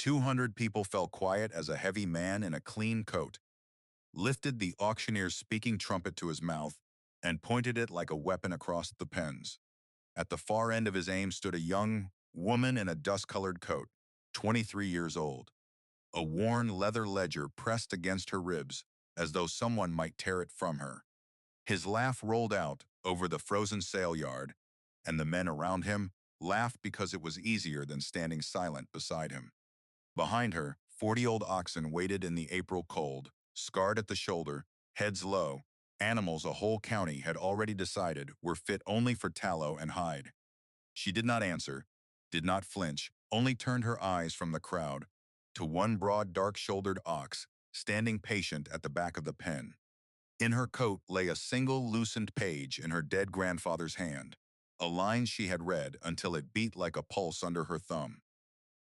200 people fell quiet as a heavy man in a clean coat lifted the auctioneer's speaking trumpet to his mouth and pointed it like a weapon across the pens. At the far end of his aim stood a young woman in a dust-colored coat, 23 years old. A worn leather ledger pressed against her ribs, as though someone might tear it from her. His laugh rolled out over the frozen sale yard, and the men around him laughed because it was easier than standing silent beside him. Behind her, 40 old oxen waited in the April cold, scarred at the shoulder, heads low, animals a whole county had already decided were fit only for tallow and hide. She did not answer, did not flinch, only turned her eyes from the crowd to one broad, dark-shouldered ox standing patient at the back of the pen. In her coat lay a single loosened page in her dead grandfather's hand, a line she had read until it beat like a pulse under her thumb.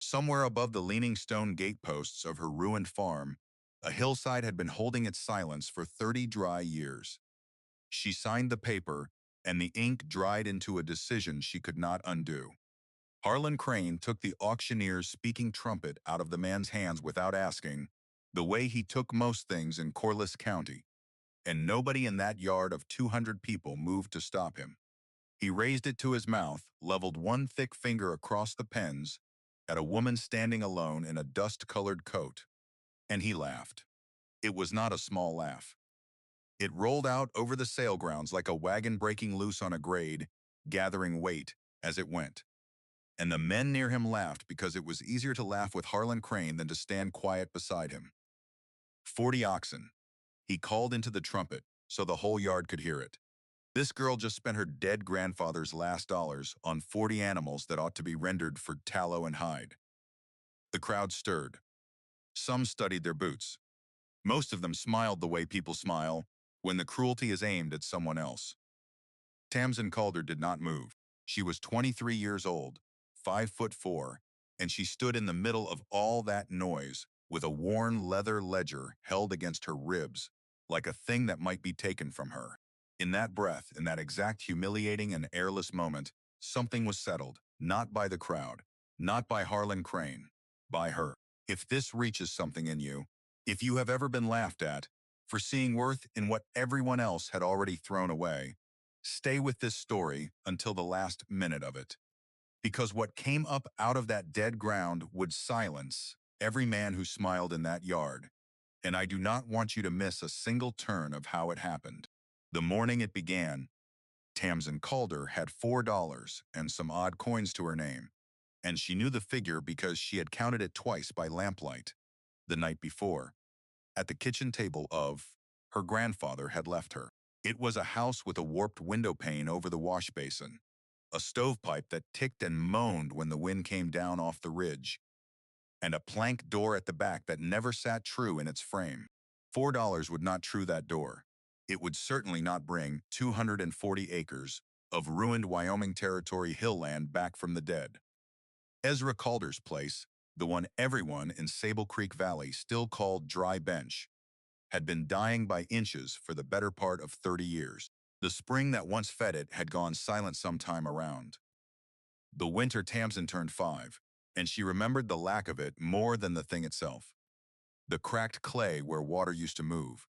Somewhere above the leaning stone gateposts of her ruined farm, a hillside had been holding its silence for 30 dry years. She signed the paper, and the ink dried into a decision she could not undo. Harlan Crane took the auctioneer's speaking trumpet out of the man's hands without asking, the way he took most things in Corliss County, and nobody in that yard of 200 people moved to stop him. He raised it to his mouth, leveled one thick finger across the pens at a woman standing alone in a dust-colored coat, and he laughed. It was not a small laugh. It rolled out over the sale grounds like a wagon breaking loose on a grade, gathering weight as it went. And the men near him laughed because it was easier to laugh with Harlan Crane than to stand quiet beside him. 40 oxen. He called into the trumpet so the whole yard could hear it. This girl just spent her dead grandfather's last dollars on 40 animals that ought to be rendered for tallow and hide. The crowd stirred. Some studied their boots. Most of them smiled the way people smile when the cruelty is aimed at someone else. Tamsin Calder did not move. She was 23 years old, 5'4", and she stood in the middle of all that noise with a worn leather ledger held against her ribs, like a thing that might be taken from her. In that breath, in that exact humiliating and airless moment, something was settled, not by the crowd, not by Harlan Crane, by her. If this reaches something in you, if you have ever been laughed at for seeing worth in what everyone else had already thrown away, stay with this story until the last minute of it. Because what came up out of that dead ground would silence every man who smiled in that yard, and I do not want you to miss a single turn of how it happened. The morning it began, Tamsin Calder had $4 and some odd coins to her name, and she knew the figure because she had counted it twice by lamplight the night before, at the kitchen table of her grandfather had left her. It was a house with a warped window pane over the wash basin, a stovepipe that ticked and moaned when the wind came down off the ridge, and a plank door at the back that never sat true in its frame. $4 would not true that door. It would certainly not bring 240 acres of ruined Wyoming Territory hill land back from the dead. Ezra Calder's place, the one everyone in Sable Creek Valley still called Dry Bench, had been dying by inches for the better part of 30 years. The spring that once fed it had gone silent some time around. The winter Tamsin turned 5, and she remembered the lack of it more than the thing itself. The cracked clay where water used to move,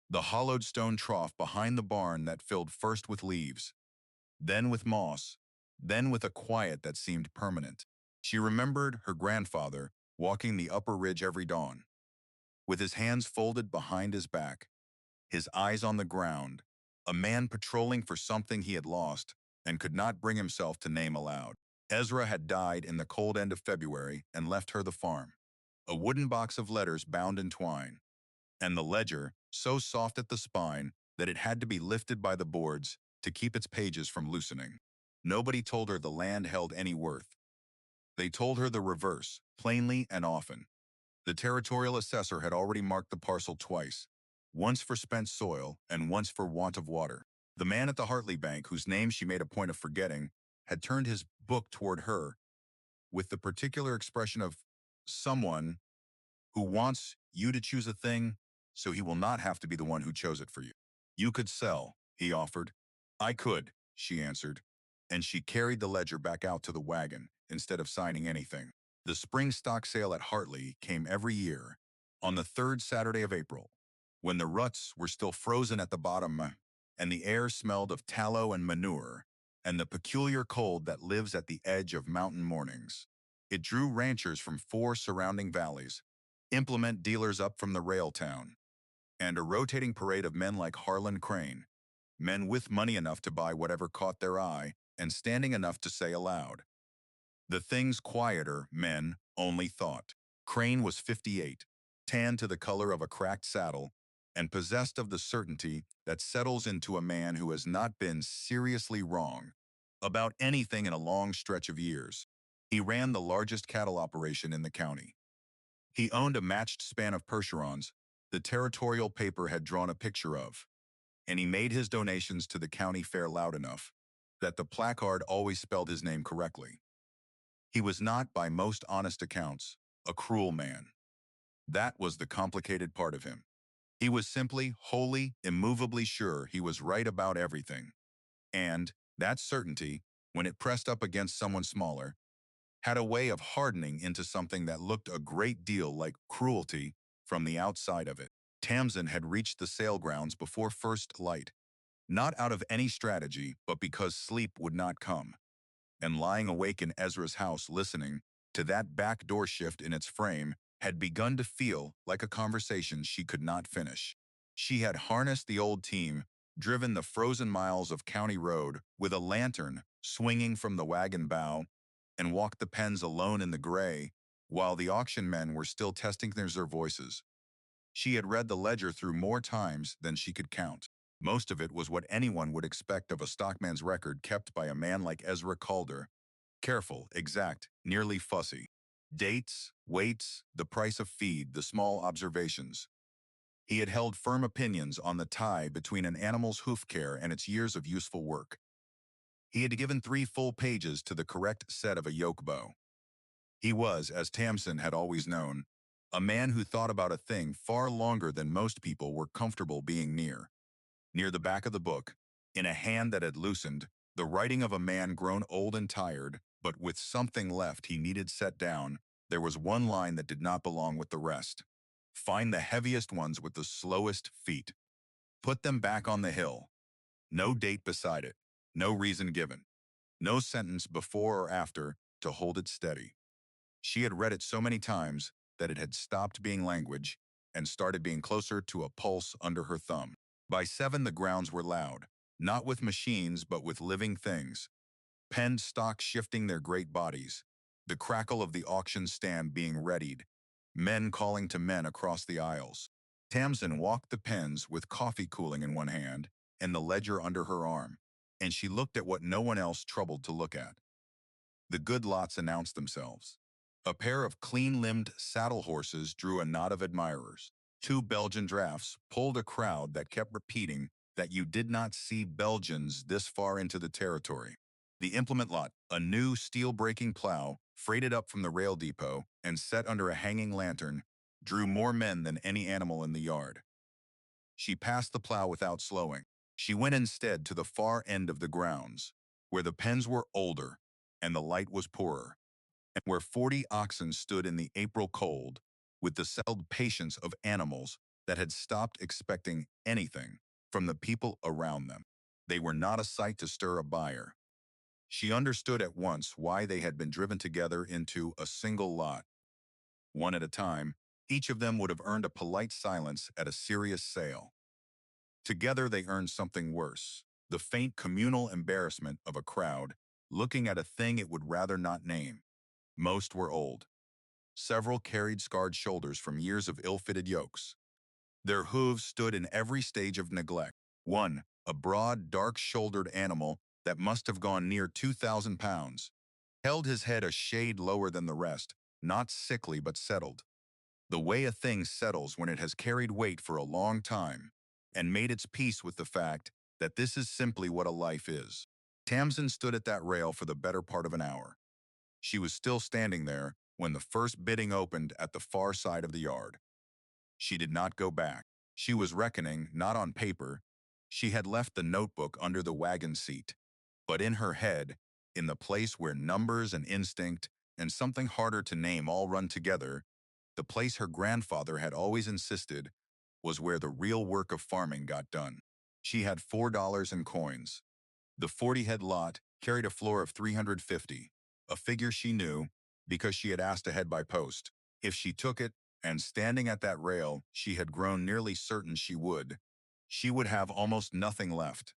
the hollowed stone trough behind the barn that filled first with leaves, then with moss, then with a quiet that seemed permanent. She remembered her grandfather walking the upper ridge every dawn, with his hands folded behind his back, his eyes on the ground, a man patrolling for something he had lost and could not bring himself to name aloud. Ezra had died in the cold end of February and left her the farm, a wooden box of letters bound in twine, and the ledger so soft at the spine that it had to be lifted by the boards to keep its pages from loosening. Nobody told her the land held any worth. They told her the reverse, plainly and often. The territorial assessor had already marked the parcel twice, once for spent soil and once for want of water. The man at the Hartley Bank, whose name she made a point of forgetting, had turned his book toward her with the particular expression of someone who wants you to choose a thing so he will not have to be the one who chose it for you. You could sell, he offered. I could, she answered, and she carried the ledger back out to the wagon instead of signing anything. The spring stock sale at Hartley came every year, on the third Saturday of April, when the ruts were still frozen at the bottom and the air smelled of tallow and manure, and the peculiar cold that lives at the edge of mountain mornings. It drew ranchers from 4 surrounding valleys, implement dealers up from the rail town, and a rotating parade of men like Harlan Crane, men with money enough to buy whatever caught their eye and standing enough to say aloud. The things quieter men only thought. Crane was 58, tanned to the color of a cracked saddle, and possessed of the certainty that settles into a man who has not been seriously wrong about anything in a long stretch of years. He ran the largest cattle operation in the county. He owned a matched span of Percherons the territorial paper had drawn a picture of, and he made his donations to the county fair loud enough that the placard always spelled his name correctly. He was not, by most honest accounts, a cruel man. That was the complicated part of him. He was simply, wholly, immovably sure he was right about everything. And that certainty, when it pressed up against someone smaller, had a way of hardening into something that looked a great deal like cruelty from the outside of it. Tamsin had reached the sale grounds before first light, not out of any strategy, but because sleep would not come. And lying awake in Ezra's house listening to that back door shift in its frame had begun to feel like a conversation she could not finish. She had harnessed the old team, driven the frozen miles of county road with a lantern swinging from the wagon bow, and walked the pens alone in the gray while the auction men were still testing their voices. She had read the ledger through more times than she could count. Most of it was what anyone would expect of a stockman's record kept by a man like Ezra Calder. Careful, exact, nearly fussy. Dates, weights, the price of feed, the small observations. He had held firm opinions on the tie between an animal's hoof care and its years of useful work. He had given 3 full pages to the correct set of a yoke bow. He was, as Tamsin had always known, a man who thought about a thing far longer than most people were comfortable being near. Near the back of the book, in a hand that had loosened, the writing of a man grown old and tired, but with something left he needed set down, there was one line that did not belong with the rest. Find the heaviest ones with the slowest feet. Put them back on the hill. No date beside it. No reason given. No sentence before or after to hold it steady. She had read it so many times that it had stopped being language and started being closer to a pulse under her thumb. By 7 the grounds were loud, not with machines but with living things. Penned stock shifting their great bodies, the crackle of the auction stand being readied, men calling to men across the aisles. Tamsin walked the pens with coffee cooling in one hand and the ledger under her arm, and she looked at what no one else troubled to look at. The good lots announced themselves. A pair of clean-limbed saddle horses drew a knot of admirers. 2 Belgian drafts pulled a crowd that kept repeating that you did not see Belgians this far into the territory. The implement lot, a new steel-breaking plow, freighted up from the rail depot and set under a hanging lantern, drew more men than any animal in the yard. She passed the plow without slowing. She went instead to the far end of the grounds, where the pens were older and the light was poorer, and where 40 oxen stood in the April cold, with the settled patience of animals that had stopped expecting anything from the people around them. They were not a sight to stir a buyer. She understood at once why they had been driven together into a single lot. One at a time, each of them would have earned a polite silence at a serious sale. Together they earned something worse, the faint communal embarrassment of a crowd looking at a thing it would rather not name. Most were old. Several carried scarred shoulders from years of ill-fitted yokes. Their hooves stood in every stage of neglect. One, a broad, dark-shouldered animal that must have gone near 2,000 pounds, held his head a shade lower than the rest, not sickly but settled. The way a thing settles when it has carried weight for a long time and made its peace with the fact that this is simply what a life is. Tamsin stood at that rail for the better part of an hour. She was still standing there when the first bidding opened at the far side of the yard. She did not go back. She was reckoning, not on paper. She had left the notebook under the wagon seat, but in her head, in the place where numbers and instinct and something harder to name all run together, the place her grandfather had always insisted was where the real work of farming got done. She had $4 in coins. The 40-head lot carried a floor of 350, a figure she knew because she had asked ahead by post. If she took it, and standing at that rail she had grown nearly certain she would have almost nothing left.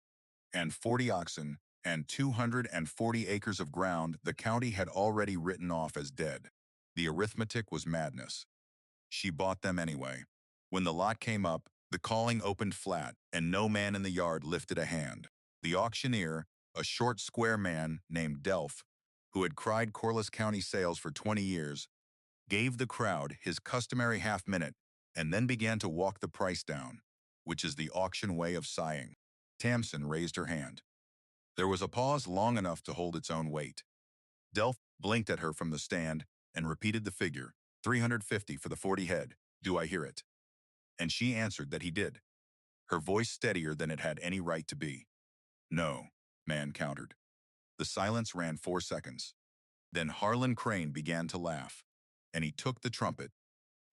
And 40 oxen and 240 acres of ground the county had already written off as dead. The arithmetic was madness. She bought them anyway. When the lot came up, the calling opened flat, and no man in the yard lifted a hand. The auctioneer, a short, square man named Delph, who had cried Corliss County sales for 20 years, gave the crowd his customary half-minute and then began to walk the price down, which is the auction way of sighing. Tamsin raised her hand. There was a pause long enough to hold its own weight. Delph blinked at her from the stand and repeated the figure, 350 for the 40 head. Do I hear it? And she answered that he did, her voice steadier than it had any right to be. No, man countered. The silence ran 4 seconds. Then Harlan Crane began to laugh, and he took the trumpet,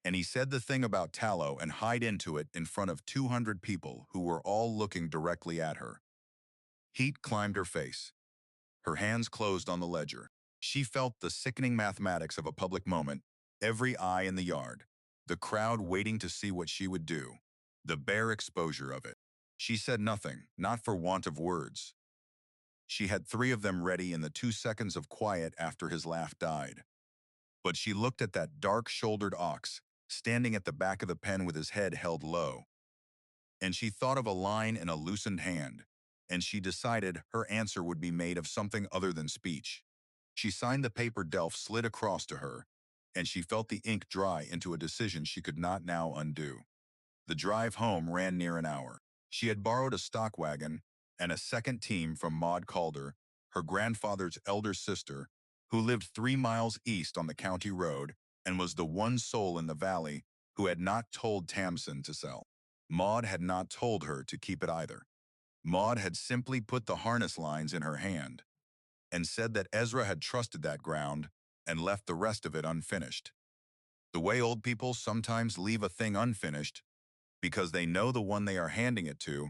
and he said the thing about tallow and hide into it in front of 200 people who were all looking directly at her. Heat climbed her face. Her hands closed on the ledger. She felt the sickening mathematics of a public moment, every eye in the yard, the crowd waiting to see what she would do, the bare exposure of it. She said nothing, not for want of words. She had 3 of them ready in the 2 seconds of quiet after his laugh died. But she looked at that dark-shouldered ox, standing at the back of the pen with his head held low. And she thought of a line in a loosened hand, and she decided her answer would be made of something other than speech. She signed the paper Delph slid across to her, and she felt the ink dry into a decision she could not now undo. The drive home ran near an hour. She had borrowed a stock wagon and a second team from Maud Calder, her grandfather's elder sister, who lived 3 miles east on the county road and was the one soul in the valley who had not told Tamsin to sell. Maud had not told her to keep it either. Maud had simply put the harness lines in her hand and said that Ezra had trusted that ground and left the rest of it unfinished. The way old people sometimes leave a thing unfinished because they know the one they are handing it to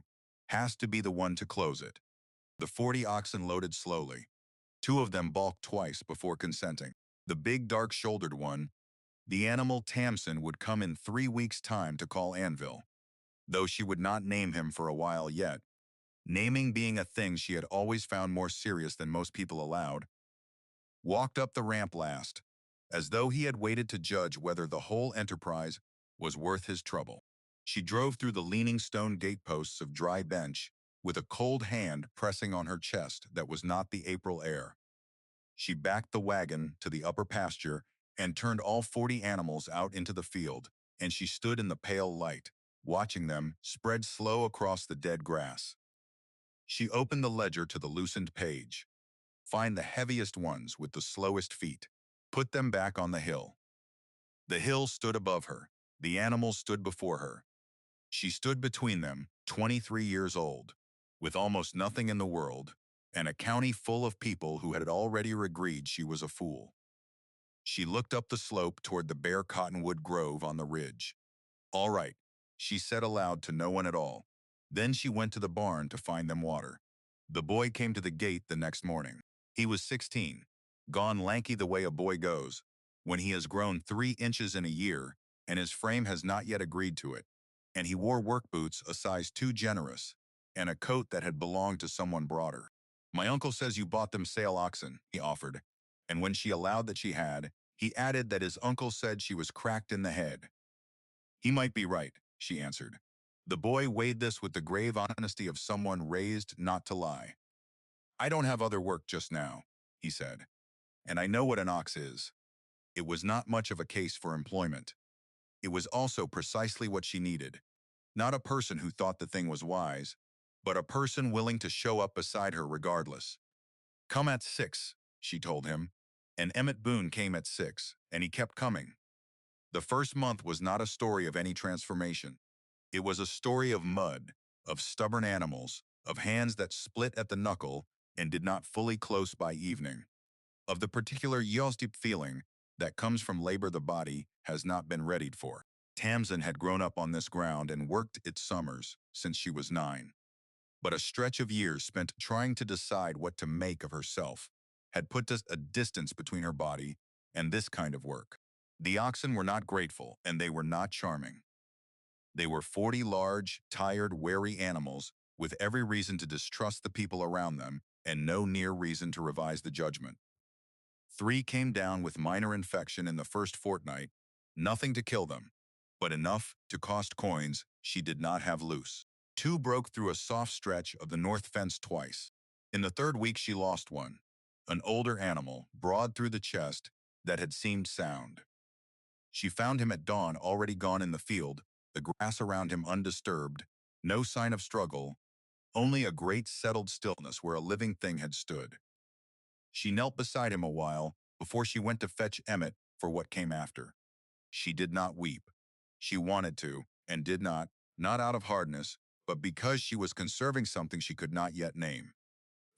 has to be the one to close it. The 40 oxen loaded slowly. 2 of them balked twice before consenting. The big dark-shouldered one, the animal Tamsin would come in 3 weeks' time to call Anvil, though she would not name him for a while yet, naming being a thing she had always found more serious than most people allowed, walked up the ramp last, as though he had waited to judge whether the whole enterprise was worth his trouble. She drove through the leaning stone gateposts of dry bench with a cold hand pressing on her chest that was not the April air. She backed the wagon to the upper pasture and turned all 40 animals out into the field, and she stood in the pale light, watching them spread slow across the dead grass. She opened the ledger to the loosened page. Find the heaviest ones with the slowest feet. Put them back on the hill. The hill stood above her. The animals stood before her. She stood between them, 23 years old, with almost nothing in the world, and a county full of people who had already agreed she was a fool. She looked up the slope toward the bare cottonwood grove on the ridge. All right, she said aloud to no one at all. Then she went to the barn to find them water. The boy came to the gate the next morning. He was 16, gone lanky the way a boy goes, when he has grown 3 inches in a year, and his frame has not yet agreed to it. And he wore work boots a size too generous, and a coat that had belonged to someone broader. My uncle says you bought them sale oxen, he offered, and when she allowed that she had, he added that his uncle said she was cracked in the head. He might be right, she answered. The boy weighed this with the grave honesty of someone raised not to lie. I don't have other work just now, he said, and I know what an ox is. It was not much of a case for employment. It was also precisely what she needed. Not a person who thought the thing was wise, but a person willing to show up beside her regardless. Come at 6, she told him, and Emmett Boone came at 6, and he kept coming. The first month was not a story of any transformation. It was a story of mud, of stubborn animals, of hands that split at the knuckle and did not fully close by evening. of the particular deep feeling that comes from labor the body has not been readied for. Tamsin had grown up on this ground and worked its summers since she was 9. But a stretch of years spent trying to decide what to make of herself had put us a distance between her body and this kind of work. The oxen were not grateful, and they were not charming. They were 40 large, tired, wary animals with every reason to distrust the people around them and no near reason to revise the judgment. 3 came down with minor infection in the first fortnight, nothing to kill them, but enough to cost coins she did not have loose. 2 broke through a soft stretch of the north fence twice. In the 3rd week she lost one, an older animal, broad through the chest, that had seemed sound. She found him at dawn already gone in the field, the grass around him undisturbed, no sign of struggle, only a great settled stillness where a living thing had stood. She knelt beside him a while before she went to fetch Emmett for what came after. She did not weep. She wanted to, and did not out of hardness, but because she was conserving something she could not yet name.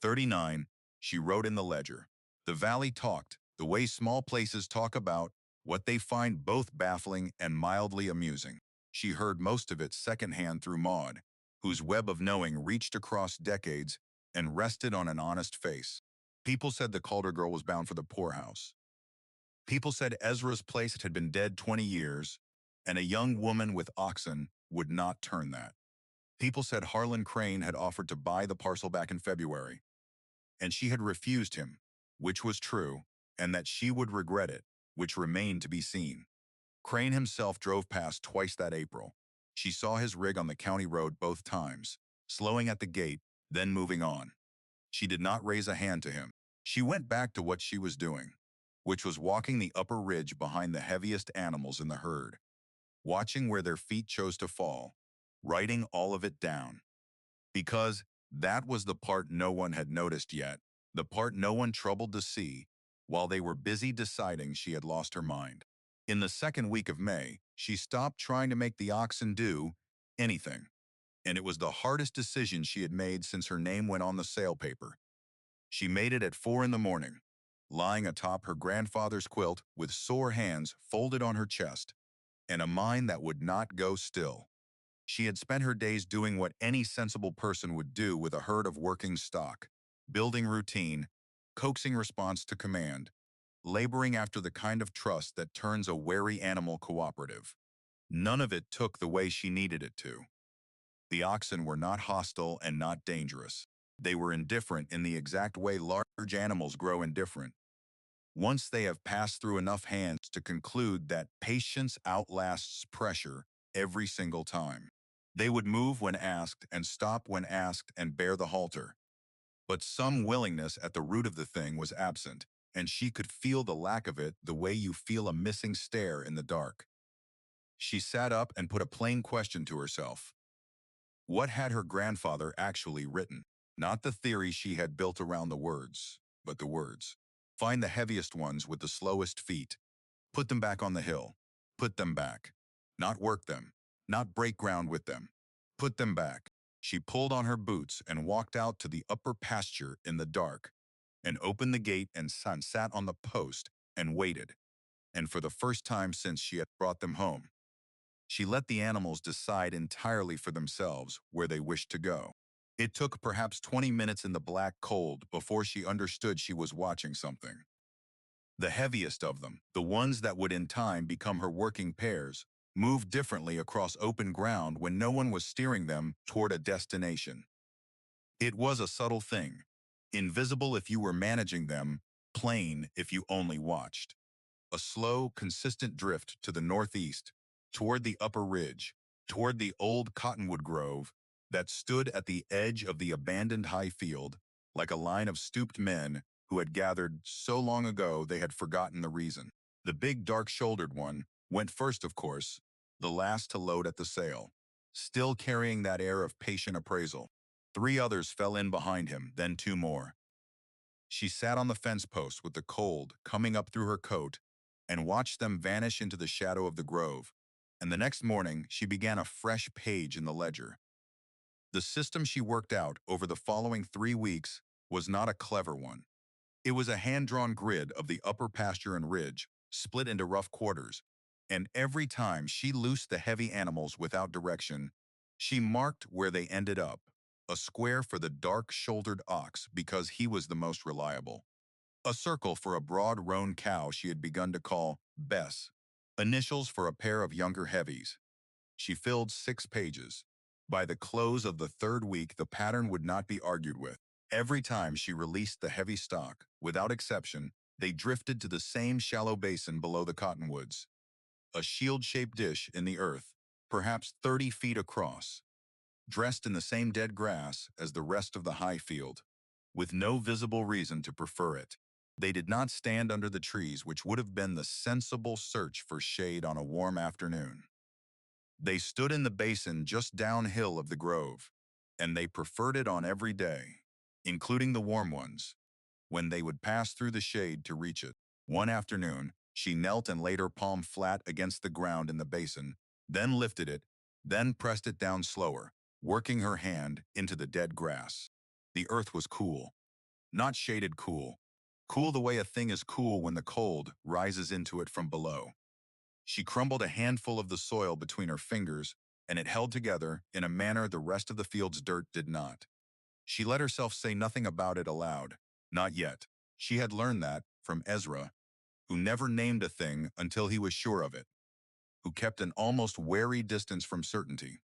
39, she wrote in the ledger. The valley talked, the way small places talk about what they find both baffling and mildly amusing. She heard most of it secondhand through Maud, whose web of knowing reached across decades and rested on an honest face. People said the Calder girl was bound for the poorhouse. People said Ezra's place had been dead 20 years, and a young woman with oxen would not turn that. People said Harlan Crane had offered to buy the parcel back in February, and she had refused him, which was true, and that she would regret it, which remained to be seen. Crane himself drove past twice that April. She saw his rig on the county road both times, slowing at the gate, then moving on. She did not raise a hand to him. She went back to what she was doing, which was walking the upper ridge behind the heaviest animals in the herd, watching where their feet chose to fall, writing all of it down. Because that was the part no one had noticed yet, the part no one troubled to see, while they were busy deciding she had lost her mind. In the 2nd week of May, she stopped trying to make the oxen do anything, and it was the hardest decision she had made since her name went on the sale paper. She made it at 4 in the morning, lying atop her grandfather's quilt with sore hands folded on her chest, and a mind that would not go still. She had spent her days doing what any sensible person would do with a herd of working stock, building routine, coaxing response to command, laboring after the kind of trust that turns a wary animal cooperative. None of it took the way she needed it to. The oxen were not hostile and not dangerous. They were indifferent in the exact way large animals grow indifferent. Once they have passed through enough hands to conclude that patience outlasts pressure every single time. They would move when asked and stop when asked and bear the halter. But some willingness at the root of the thing was absent, and she could feel the lack of it the way you feel a missing stare in the dark. She sat up and put a plain question to herself. What had her grandfather actually written? Not the theory she had built around the words, but the words. Find the heaviest ones with the slowest feet. Put them back on the hill. Put them back. Not work them. Not break ground with them. Put them back. She pulled on her boots and walked out to the upper pasture in the dark, and opened the gate and sat on the post and waited. And for the first time since she had brought them home, she let the animals decide entirely for themselves where they wished to go. It took perhaps 20 minutes in the black cold before she understood she was watching something. The heaviest of them, the ones that would in time become her working pairs, moved differently across open ground when no one was steering them toward a destination. It was a subtle thing, invisible if you were managing them, plain if you only watched. A slow, consistent drift to the northeast, toward the upper ridge, toward the old cottonwood grove that stood at the edge of the abandoned high field, like a line of stooped men who had gathered so long ago they had forgotten the reason. The big dark-shouldered one went first, of course, the last to load at the sale, still carrying that air of patient appraisal. 3 others fell in behind him, then 2 more. She sat on the fence post with the cold coming up through her coat and watched them vanish into the shadow of the grove, and the next morning she began a fresh page in the ledger. The system she worked out over the following 3 weeks was not a clever one. It was a hand-drawn grid of the upper pasture and ridge, split into rough quarters, and every time she loosed the heavy animals without direction, she marked where they ended up, a square for the dark-shouldered ox because he was the most reliable, a circle for a broad roan cow she had begun to call Bess, initials for a pair of younger heavies. She filled 6 pages. By the close of the 3rd week, the pattern would not be argued with. Every time she released the heavy stock, without exception, they drifted to the same shallow basin below the cottonwoods, a shield-shaped dish in the earth, perhaps 30 feet across, dressed in the same dead grass as the rest of the high field, with no visible reason to prefer it. They did not stand under the trees, which would have been the sensible search for shade on a warm afternoon. They stood in the basin just downhill of the grove, and they preferred it on every day, including the warm ones, when they would pass through the shade to reach it. One afternoon, she knelt and laid her palm flat against the ground in the basin, then lifted it, then pressed it down slower, working her hand into the dead grass. The earth was cool, not shaded cool. Cool the way a thing is cool when the cold rises into it from below. She crumbled a handful of the soil between her fingers, and it held together in a manner the rest of the field's dirt did not. She let herself say nothing about it aloud. Not yet. She had learned that from Ezra, who never named a thing until he was sure of it, who kept an almost wary distance from certainty,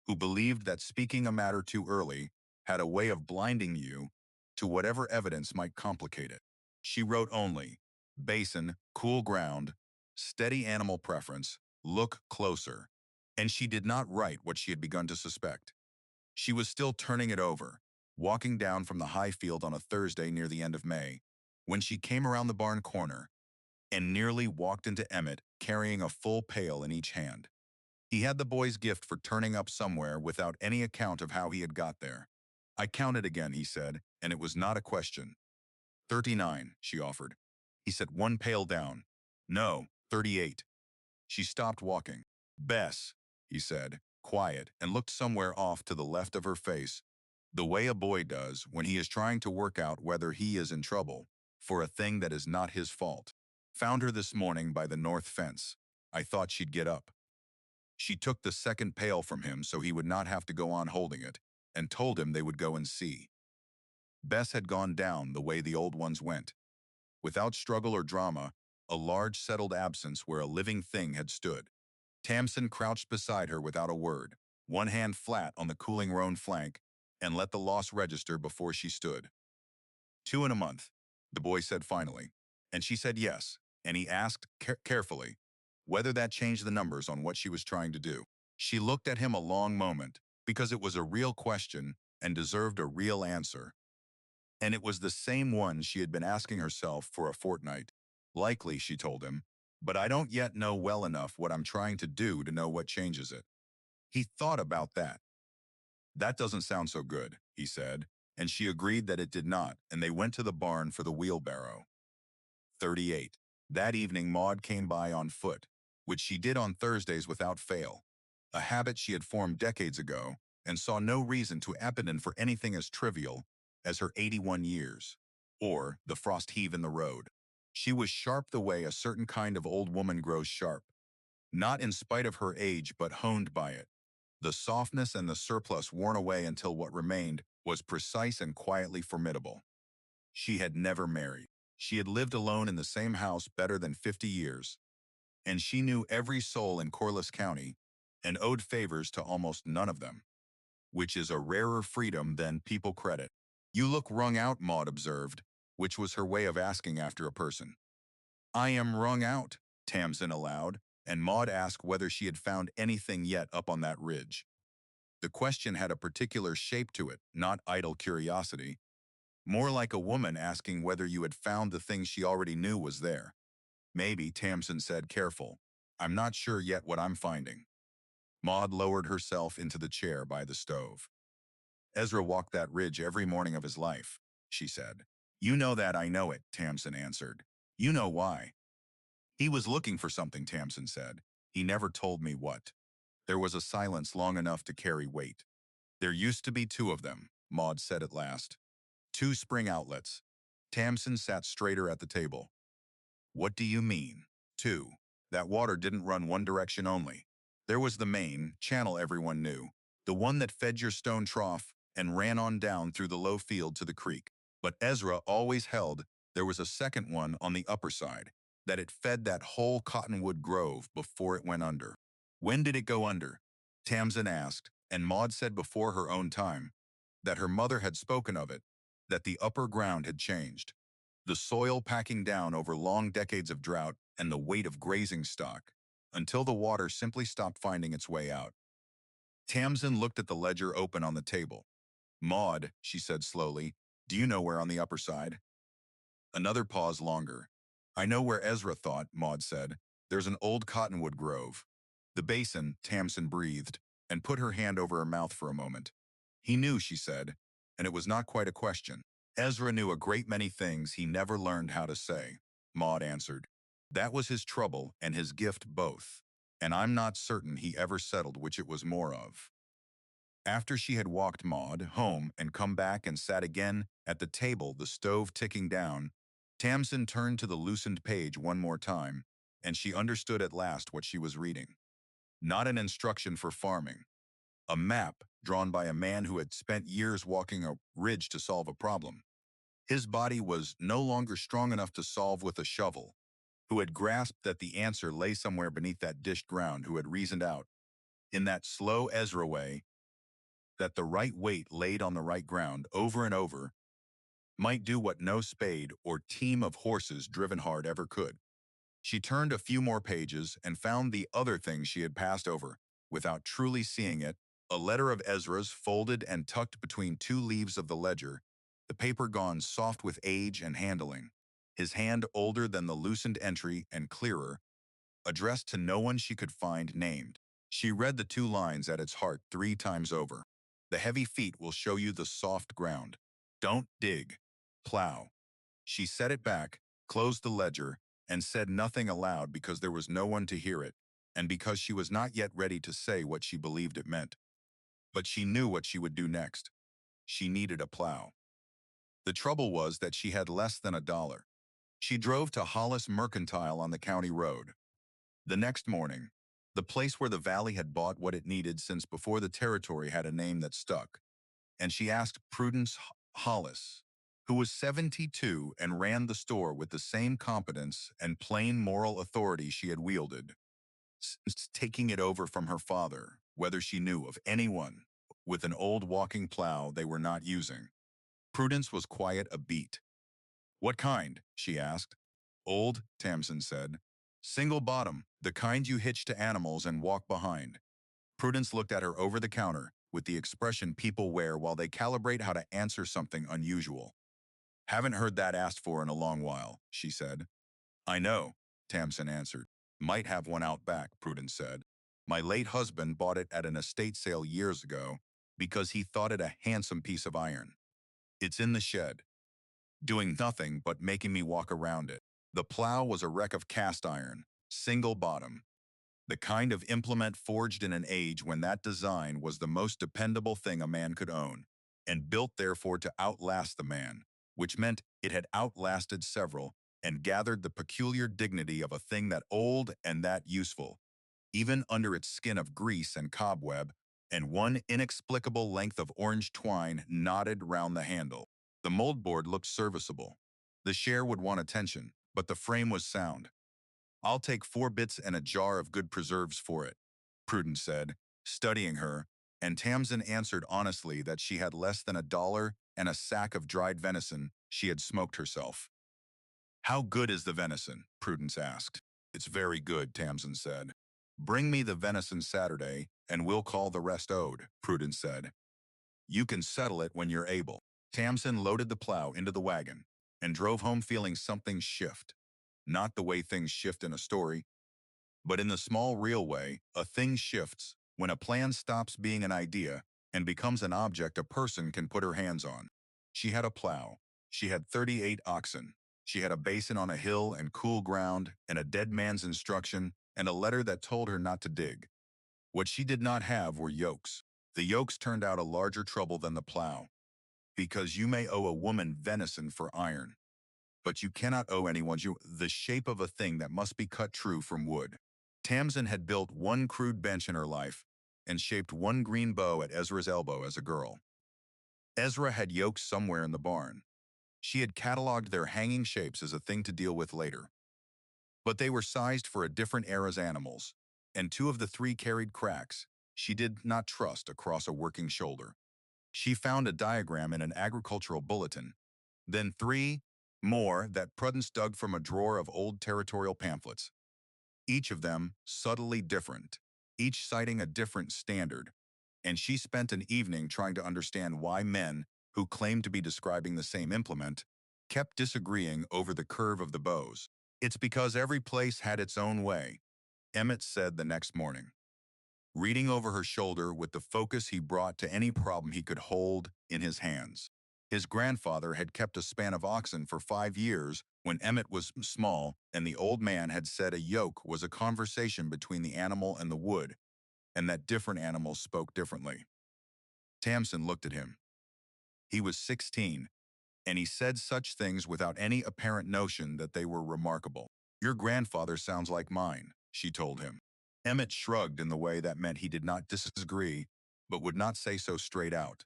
who believed that speaking a matter too early had a way of blinding you to whatever evidence might complicate it. She wrote only, basin, cool ground, steady animal preference, look closer. And she did not write what she had begun to suspect. She was still turning it over, walking down from the high field on a Thursday near the end of May, when she came around the barn corner and nearly walked into Emmett carrying a full pail in each hand. He had the boy's gift for turning up somewhere without any account of how he had got there. I counted again, he said, and it was not a question. 39, she offered. He said, 1 pail down. No, 38. She stopped walking. Bess, he said, quiet, and looked somewhere off to the left of her face, the way a boy does when he is trying to work out whether he is in trouble for a thing that is not his fault. Found her this morning by the north fence. I thought she'd get up. She took the second pail from him so he would not have to go on holding it, and told him they would go and see. Bess had gone down the way the old ones went, without struggle or drama, a large settled absence where a living thing had stood. Tamsin crouched beside her without a word, one hand flat on the cooling roan flank, and let the loss register before she stood. 2 in a month, the boy said finally, and she said yes, and he asked carefully whether that changed the numbers on what she was trying to do. She looked at him a long moment, because it was a real question and deserved a real answer. And it was the same one she had been asking herself for a fortnight. Likely, she told him, but I don't yet know well enough what I'm trying to do to know what changes it. He thought about that. That doesn't sound so good, he said, and she agreed that it did not, and they went to the barn for the wheelbarrow. 38. That evening Maud came by on foot, which she did on Thursdays without fail, a habit she had formed decades ago, and saw no reason to abandon for anything as trivial as her 81 years, or the frost heave in the road. She was sharp the way a certain kind of old woman grows sharp, not in spite of her age but honed by it. The softness and the surplus worn away until what remained was precise and quietly formidable. She had never married. She had lived alone in the same house better than 50 years, and she knew every soul in Corliss County and owed favors to almost none of them, which is a rarer freedom than people credit. You look wrung out, Maud observed, which was her way of asking after a person. I am wrung out, Tamsin allowed, and Maud asked whether she had found anything yet up on that ridge. The question had a particular shape to it, not idle curiosity, more like a woman asking whether you had found the thing she already knew was there. Maybe, Tamsin said, careful. I'm not sure yet what I'm finding. Maud lowered herself into the chair by the stove. Ezra walked that ridge every morning of his life, she said. You know that, I know it, Tamsin answered. You know why. He was looking for something, Tamsin said. He never told me what. There was a silence long enough to carry weight. There used to be 2 of them, Maud said at last. 2 spring outlets. Tamsin sat straighter at the table. What do you mean? 2. That water didn't run one direction only. There was the main channel everyone knew, the one that fed your stone trough and ran on down through the low field to the creek. But Ezra always held there was a second one on the upper side, that it fed that whole cottonwood grove before it went under. When did it go under? Tamsin asked, and Maud said before her own time, that her mother had spoken of it, that the upper ground had changed. The soil packing down over long decades of drought and the weight of grazing stock, until the water simply stopped finding its way out. Tamsin looked at the ledger open on the table. Maud, she said slowly, do you know where on the upper side? Another pause longer. I know where Ezra thought, Maud said. There's an old cottonwood grove. The basin, Tamsin breathed, and put her hand over her mouth for a moment. He knew, she said, and it was not quite a question. Ezra knew a great many things he never learned how to say, Maud answered. That was his trouble and his gift both, and I'm not certain he ever settled which it was more of. After she had walked Maud home and come back and sat again at the table, the stove ticking down, Tamsin turned to the loosened page one more time, and she understood at last what she was reading. Not an instruction for farming. A map drawn by a man who had spent years walking a ridge to solve a problem. His body was no longer strong enough to solve with a shovel, who had grasped that the answer lay somewhere beneath that dished ground, who had reasoned out, in that slow Ezra way, that the right weight laid on the right ground over and over might do what no spade or team of horses driven hard ever could. She turned a few more pages and found the other thing she had passed over, without truly seeing it, a letter of Ezra's folded and tucked between two leaves of the ledger, the paper gone soft with age and handling, his hand older than the loosened entry and clearer, addressed to no one she could find named. She read the two lines at its heart 3 times over. The heavy feet will show you the soft ground. Don't dig. Plow. She set it back, closed the ledger, and said nothing aloud because there was no one to hear it, and because she was not yet ready to say what she believed it meant. But she knew what she would do next. She needed a plow. The trouble was that she had less than $1. She drove to Hollis Mercantile on the county road. The next morning, the place where the valley had bought what it needed since before the territory had a name that stuck, and she asked Prudence Hollis, who was 72 and ran the store with the same competence and plain moral authority she had wielded, since taking it over from her father, whether she knew of anyone with an old walking plow they were not using. Prudence was quiet a beat. What kind? She asked. Old, Tamsin said. Single bottom, the kind you hitch to animals and walk behind. Prudence looked at her over the counter with the expression people wear while they calibrate how to answer something unusual. Haven't heard that asked for in a long while, she said. I know, Tamsin answered. Might have one out back, Prudence said. My late husband bought it at an estate sale years ago because he thought it a handsome piece of iron. It's in the shed, doing nothing but making me walk around it. The plow was a wreck of cast iron, single bottom, the kind of implement forged in an age when that design was the most dependable thing a man could own, and built therefore to outlast the man, which meant it had outlasted several and gathered the peculiar dignity of a thing that old and that useful, even under its skin of grease and cobweb, and one inexplicable length of orange twine knotted round the handle. The moldboard looked serviceable. The share would want attention, but the frame was sound. I'll take 4 bits and a jar of good preserves for it, Prudence said, studying her, and Tamsin answered honestly that she had less than $1 and a sack of dried venison she had smoked herself. How good is the venison? Prudence asked. It's very good, Tamsin said. Bring me the venison Saturday, and we'll call the rest owed, Prudence said. You can settle it when you're able. Tamsin loaded the plow into the wagon and drove home feeling something shift. Not the way things shift in a story, but in the small real way, a thing shifts when a plan stops being an idea and becomes an object a person can put her hands on. She had a plow. She had 38 oxen. She had a basin on a hill and cool ground and a dead man's instruction and a letter that told her not to dig. What she did not have were yokes. The yokes turned out a larger trouble than the plow, because you may owe a woman venison for iron. But you cannot owe anyone the shape of a thing that must be cut true from wood. Tamsin had built one crude bench in her life and shaped one green bow at Ezra's elbow as a girl. Ezra had yokes somewhere in the barn. She had cataloged their hanging shapes as a thing to deal with later. But they were sized for a different era's animals, and two of the three carried cracks she did not trust across a working shoulder. She found a diagram in an agricultural bulletin, then three more that Prudence dug from a drawer of old territorial pamphlets, each of them subtly different, each citing a different standard, and she spent an evening trying to understand why men, who claimed to be describing the same implement, kept disagreeing over the curve of the bows. It's because every place had its own way, Emmett said the next morning, reading over her shoulder with the focus he brought to any problem he could hold in his hands. His grandfather had kept a span of oxen for 5 years when Emmett was small, and the old man had said a yoke was a conversation between the animal and the wood, and that different animals spoke differently. Tamsin looked at him. He was 16, and he said such things without any apparent notion that they were remarkable. "Your grandfather sounds like mine," she told him. Emmett shrugged in the way that meant he did not disagree, but would not say so straight out.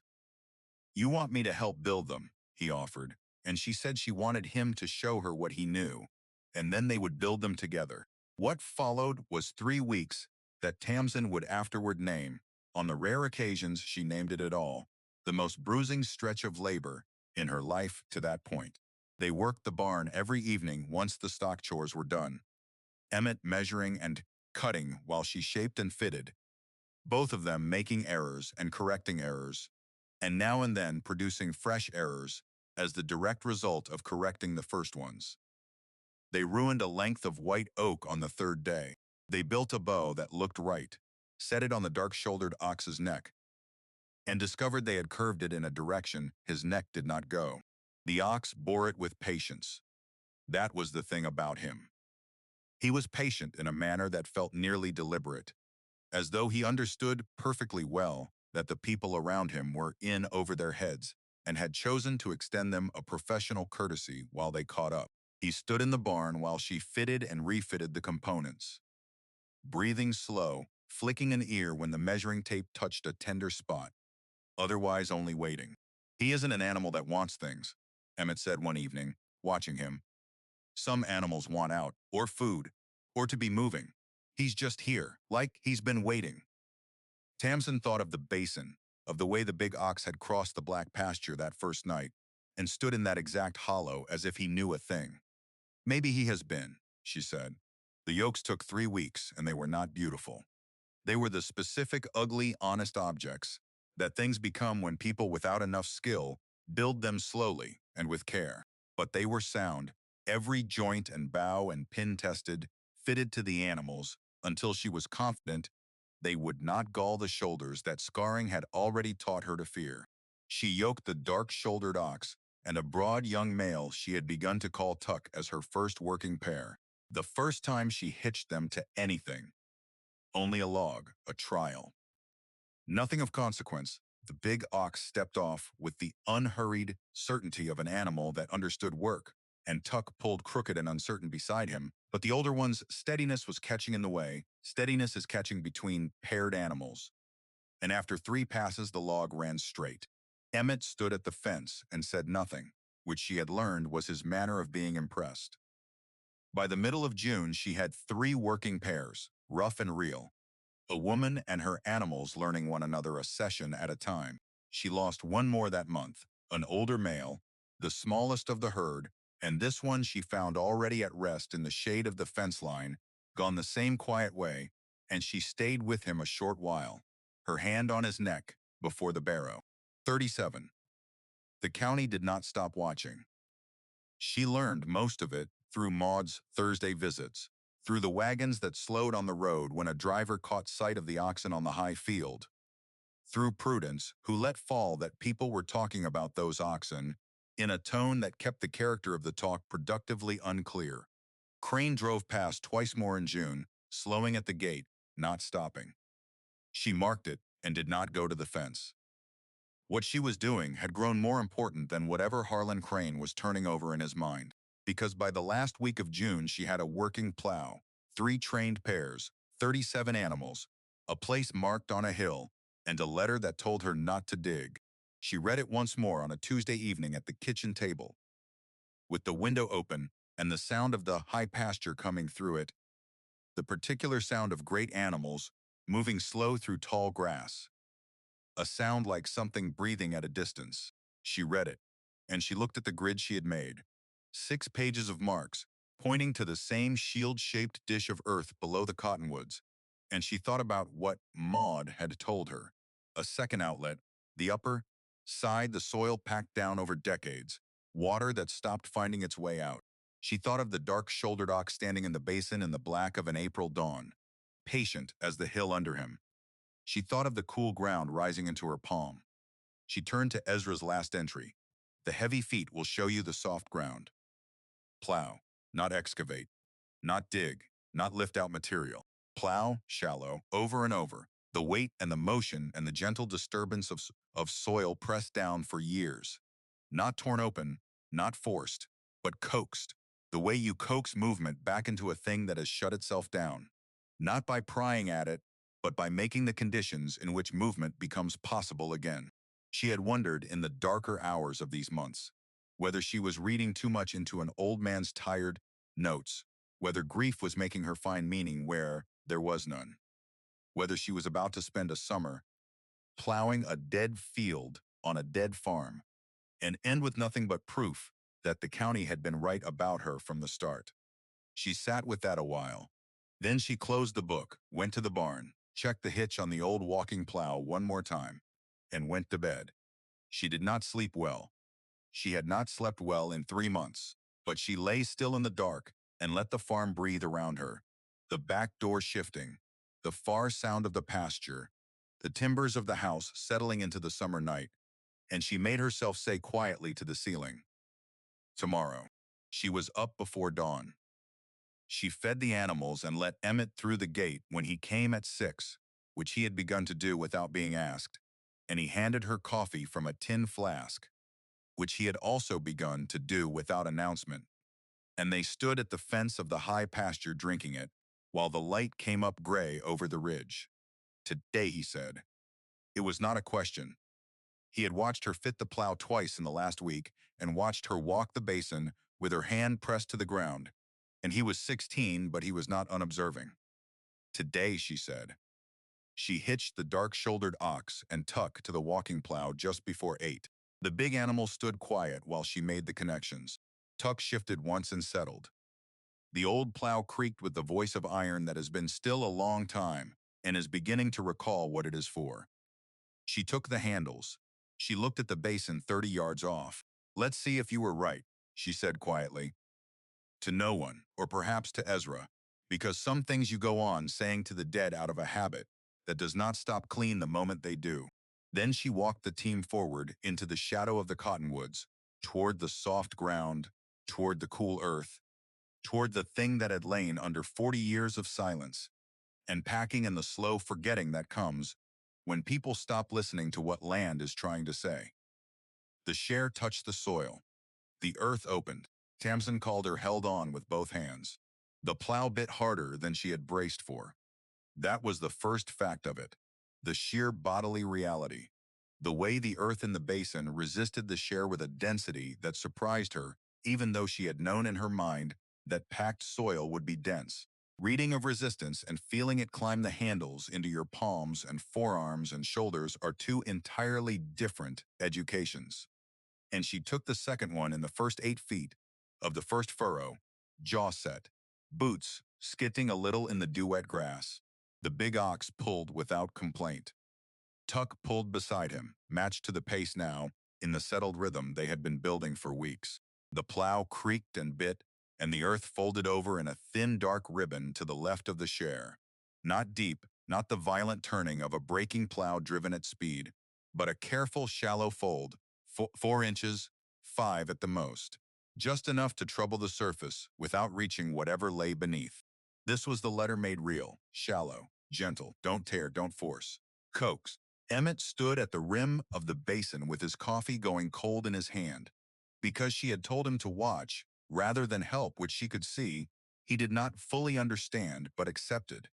"You want me to help build them," he offered, and she said she wanted him to show her what he knew, and then they would build them together. What followed was 3 weeks that Tamsin would afterward name, on the rare occasions she named it at all, the most bruising stretch of labor in her life to that point. They worked the barn every evening once the stock chores were done, Emmett measuring and cutting while she shaped and fitted, both of them making errors and correcting errors, and now and then producing fresh errors as the direct result of correcting the first ones. They ruined a length of white oak on the third day. They built a bow that looked right, set it on the dark-shouldered ox's neck, and discovered they had curved it in a direction his neck did not go. The ox bore it with patience. That was the thing about him. He was patient in a manner that felt nearly deliberate, as though he understood perfectly well that the people around him were in over their heads and had chosen to extend them a professional courtesy while they caught up. He stood in the barn while she fitted and refitted the components, breathing slow, flicking an ear when the measuring tape touched a tender spot, otherwise only waiting. "He isn't an animal that wants things," Emmett said one evening, watching him. "Some animals want out, or food, or to be moving. He's just here, like he's been waiting." Tamsin thought of the basin, of the way the big ox had crossed the black pasture that first night, and stood in that exact hollow as if he knew a thing. "Maybe he has been," she said. "The yokes took 3 weeks, and they were not beautiful. They were the specific, ugly, honest objects that things become when people without enough skill build them slowly and with care. But they were sound, every joint and bow and pin tested, fitted to the animals, until she was confident they would not gall the shoulders that scarring had already taught her to fear. She yoked the dark-shouldered ox and a broad young male she had begun to call Tuck as her first working pair, the first time she hitched them to anything. Only a log, a trial. Nothing of consequence. The big ox stepped off with the unhurried certainty of an animal that understood work, and Tuck pulled crooked and uncertain beside him, but the older one's steadiness was catching in the way. Steadiness is catching between paired animals. And after 3 passes, the log ran straight. Emmett stood at the fence and said nothing, which she had learned was his manner of being impressed. By the middle of June, she had 3 working pairs, rough and real. A woman and her animals learning one another a session at a time. She lost one more that month, an older male, the smallest of the herd, and this one she found already at rest in the shade of the fence line, gone the same quiet way, and she stayed with him a short while, her hand on his neck, before the barrow. 37. The county did not stop watching. She learned most of it through Maud's Thursday visits, through the wagons that slowed on the road when a driver caught sight of the oxen on the high field, through Prudence, who let fall that people were talking about those oxen in a tone that kept the character of the talk productively unclear. Crane drove past twice more in June, slowing at the gate, not stopping. She marked it and did not go to the fence. What she was doing had grown more important than whatever Harlan Crane was turning over in his mind. because by the last week of June she had a working plow, 3 trained pairs, 37 animals, a place marked on a hill, and a letter that told her not to dig. She read it once more on a Tuesday evening at the kitchen table, with the window open and the sound of the high pasture coming through it, the particular sound of great animals moving slow through tall grass, a sound like something breathing at a distance. She read it, and she looked at the grid she had made. 6 pages of marks, pointing to the same shield-shaped dish of earth below the cottonwoods, and she thought about what Maud had told her. A second outlet, the upper side, the soil packed down over decades, water that stopped finding its way out. She thought of the dark-shouldered ox standing in the basin in the black of an April dawn, patient as the hill under him. She thought of the cool ground rising into her palm. She turned to Ezra's last entry. The heavy feet will show you the soft ground. Plow, not excavate, not dig, not lift out material. Plow, shallow, over and over. The weight and the motion and the gentle disturbance of soil pressed down for years. Not torn open, not forced, but coaxed. The way you coax movement back into a thing that has shut itself down. Not by prying at it, but by making the conditions in which movement becomes possible again. She had wondered in the darker hours of these months whether she was reading too much into an old man's tired notes, whether grief was making her find meaning where there was none, whether she was about to spend a summer plowing a dead field on a dead farm and end with nothing but proof that the county had been right about her from the start. She sat with that a while. Then she closed the book, went to the barn, checked the hitch on the old walking plow one more time, and went to bed. She did not sleep well. She had not slept well in 3 months, but she lay still in the dark and let the farm breathe around her. The back door shifting, the far sound of the pasture, the timbers of the house settling into the summer night, and she made herself say quietly to the ceiling, tomorrow. She was up before dawn. She fed the animals and let Emmett through the gate when he came at 6, which he had begun to do without being asked, and he handed her coffee from a tin flask, which he had also begun to do without announcement, and they stood at the fence of the high pasture drinking it, while the light came up gray over the ridge. Today, he said. It was not a question. He had watched her fit the plow twice in the last week and watched her walk the basin with her hand pressed to the ground, and he was 16, but he was not unobserving. Today, she said. She hitched the dark-shouldered ox and Tuck to the walking plow just before 8. The big animal stood quiet while she made the connections. Tuck shifted once and settled. The old plow creaked with the voice of iron that has been still a long time and is beginning to recall what it is for. She took the handles. She looked at the basin 30 yards off. Let's see if you were right, she said quietly. To no one, or perhaps to Ezra, because some things you go on saying to the dead out of a habit that does not stop clean the moment they do. Then she walked the team forward into the shadow of the cottonwoods, toward the soft ground, toward the cool earth, toward the thing that had lain under 40 years of silence, and packing in the slow forgetting that comes when people stop listening to what land is trying to say. The share touched the soil. The earth opened. Tamsin Calder held on with both hands. The plow bit harder than she had braced for. That was the first fact of it. The sheer bodily reality. The way the earth in the basin resisted the share with a density that surprised her, even though she had known in her mind that packed soil would be dense. Reading of resistance and feeling it climb the handles into your palms and forearms and shoulders are 2 entirely different educations. And she took the second one in the first 8 feet of the first furrow, jaw set, boots skitting a little in the dew-wet grass. The big ox pulled without complaint. Tuck pulled beside him, matched to the pace now, in the settled rhythm they had been building for weeks. The plow creaked and bit, and the earth folded over in a thin dark ribbon to the left of the share. Not deep, not the violent turning of a breaking plow driven at speed, but a careful shallow fold, 4 inches, 5 at the most. Just enough to trouble the surface without reaching whatever lay beneath. This was the letter made real, shallow, gentle, don't tear, don't force. Coax. Emmett stood at the rim of the basin with his coffee going cold in his hand. Because she had told him to watch, rather than help, which she could see he did not fully understand but accepted.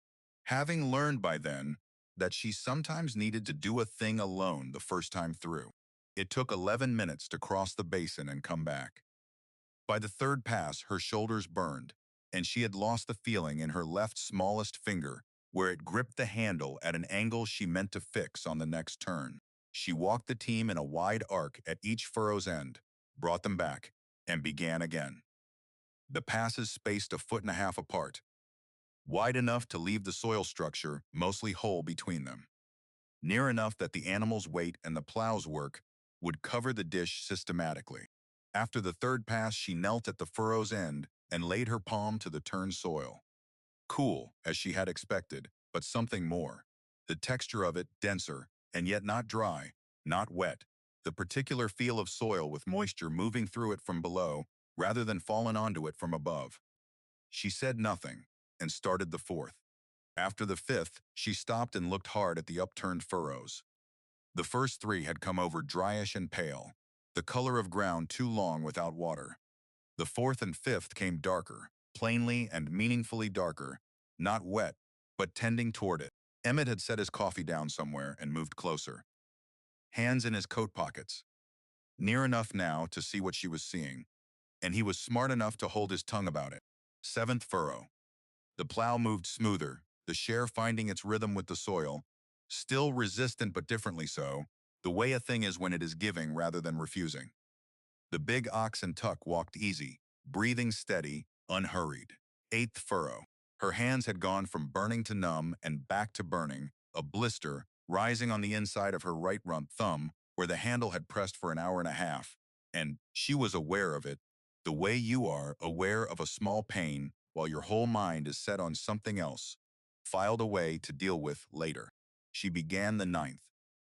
Having learned by then that she sometimes needed to do a thing alone the first time through. It took 11 minutes to cross the basin and come back. By the third pass, her shoulders burned, and she had lost the feeling in her left smallest finger where it gripped the handle at an angle she meant to fix on the next turn. She walked the team in a wide arc at each furrow's end, brought them back, and began again. The passes spaced 1.5 feet apart, wide enough to leave the soil structure mostly whole between them, near enough that the animal's weight and the plow's work would cover the dish systematically. After the third pass, she knelt at the furrow's end and laid her palm to the turned soil. Cool, as she had expected, but something more. The texture of it denser, and yet not dry, not wet. The particular feel of soil with moisture moving through it from below, rather than falling onto it from above. She said nothing, and started the fourth. After the fifth, she stopped and looked hard at the upturned furrows. The first three had come over dryish and pale, the color of ground too long without water. The fourth and fifth came darker, plainly and meaningfully darker, not wet, but tending toward it. Emmett had set his coffee down somewhere and moved closer, hands in his coat pockets, near enough now to see what she was seeing, and he was smart enough to hold his tongue about it. Seventh furrow. The plow moved smoother, the share finding its rhythm with the soil, still resistant but differently so, the way a thing is when it is giving rather than refusing. The big ox and Tuck walked easy, breathing steady, unhurried. Eighth furrow. Her hands had gone from burning to numb and back to burning, a blister rising on the inside of her right rump thumb where the handle had pressed for an hour and a half, and she was aware of it, the way you are aware of a small pain while your whole mind is set on something else, filed away to deal with later. She began the ninth.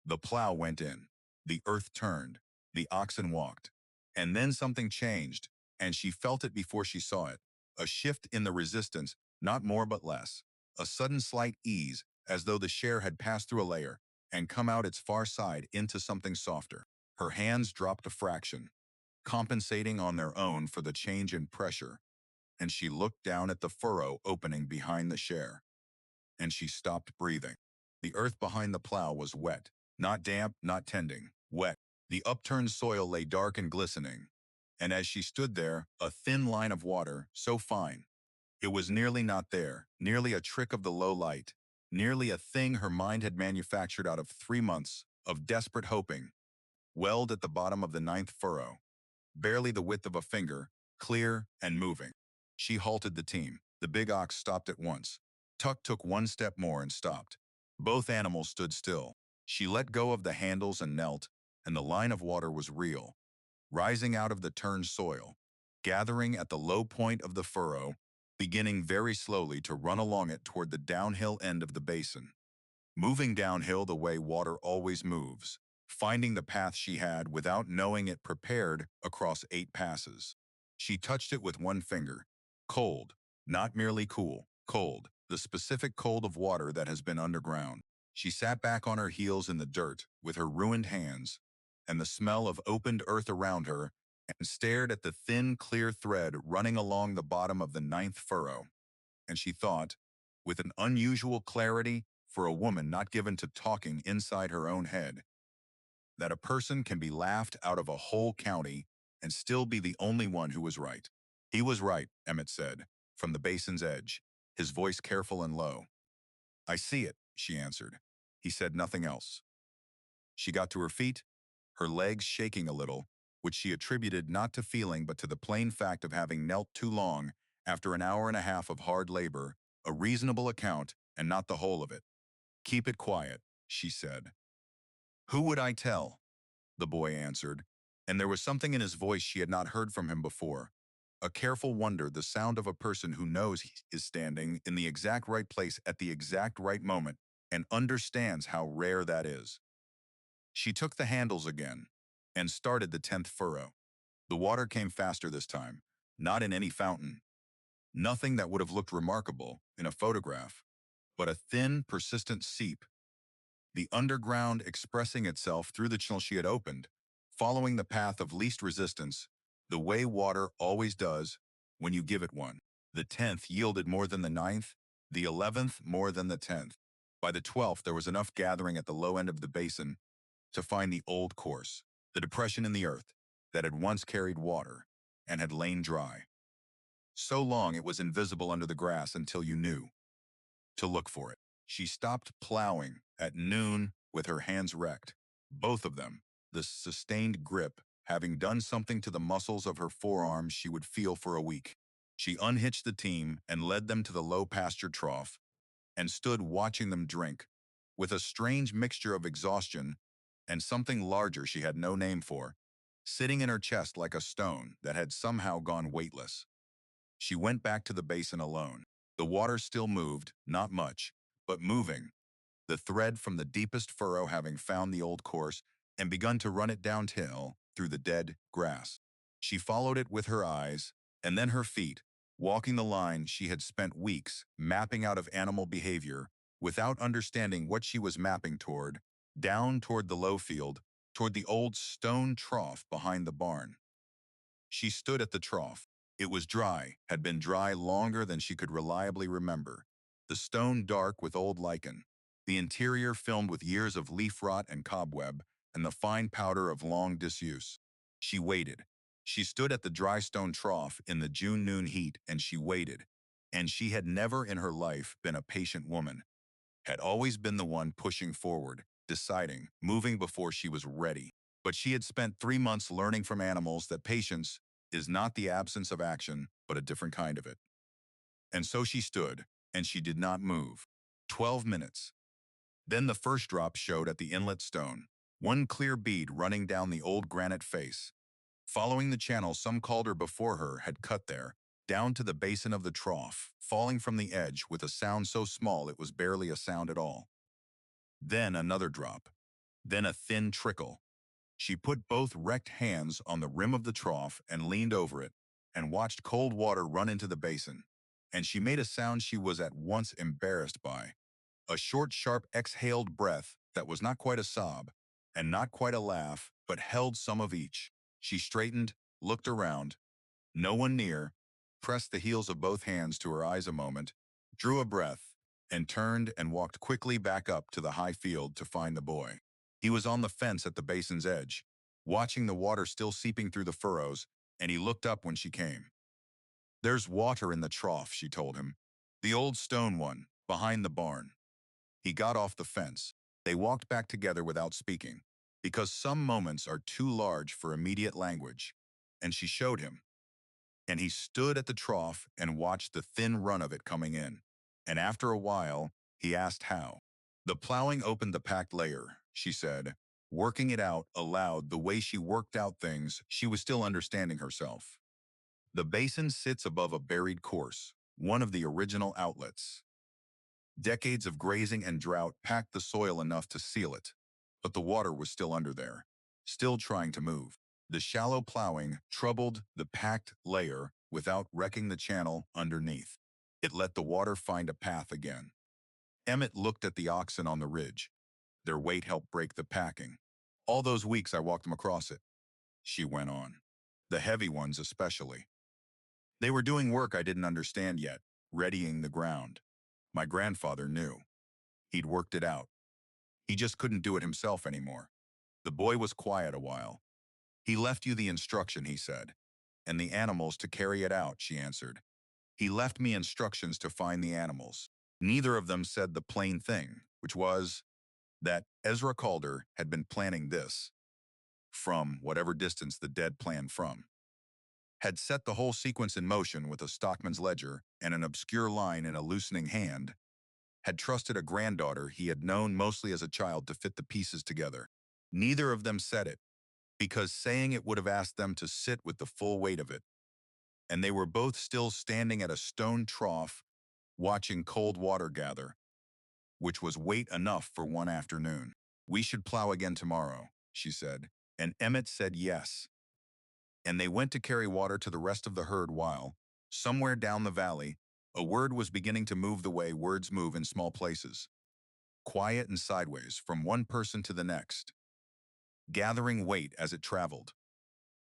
The plow went in. The earth turned. The oxen walked. And then something changed, and she felt it before she saw it. A shift in the resistance, not more but less. A sudden slight ease, as though the share had passed through a layer and come out its far side into something softer. Her hands dropped a fraction, compensating on their own for the change in pressure, and she looked down at the furrow opening behind the share. And she stopped breathing. The earth behind the plow was wet, not damp, not tending, wet. The upturned soil lay dark and glistening, and as she stood there, a thin line of water, so fine, it was nearly not there, nearly a trick of the low light, nearly a thing her mind had manufactured out of 3 months of desperate hoping, welled at the bottom of the ninth furrow, barely the width of a finger, clear and moving. She halted the team. The big ox stopped at once. Tuck took one step more and stopped. Both animals stood still. She let go of the handles and knelt, and the line of water was real, rising out of the turned soil, gathering at the low point of the furrow, beginning very slowly to run along it toward the downhill end of the basin, moving downhill the way water always moves, finding the path she had without knowing it prepared across 8 passes. She touched it with one finger. Cold, not merely cool, cold, the specific cold of water that has been underground. She sat back on her heels in the dirt with her ruined hands and the smell of opened earth around her and stared at the thin, clear thread running along the bottom of the ninth furrow. And she thought, with an unusual clarity for a woman not given to talking inside her own head, that a person can be laughed out of a whole county and still be the only one who was right. He was right, Emmett said, from the basin's edge, his voice careful and low. I see it, she answered. He said nothing else. She got to her feet, her legs shaking a little, which she attributed not to feeling but to the plain fact of having knelt too long after an hour and a half of hard labor, a reasonable account, and not the whole of it. Keep it quiet, she said. Who would I tell? The boy answered, and there was something in his voice she had not heard from him before. A careful wonder, the sound of a person who knows he is standing in the exact right place at the exact right moment and understands how rare that is. She took the handles again and started the 10th furrow. The water came faster this time, not in any fountain, nothing that would have looked remarkable in a photograph, but a thin, persistent seep, the underground expressing itself through the channel she had opened, following the path of least resistance, the way water always does when you give it one. The 10th yielded more than the ninth, the 11th more than the 10th. By the 12th, there was enough gathering at the low end of the basin to find the old course, the depression in the earth that had once carried water and had lain dry. So long it was invisible under the grass until you knew to look for it. She stopped plowing at noon with her hands wrecked, both of them, the sustained grip having done something to the muscles of her forearms she would feel for a week. She unhitched the team and led them to the low pasture trough and stood watching them drink, with a strange mixture of exhaustion and something larger she had no name for, sitting in her chest like a stone that had somehow gone weightless. She went back to the basin alone. The water still moved, not much, but moving, the thread from the deepest furrow having found the old course and begun to run it downhill through the dead grass. She followed it with her eyes, and then her feet, walking the line she had spent weeks mapping out of animal behavior without understanding what she was mapping toward, down toward the low field, toward the old stone trough behind the barn. She stood at the trough. It was dry, had been dry longer than she could reliably remember. The stone dark with old lichen, the interior filmed with years of leaf rot and cobweb, and the fine powder of long disuse. She waited. She stood at the dry stone trough in the June noon heat, and she waited. And she had never in her life been a patient woman, had always been the one pushing forward, deciding, moving before she was ready. But she had spent 3 months learning from animals that patience is not the absence of action, but a different kind of it. And so she stood, and she did not move. 12 minutes. Then the first drop showed at the inlet stone, one clear bead running down the old granite face. Following the channel some Calder before her had cut there, down to the basin of the trough, falling from the edge with a sound so small it was barely a sound at all. Then another drop. Then a thin trickle. She put both wrecked hands on the rim of the trough and leaned over it, and watched cold water run into the basin. And she made a sound she was at once embarrassed by. A short, sharp exhaled breath that was not quite a sob, and not quite a laugh, but held some of each. She straightened, looked around. No one near, pressed the heels of both hands to her eyes a moment, drew a breath, and turned and walked quickly back up to the high field to find the boy. He was on the fence at the basin's edge, watching the water still seeping through the furrows, and he looked up when she came. "There's water in the trough," she told him. "The old stone one, behind the barn." He got off the fence. They walked back together without speaking, because some moments are too large for immediate language, and she showed him. And he stood at the trough and watched the thin run of it coming in. And after a while, he asked how. "The plowing opened the packed layer," she said, working it out aloud the way she worked out things she was still understanding herself. "The basin sits above a buried course, one of the original outlets. Decades of grazing and drought packed the soil enough to seal it, but the water was still under there, still trying to move. The shallow plowing troubled the packed layer without wrecking the channel underneath. It let the water find a path again. Emmett looked at the oxen on the ridge. Their weight helped break the packing. All those weeks I walked them across it," she went on. "The heavy ones especially. They were doing work I didn't understand yet, readying the ground. My grandfather knew. He'd worked it out. He just couldn't do it himself anymore." The boy was quiet a while. "He left you the instruction," he said. "And the animals to carry it out," she answered. "He left me instructions to find the animals." Neither of them said the plain thing, which was that Ezra Calder had been planning this, from whatever distance the dead planned from. Had set the whole sequence in motion with a stockman's ledger and an obscure line in a loosening hand. Had trusted a granddaughter he had known mostly as a child to fit the pieces together. Neither of them said it, because saying it would have asked them to sit with the full weight of it. And they were both still standing at a stone trough, watching cold water gather, which was weight enough for one afternoon. "We should plow again tomorrow," she said, and Emmett said yes. And they went to carry water to the rest of the herd while, somewhere down the valley, a word was beginning to move the way words move in small places, quiet and sideways from one person to the next, gathering weight as it traveled.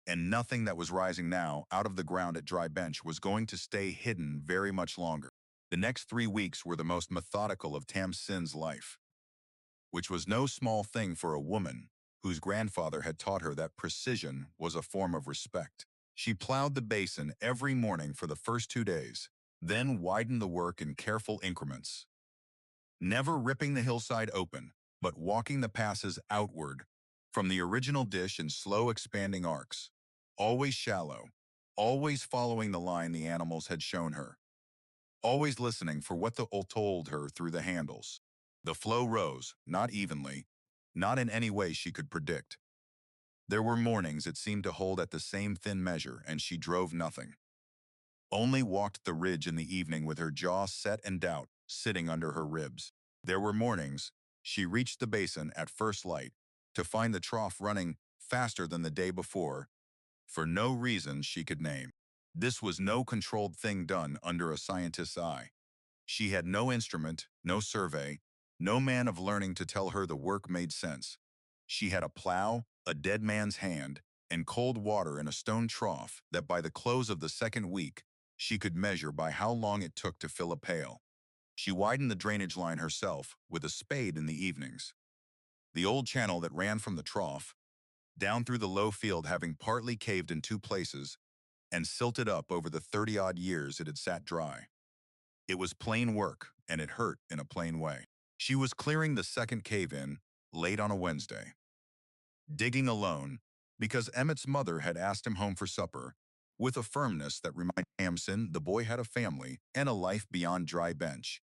and nothing that was rising now out of the ground at Dry Bench was going to stay hidden very much longer. The next 3 weeks were the most methodical of Tamsin's life, which was no small thing for a woman whose grandfather had taught her that precision was a form of respect. She plowed the basin every morning for the first 2 days, then widened the work in careful increments, never ripping the hillside open, but walking the passes outward from the original dish in slow expanding arcs, always shallow, always following the line the animals had shown her, always listening for what the old told her through the handles. The flow rose, not evenly, not in any way she could predict. There were mornings it seemed to hold at the same thin measure, and she drove nothing. Only walked the ridge in the evening with her jaw set in doubt, sitting under her ribs. There were mornings she reached the basin at first light to find the trough running faster than the day before, for no reason she could name. This was no controlled thing done under a scientist's eye. She had no instrument, no survey, no man of learning to tell her the work made sense. She had a plow, a dead man's hand, and cold water in a stone trough that by the close of the second week, she could measure by how long it took to fill a pail. She widened the drainage line herself with a spade in the evenings. The old channel that ran from the trough, down through the low field having partly caved in 2 places, and silted up over the 30-odd years it had sat dry. It was plain work, and it hurt in a plain way. She was clearing the second cave-in late on a Wednesday, digging alone, because Emmett's mother had asked him home for supper, with a firmness that reminded Tamsin the boy had a family and a life beyond Dry Bench.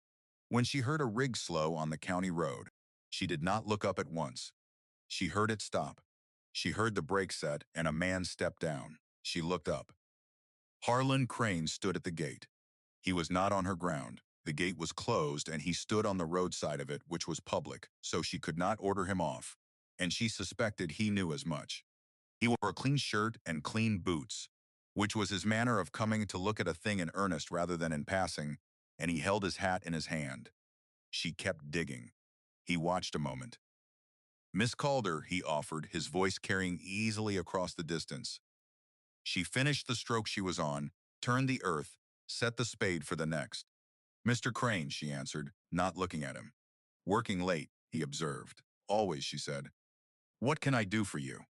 When she heard a rig slow on the county road, she did not look up at once. She heard it stop. She heard the brake set and a man step down. She looked up. Harlan Crane stood at the gate. He was not on her ground. The gate was closed and he stood on the roadside of it, which was public, so she could not order him off. And she suspected he knew as much. He wore a clean shirt and clean boots, which was his manner of coming to look at a thing in earnest rather than in passing, and he held his hat in his hand. She kept digging. He watched a moment. "Miss Calder," he offered, his voice carrying easily across the distance. She finished the stroke she was on, turned the earth, set the spade for the next. "Mr. Crane," she answered, not looking at him. "Working late," he observed. "Always," she said. "What can I do for you?"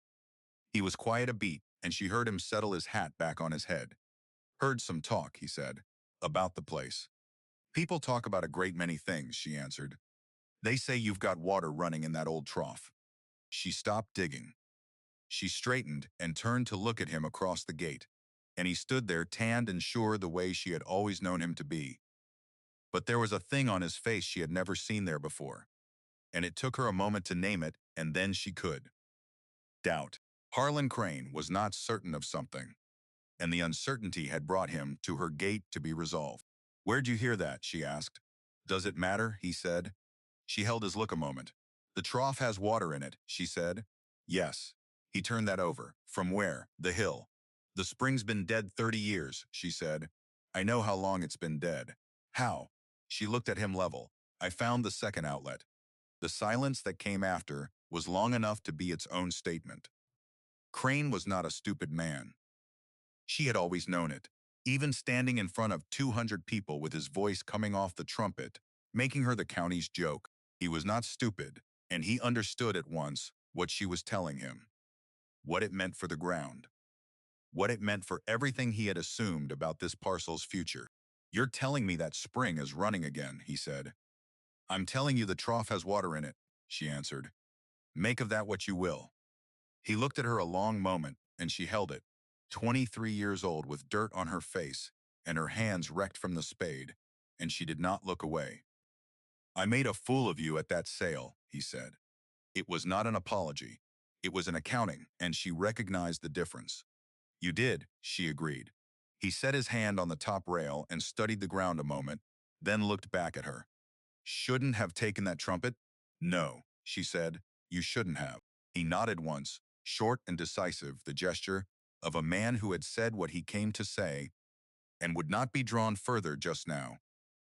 He was quiet a beat, and she heard him settle his hat back on his head. "Heard some talk," he said, "about the place." "People talk about a great many things," she answered. "They say you've got water running in that old trough." She stopped digging. She straightened and turned to look at him across the gate, and he stood there tanned and sure the way she had always known him to be. But there was a thing on his face she had never seen there before, and it took her a moment to name it, and then she could. Doubt. Harlan Crane was not certain of something, and the uncertainty had brought him to her gate to be resolved. "Where'd you hear that?" she asked. "Does it matter?" he said. She held his look a moment. "The trough has water in it," she said. "Yes." He turned that over. "From where?" "The hill." "The spring's been dead 30 years," she said. "I know how long it's been dead." "How?" She looked at him level. "I found the second outlet." The silence that came after was long enough to be its own statement. Crane was not a stupid man. She had always known it, even standing in front of 200 people with his voice coming off the trumpet, making her the county's joke. He was not stupid, and he understood at once what she was telling him, what it meant for the ground, what it meant for everything he had assumed about this parcel's future. "You're telling me that spring is running again," he said. "I'm telling you the trough has water in it," she answered. "Make of that what you will." He looked at her a long moment, and she held it, 23 years old with dirt on her face and her hands wrecked from the spade, and she did not look away. "I made a fool of you at that sale," he said. It was not an apology. It was an accounting, and she recognized the difference. "You did," she agreed. He set his hand on the top rail and studied the ground a moment, then looked back at her. "Shouldn't have taken that trumpet?" "No," she said. "You shouldn't have." He nodded once, short and decisive, the gesture of a man who had said what he came to say and would not be drawn further just now.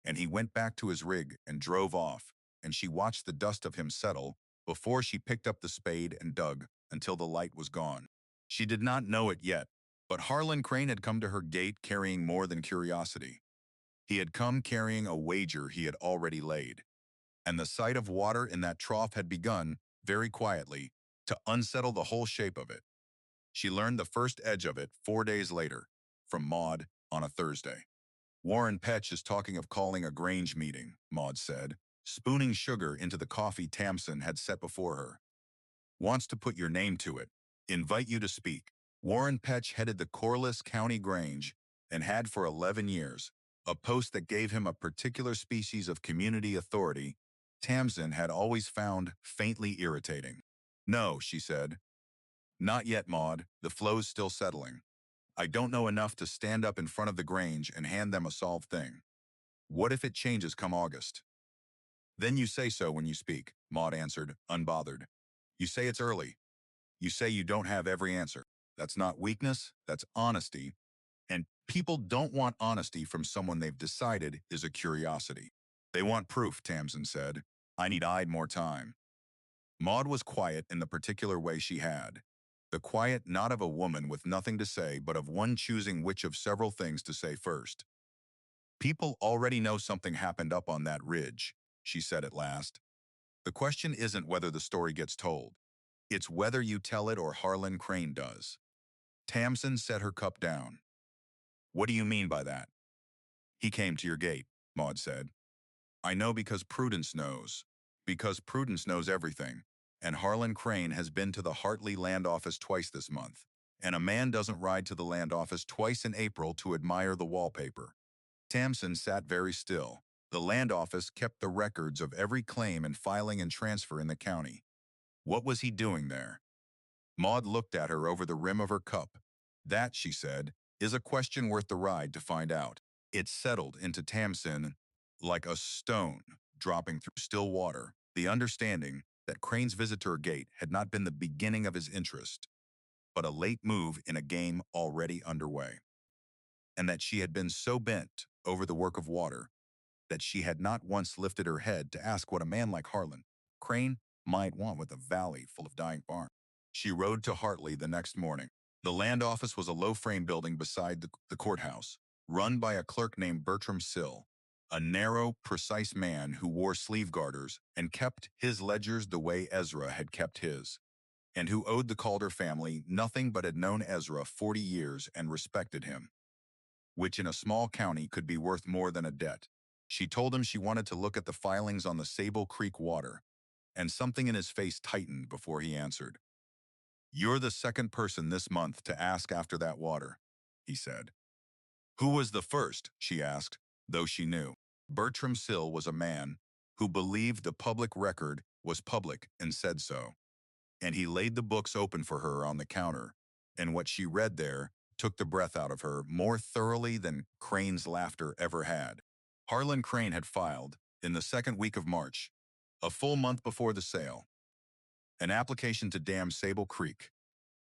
And he went back to his rig and drove off, and she watched the dust of him settle before she picked up the spade and dug until the light was gone. She did not know it yet, but Harlan Crane had come to her gate carrying more than curiosity. He had come carrying a wager he had already laid, and the sight of water in that trough had begun, very quietly, to unsettle the whole shape of it. She learned the first edge of it 4 days later, from Maud on a Thursday. Warren Petch is talking of calling a Grange meeting, Maud said, spooning sugar into the coffee Tamsin had set before her. Wants to put your name to it. Invite you to speak. Warren Petch headed the Corliss County Grange and had for 11 years, a post that gave him a particular species of community authority Tamsin had always found faintly irritating. No, she said. Not yet, Maud. The flow's still settling. I don't know enough to stand up in front of the Grange and hand them a solved thing. What if it changes come August? Then you say so when you speak, Maud answered, unbothered. You say it's early. You say you don't have every answer. That's not weakness, that's honesty. And people don't want honesty from someone they've decided is a curiosity. They want proof, Tamsin said. I need more time. Maud was quiet in the particular way she had. The quiet not of a woman with nothing to say, but of one choosing which of several things to say first. People already know something happened up on that ridge, she said at last. The question isn't whether the story gets told. It's whether you tell it or Harlan Crane does. Tamsin set her cup down. What do you mean by that? He came to your gate, Maud said. I know because Prudence knows. Because Prudence knows everything. And Harlan Crane has been to the Hartley land office twice this month. And a man doesn't ride to the land office twice in April to admire the wallpaper. Tamsin sat very still. The land office kept the records of every claim and filing and transfer in the county. What was he doing there? Maud looked at her over the rim of her cup. That, she said, is a question worth the ride to find out. It settled into Tamsin like a stone dropping through still water, the understanding that Crane's visit to her gate had not been the beginning of his interest, but a late move in a game already underway, and that she had been so bent over the work of water that she had not once lifted her head to ask what a man like Harlan Crane might want with a valley full of dying farms. She rode to Hartley the next morning. The land office was a low-frame building beside the courthouse, run by a clerk named Bertram Sill, a narrow, precise man who wore sleeve garters and kept his ledgers the way Ezra had kept his, and who owed the Calder family nothing but had known Ezra 40 years and respected him, which in a small county could be worth more than a debt. She told him she wanted to look at the filings on the Sable Creek water, and something in his face tightened before he answered. You're the second person this month to ask after that water, he said. Who was the first, she asked, though she knew. Bertram Sill was a man who believed the public record was public and said so. And he laid the books open for her on the counter, and what she read there took the breath out of her more thoroughly than Crane's laughter ever had. Harlan Crane had filed, in the second week of March, a full month before the sale, an application to dam Sable Creek,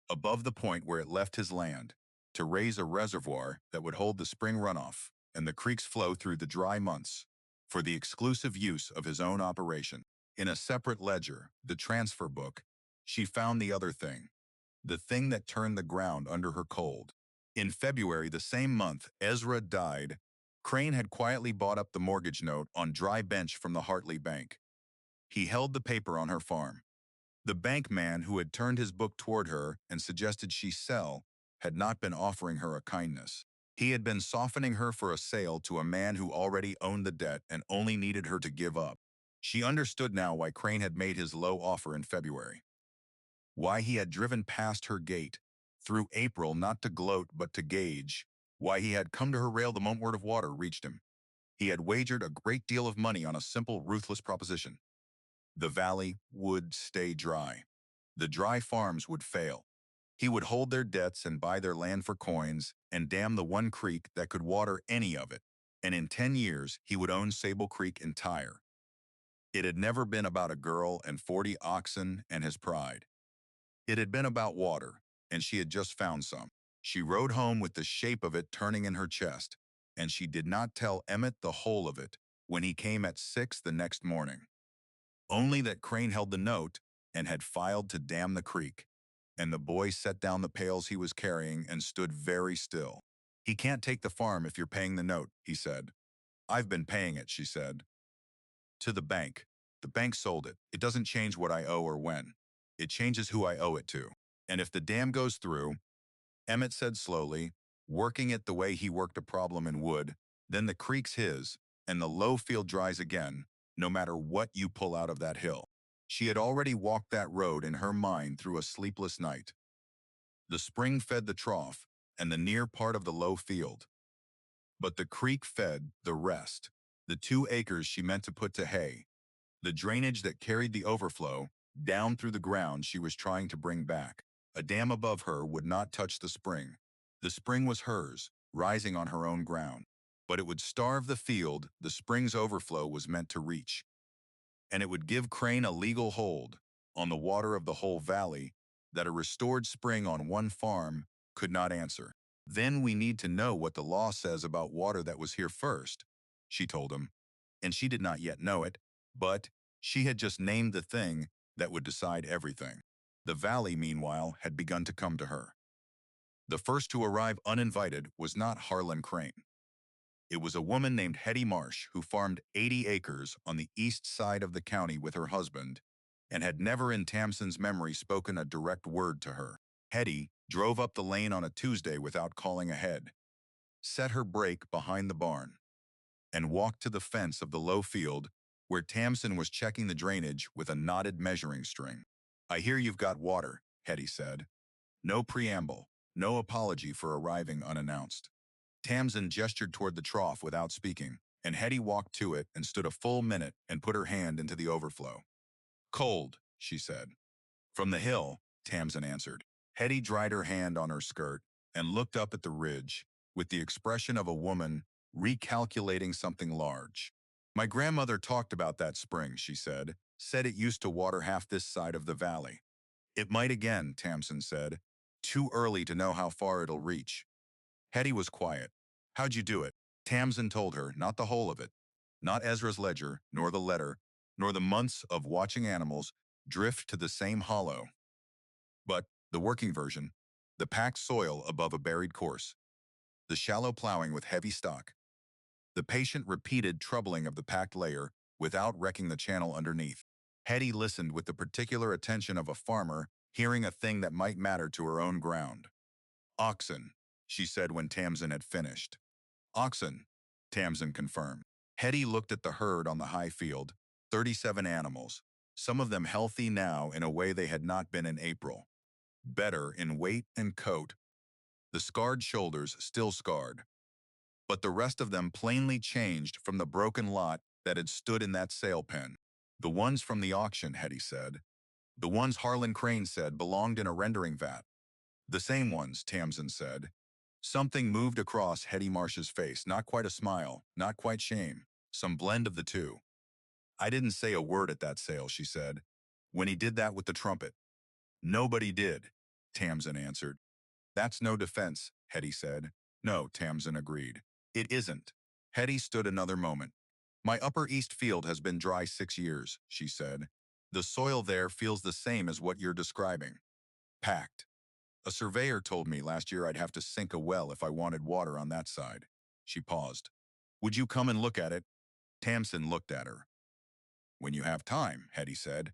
above the point where it left his land, to raise a reservoir that would hold the spring runoff and the creek's flow through the dry months, for the exclusive use of his own operation. In a separate ledger, the transfer book, she found the other thing, the thing that turned the ground under her cold. In February the same month Ezra died, Crane had quietly bought up the mortgage note on dry bench from the Hartley Bank. He held the paper on her farm. The bank man who had turned his book toward her and suggested she sell had not been offering her a kindness. He had been softening her for a sale to a man who already owned the debt and only needed her to give up. She understood now why Crane had made his low offer in February. Why he had driven past her gate, through April not to gloat but to gauge, why he had come to her rail the moment word of water reached him. He had wagered a great deal of money on a simple, ruthless proposition. The valley would stay dry. The dry farms would fail. He would hold their debts and buy their land for coins and dam the one creek that could water any of it. And in 10 years, he would own Sable Creek entire. It had never been about a girl and 40 oxen and his pride. It had been about water, and she had just found some. She rode home with the shape of it turning in her chest, and she did not tell Emmett the whole of it when he came at 6 the next morning. Only that Crane held the note and had filed to dam the creek. and the boy set down the pails he was carrying and stood very still. "He can't take the farm if you're paying the note," he said. "I've been paying it," she said. "To the bank. The bank sold it. It doesn't change what I owe or when. It changes who I owe it to. And if the dam goes through," Emmett said slowly, working it the way he worked a problem in wood, "then the creek's his, and the low field dries again, no matter what you pull out of that hill." She had already walked that road in her mind through a sleepless night. The spring fed the trough and the near part of the low field, but the creek fed the rest, the 2 acres she meant to put to hay, the drainage that carried the overflow down through the ground she was trying to bring back. A dam above her would not touch the spring. The spring was hers, rising on her own ground. But it would starve the field the spring's overflow was meant to reach. And it would give Crane a legal hold on the water of the whole valley that a restored spring on one farm could not answer. "Then we need to know what the law says about water that was here first," she told him. And she did not yet know it, but she had just named the thing that would decide everything. The valley, meanwhile, had begun to come to her. The first to arrive uninvited was not Harlan Crane. It was a woman named Hetty Marsh who farmed 80 acres on the east side of the county with her husband and had never in Tamsin's memory spoken a direct word to her. Hetty drove up the lane on a Tuesday without calling ahead, set her brake behind the barn, and walked to the fence of the low field where Tamsin was checking the drainage with a knotted measuring string. "I hear you've got water," Hetty said. No preamble, no apology for arriving unannounced. Tamsin gestured toward the trough without speaking, and Hetty walked to it and stood a full minute and put her hand into the overflow. "Cold," she said. "From the hill," Tamsin answered. Hetty dried her hand on her skirt and looked up at the ridge with the expression of a woman recalculating something large. "My grandmother talked about that spring," she said it used to water half this side of the valley. "It might again," Tamsin said. "Too early to know how far it'll reach." Hetty was quiet. "How'd you do it?" Tamsin told her, not the whole of it. Not Ezra's ledger, nor the letter, nor the months of watching animals drift to the same hollow, but the working version, the packed soil above a buried course, the shallow plowing with heavy stock, the patient repeated troubling of the packed layer without wrecking the channel underneath. Hetty listened with the particular attention of a farmer hearing a thing that might matter to her own ground. "Oxen," she said when Tamsin had finished. "Oxen," Tamsin confirmed. Hetty looked at the herd on the high field, 37 animals, some of them healthy now in a way they had not been in April. Better in weight and coat, the scarred shoulders still scarred, but the rest of them plainly changed from the broken lot that had stood in that sale pen. "The ones from the auction," Hetty said. "The ones Harlan Crane said belonged in a rendering vat." "The same ones," Tamsin said. Something moved across Hetty Marsh's face, not quite a smile, not quite shame, some blend of the two. "I didn't say a word at that sale," she said, "when he did that with the trumpet." "Nobody did," Tamsin answered. "That's no defense," Hetty said. "No," Tamsin agreed. "It isn't." Hetty stood another moment. "My Upper East field has been dry 6 years," she said. "The soil there feels the same as what you're describing. Packed. A surveyor told me last year I'd have to sink a well if I wanted water on that side." She paused. "Would you come and look at it?" Tamsin looked at her. "When you have time," Hetty said.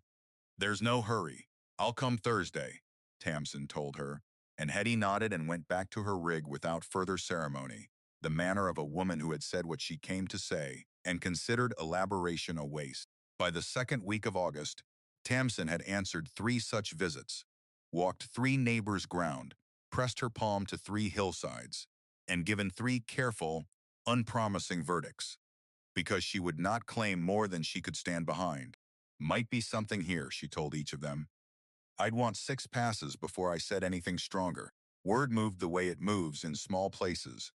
"There's no hurry. I'll come Thursday," Tamsin told her, and Hetty nodded and went back to her rig without further ceremony, the manner of a woman who had said what she came to say and considered elaboration a waste. By the second week of August, Tamsin had answered 3 such visits, walked 3 neighbors' ground, pressed her palm to 3 hillsides, and given 3 careful, unpromising verdicts, because she would not claim more than she could stand behind. "Might be something here," she told each of them. "I'd want 6 passes before I said anything stronger." Word moved the way it moves in small places,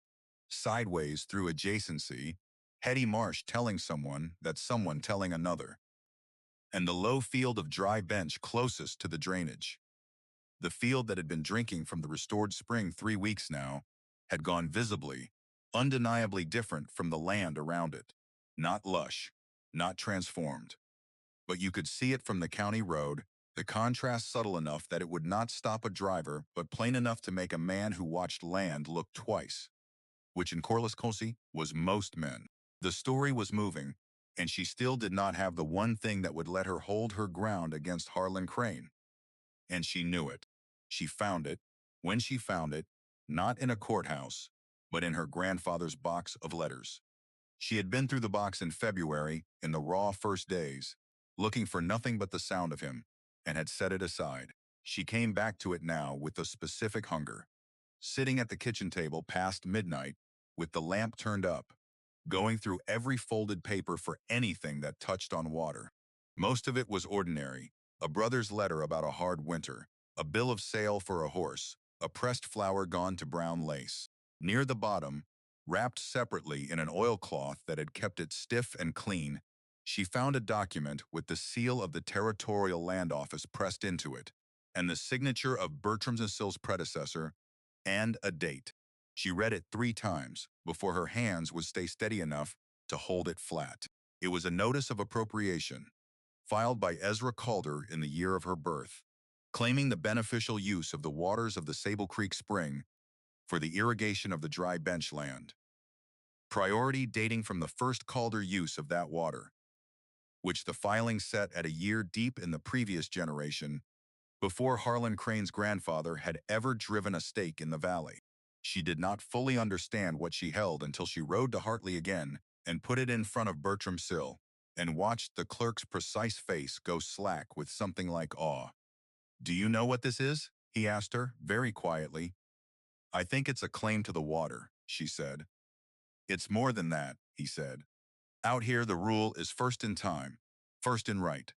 sideways through adjacency, Hetty Marsh telling someone that someone telling another, and the low field of dry bench closest to the drainage. The field that had been drinking from the restored spring 3 weeks now had gone visibly, undeniably different from the land around it. Not lush, not transformed, but you could see it from the county road The contrast subtle enough that it would not stop a driver, but plain enough to make a man who watched land look twice, which in Corliss Cosi was most men. The story was moving, and she still did not have the one thing that would let her hold her ground against Harlan Crane. And she knew it. She found it, when she found it, not in a courthouse, but in her grandfather's box of letters. She had been through the box in February, in the raw first days, looking for nothing but the sound of him, and had set it aside. She came back to it now with a specific hunger, sitting at the kitchen table past midnight, with the lamp turned up, going through every folded paper for anything that touched on water. Most of it was ordinary: a brother's letter about a hard winter, a bill of sale for a horse, a pressed flower gone to brown lace. Near the bottom, wrapped separately in an oilcloth that had kept it stiff and clean, she found a document with the seal of the Territorial Land Office pressed into it, and the signature of Bertram and Sill's predecessor, and a date. She read it 3 times before her hands would stay steady enough to hold it flat. It was a notice of appropriation, filed by Ezra Calder in the year of her birth, claiming the beneficial use of the waters of the Sable Creek Spring for the irrigation of the dry bench land. Priority dating from the first Calder use of that water, which the filing set at a year deep in the previous generation, before Harlan Crane's grandfather had ever driven a stake in the valley. She did not fully understand what she held until she rode to Hartley again and put it in front of Bertram Sill, and watched the clerk's precise face go slack with something like awe. "Do you know what this is?" he asked her, very quietly. "I think it's a claim to the water," she said. "It's more than that," he said. "Out here the rule is first in time, first in right.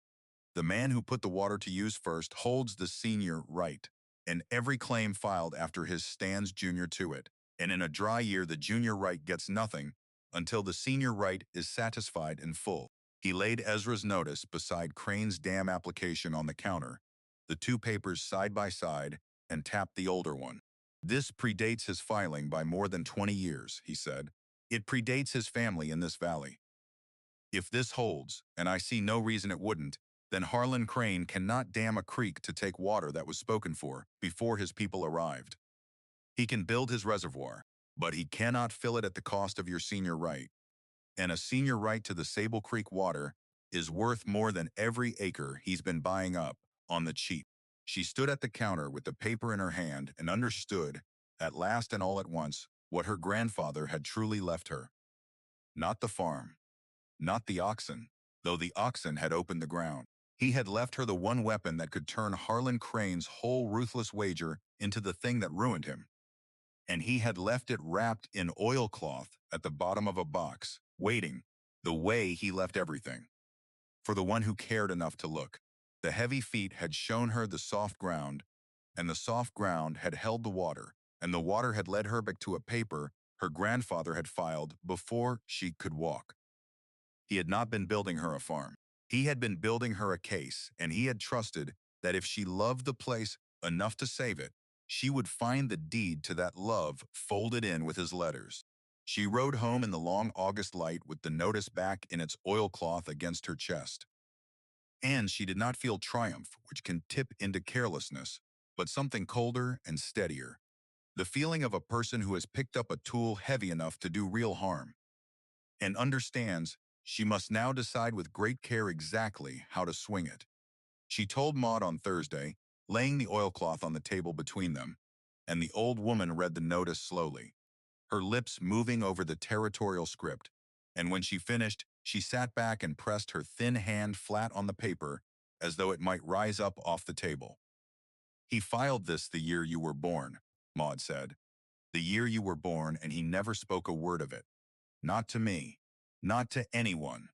The man who put the water to use first holds the senior right, and every claim filed after his stands junior to it. And in a dry year the junior right gets nothing until the senior right is satisfied in full." He laid Ezra's notice beside Crane's dam application on the counter, the 2 papers side by side, and tapped the older one. "This predates his filing by more than 20 years, he said. "It predates his family in this valley. If this holds, and I see no reason it wouldn't, then Harlan Crane cannot dam a creek to take water that was spoken for before his people arrived. He can build his reservoir, but he cannot fill it at the cost of your senior right. And a senior right to the Sable Creek water is worth more than every acre he's been buying up on the cheap." She stood at the counter with the paper in her hand and understood, at last and all at once, what her grandfather had truly left her. Not the farm, not the oxen, though the oxen had opened the ground. He had left her the one weapon that could turn Harlan Crane's whole ruthless wager into the thing that ruined him. And he had left it wrapped in oilcloth at the bottom of a box, waiting, the way he left everything, for the one who cared enough to look. The heavy feet had shown her the soft ground, and the soft ground had held the water, and the water had led her back to a paper her grandfather had filed before she could walk. He had not been building her a farm. He had been building her a case, and he had trusted that if she loved the place enough to save it, she would find the deed to that love folded in with his letters. She rode home in the long August light with the notice back in its oilcloth against her chest. And she did not feel triumph, which can tip into carelessness, but something colder and steadier. The feeling of a person who has picked up a tool heavy enough to do real harm, and understands she must now decide with great care exactly how to swing it. She told Maud on Thursday, laying the oilcloth on the table between them, and the old woman read the notice slowly, her lips moving over the territorial script, and when she finished, she sat back and pressed her thin hand flat on the paper as though it might rise up off the table. "He filed this the year you were born," Maud said. "The year you were born, and he never spoke a word of it. Not to me. Not to anyone."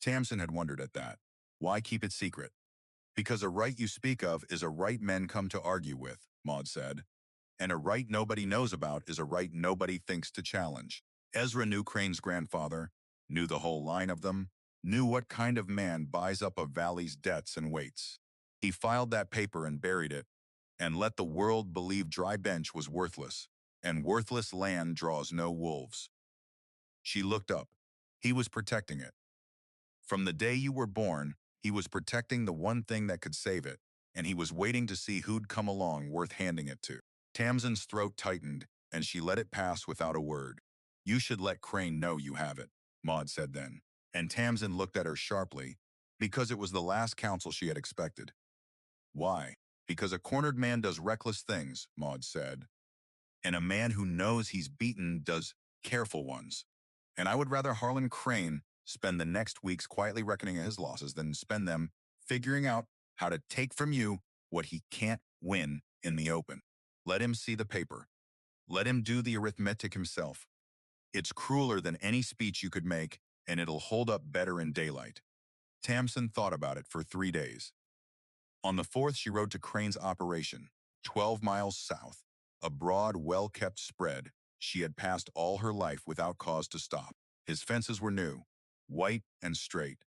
Tamsin had wondered at that. Why keep it secret? "Because a right you speak of is a right men come to argue with," Maud said. "And a right nobody knows about is a right nobody thinks to challenge." Ezra knew Crane's grandfather, knew the whole line of them, knew what kind of man buys up a valley's debts and waits. He filed that paper and buried it, and let the world believe dry bench was worthless, and worthless land draws no wolves. She looked up. He was protecting it. From the day you were born, he was protecting the one thing that could save it, and he was waiting to see who'd come along worth handing it to. Tamsin's throat tightened, and she let it pass without a word. You should let Crane know you have it, Maud said then. And Tamsin looked at her sharply, because it was the last counsel she had expected. Why? Because a cornered man does reckless things, Maud said. And a man who knows he's beaten does careful ones. And I would rather Harlan Crane spend the next weeks quietly reckoning his losses than spend them figuring out how to take from you what he can't win in the open. Let him see the paper. Let him do the arithmetic himself. It's crueler than any speech you could make, and it'll hold up better in daylight. Tamsin thought about it for 3 days. On the 4th, she rode to Crane's operation, 12 miles south, a broad, well-kept spread she had passed all her life without cause to stop. His fences were new, white and straight,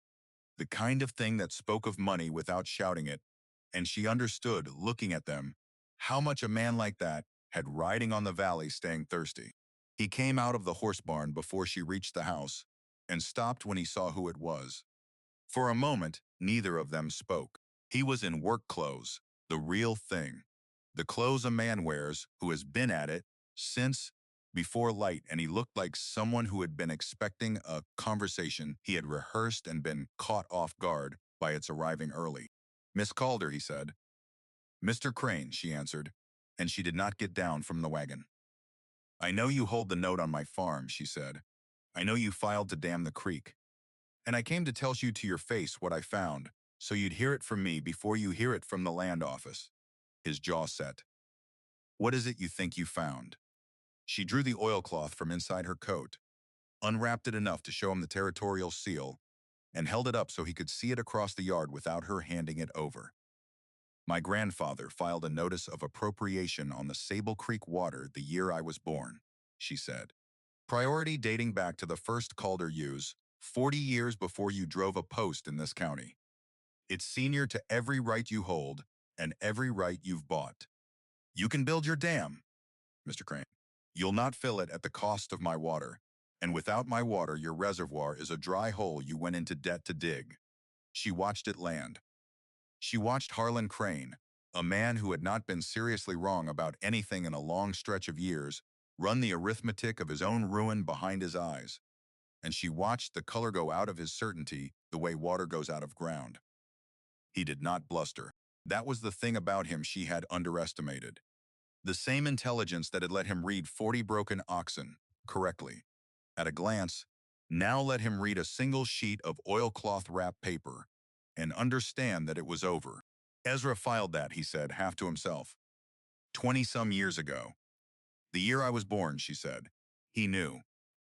the kind of thing that spoke of money without shouting it, and she understood, looking at them, how much a man like that had riding on the valley staying thirsty. He came out of the horse barn before she reached the house and stopped when he saw who it was. For a moment, neither of them spoke. He was in work clothes, the real thing. The clothes a man wears who has been at it since before light, and he looked like someone who had been expecting a conversation he had rehearsed and been caught off guard by its arriving early. Miss Calder, he said. Mr. Crane, she answered, and she did not get down from the wagon. I know you hold the note on my farm, she said. I know you filed to dam the creek. And I came to tell you to your face what I found, so you'd hear it from me before you hear it from the land office. His jaw set. What is it you think you found? She drew the oilcloth from inside her coat, unwrapped it enough to show him the territorial seal, and held it up so he could see it across the yard without her handing it over. My grandfather filed a notice of appropriation on the Sable Creek water the year I was born, she said. Priority dating back to the first Calder use, 40 years before you drove a post in this county. It's senior to every right you hold and every right you've bought. You can build your dam, Mr. Crane. You'll not fill it at the cost of my water, and without my water, your reservoir is a dry hole you went into debt to dig. She watched it land. She watched Harlan Crane, a man who had not been seriously wrong about anything in a long stretch of years, run the arithmetic of his own ruin behind his eyes. And she watched the color go out of his certainty the way water goes out of ground. He did not bluster. That was the thing about him she had underestimated. The same intelligence that had let him read 40 broken oxen correctly. At a glance, now let him read a single sheet of oilcloth wrapped paper and understand that it was over. Ezra filed that, he said, half to himself. 20-some years ago. The year I was born, she said. He knew.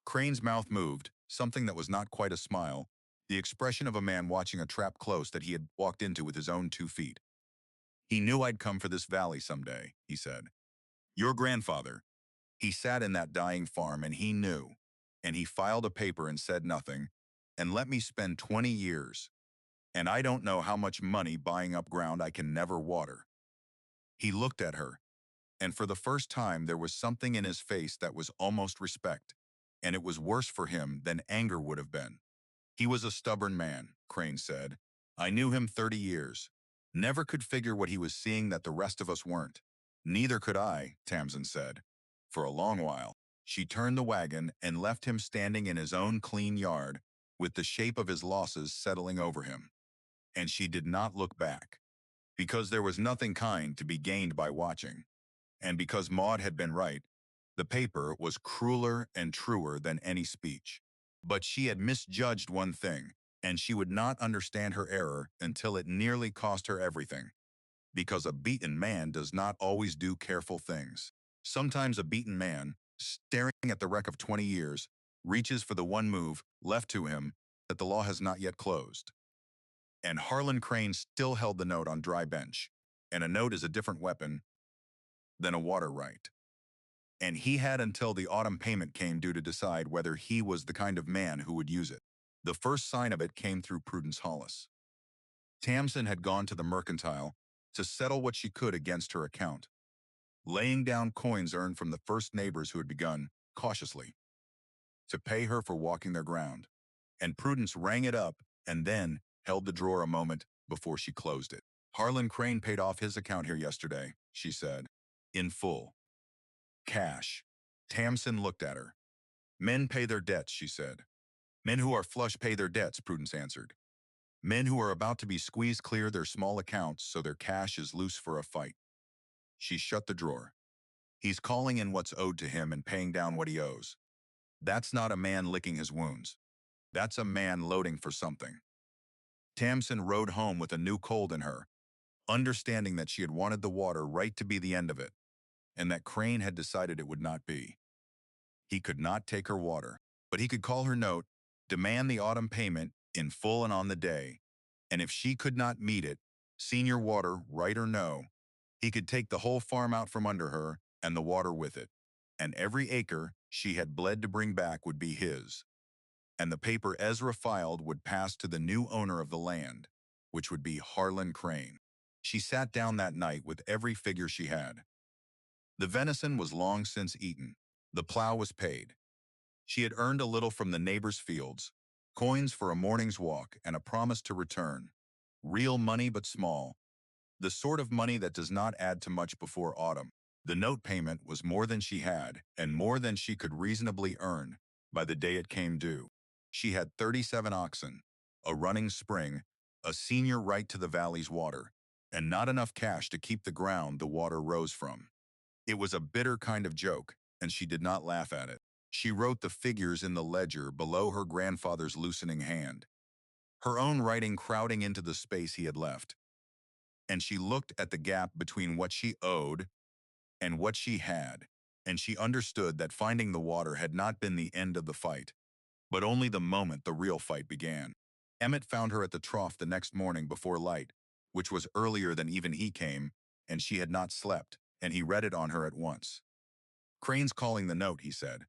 Crane's mouth moved, something that was not quite a smile, the expression of a man watching a trap close that he had walked into with his own 2 feet. He knew I'd come for this valley someday, he said. Your grandfather. He sat in that dying farm and he knew. And he filed a paper and said nothing, and let me spend 20 years. And I don't know how much money buying up ground I can never water. He looked at her, and for the first time there was something in his face that was almost respect, and it was worse for him than anger would have been. He was a stubborn man, Crane said. I knew him 30 years. Never could figure what he was seeing that the rest of us weren't. Neither could I, Tamsin said. For a long while, she turned the wagon and left him standing in his own clean yard, with the shape of his losses settling over him. And she did not look back, because there was nothing kind to be gained by watching. And because Maud had been right, the paper was crueler and truer than any speech. But she had misjudged one thing, and she would not understand her error until it nearly cost her everything. Because a beaten man does not always do careful things. Sometimes a beaten man, staring at the wreck of 20 years, reaches for the one move left to him that the law has not yet closed. And Harlan Crane still held the note on dry bench, and a note is a different weapon than a water right. And he had until the autumn payment came due to decide whether he was the kind of man who would use it. The first sign of it came through Prudence Hollis. Tamsin had gone to the mercantile to settle what she could against her account, laying down coins earned from the first neighbors who had begun, cautiously, to pay her for walking their ground. And Prudence rang it up and then held the drawer a moment before she closed it. Harlan Crane paid off his account here yesterday, she said. In full. Cash. Tamsin looked at her. Men pay their debts, she said. Men who are flush pay their debts, Prudence answered. Men who are about to be squeezed clear their small accounts so their cash is loose for a fight. She shut the drawer. He's calling in what's owed to him and paying down what he owes. That's not a man licking his wounds. That's a man loading for something. Tamsin rode home with a new cold in her, understanding that she had wanted the water right to be the end of it, and that Crane had decided it would not be. He could not take her water, but he could call her note, demand the autumn payment in full and on the day, and if she could not meet it, senior water, right or no, he could take the whole farm out from under her and the water with it, and every acre she had bled to bring back would be his. And the paper Ezra filed would pass to the new owner of the land, which would be Harlan Crane. She sat down that night with every figure she had. The venison was long since eaten. The plow was paid. She had earned a little from the neighbors' fields, coins for a morning's walk and a promise to return. Real money but small, the sort of money that does not add to much before autumn. The note payment was more than she had and more than she could reasonably earn by the day it came due. She had 37 oxen, a running spring, a senior right to the valley's water, and not enough cash to keep the ground the water rose from. It was a bitter kind of joke, and she did not laugh at it. She wrote the figures in the ledger below her grandfather's loosening hand, her own writing crowding into the space he had left. And she looked at the gap between what she owed and what she had, and she understood that finding the water had not been the end of the fight, but only the moment the real fight began. Emmett found her at the trough the next morning before light, which was earlier than even he came, and she had not slept, and he read it on her at once. Crane's calling the note, he said.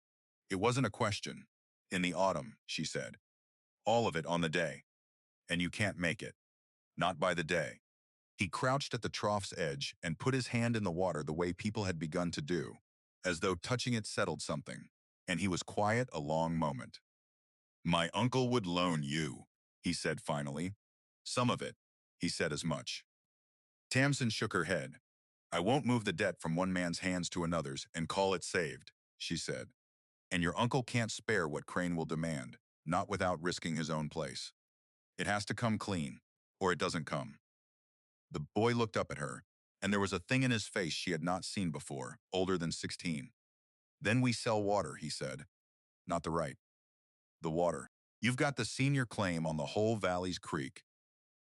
It wasn't a question. In the autumn, she said. All of it on the day. And you can't make it. Not by the day. He crouched at the trough's edge and put his hand in the water the way people had begun to do, as though touching it settled something, and he was quiet a long moment. My uncle would loan you, he said finally. Some of it, he said as much. Tamsin shook her head. I won't move the debt from one man's hands to another's and call it saved, she said. And your uncle can't spare what Crane will demand, not without risking his own place. It has to come clean, or it doesn't come. The boy looked up at her, and there was a thing in his face she had not seen before, older than 16. Then we sell water, he said. Not the right. The water. You've got the senior claim on the whole valley's creek,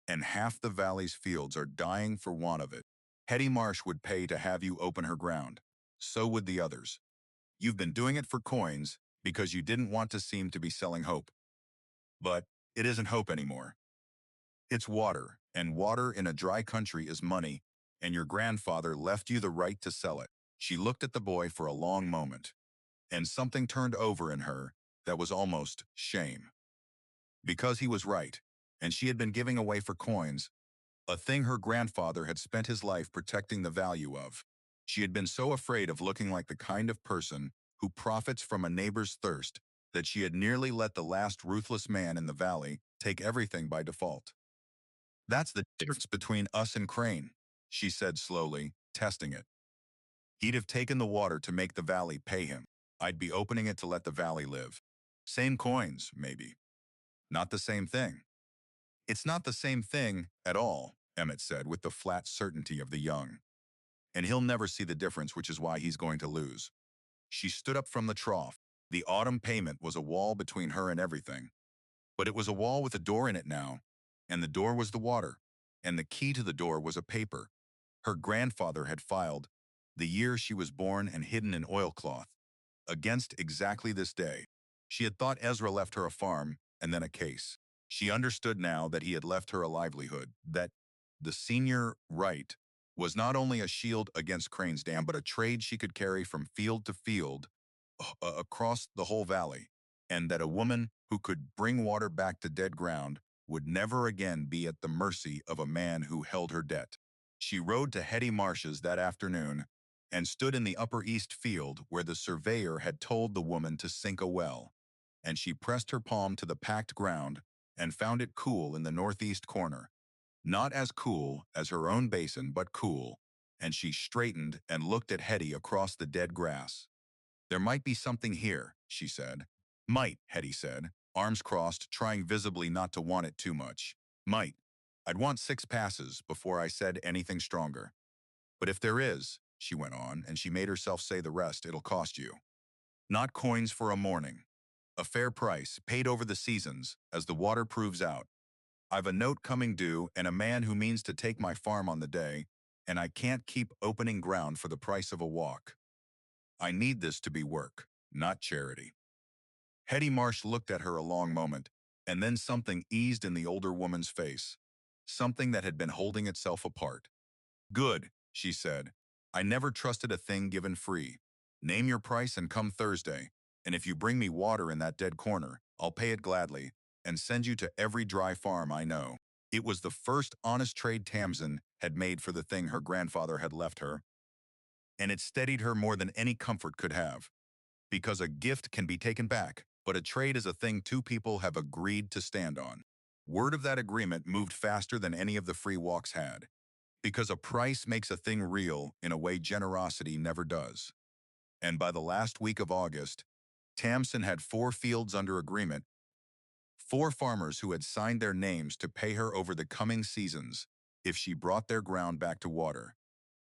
and half the valley's fields are dying for want of it. Hetty Marsh would pay to have you open her ground. So would the others. You've been doing it for coins because you didn't want to seem to be selling hope. But it isn't hope anymore. It's water, and water in a dry country is money, and your grandfather left you the right to sell it. She looked at the boy for a long moment, and something turned over in her that was almost shame. Because he was right, and she had been giving away for coins, a thing her grandfather had spent his life protecting the value of. She had been so afraid of looking like the kind of person who profits from a neighbor's thirst that she had nearly let the last ruthless man in the valley take everything by default. That's the difference between us and Crane, she said slowly, testing it. He'd have taken the water to make the valley pay him. I'd be opening it to let the valley live. Same coins, maybe. Not the same thing. It's not the same thing at all, Emmett said with the flat certainty of the young. And he'll never see the difference, which is why he's going to lose. She stood up from the trough. The autumn payment was a wall between her and everything. But it was a wall with a door in it now, and the door was the water, and the key to the door was a paper her grandfather had filed the year she was born and hidden in oilcloth, against exactly this day. She had thought Ezra left her a farm and then a case. She understood now that he had left her a livelihood, that the senior right was not only a shield against Crane's Dam, but a trade she could carry from field to field across the whole valley, and that a woman who could bring water back to dead ground would never again be at the mercy of a man who held her debt. She rode to Hetty Marsh's that afternoon and stood in the upper east field where the surveyor had told the woman to sink a well, and she pressed her palm to the packed ground and found it cool in the northeast corner. Not as cool as her own basin, but cool, and she straightened and looked at Hetty across the dead grass. There might be something here, she said. Might, Hetty said, arms crossed, trying visibly not to want it too much. Might. I'd want 6 passes before I said anything stronger. But if there is, she went on, and she made herself say the rest, it'll cost you. Not coins for a morning. A fair price, paid over the seasons, as the water proves out. I've a note coming due and a man who means to take my farm on the day, and I can't keep opening ground for the price of a walk. I need this to be work, not charity. Hetty Marsh looked at her a long moment, and then something eased in the older woman's face. Something that had been holding itself apart. Good, she said. I never trusted a thing given free. Name your price and come Thursday, and if you bring me water in that dead corner, I'll pay it gladly, and send you to every dry farm I know. It was the first honest trade Tamsin had made for the thing her grandfather had left her, and it steadied her more than any comfort could have. Because a gift can be taken back, but a trade is a thing two people have agreed to stand on. Word of that agreement moved faster than any of the free walks had. Because a price makes a thing real in a way generosity never does. And by the last week of August, Tamsin had 4 fields under agreement, 4 farmers who had signed their names to pay her over the coming seasons if she brought their ground back to water.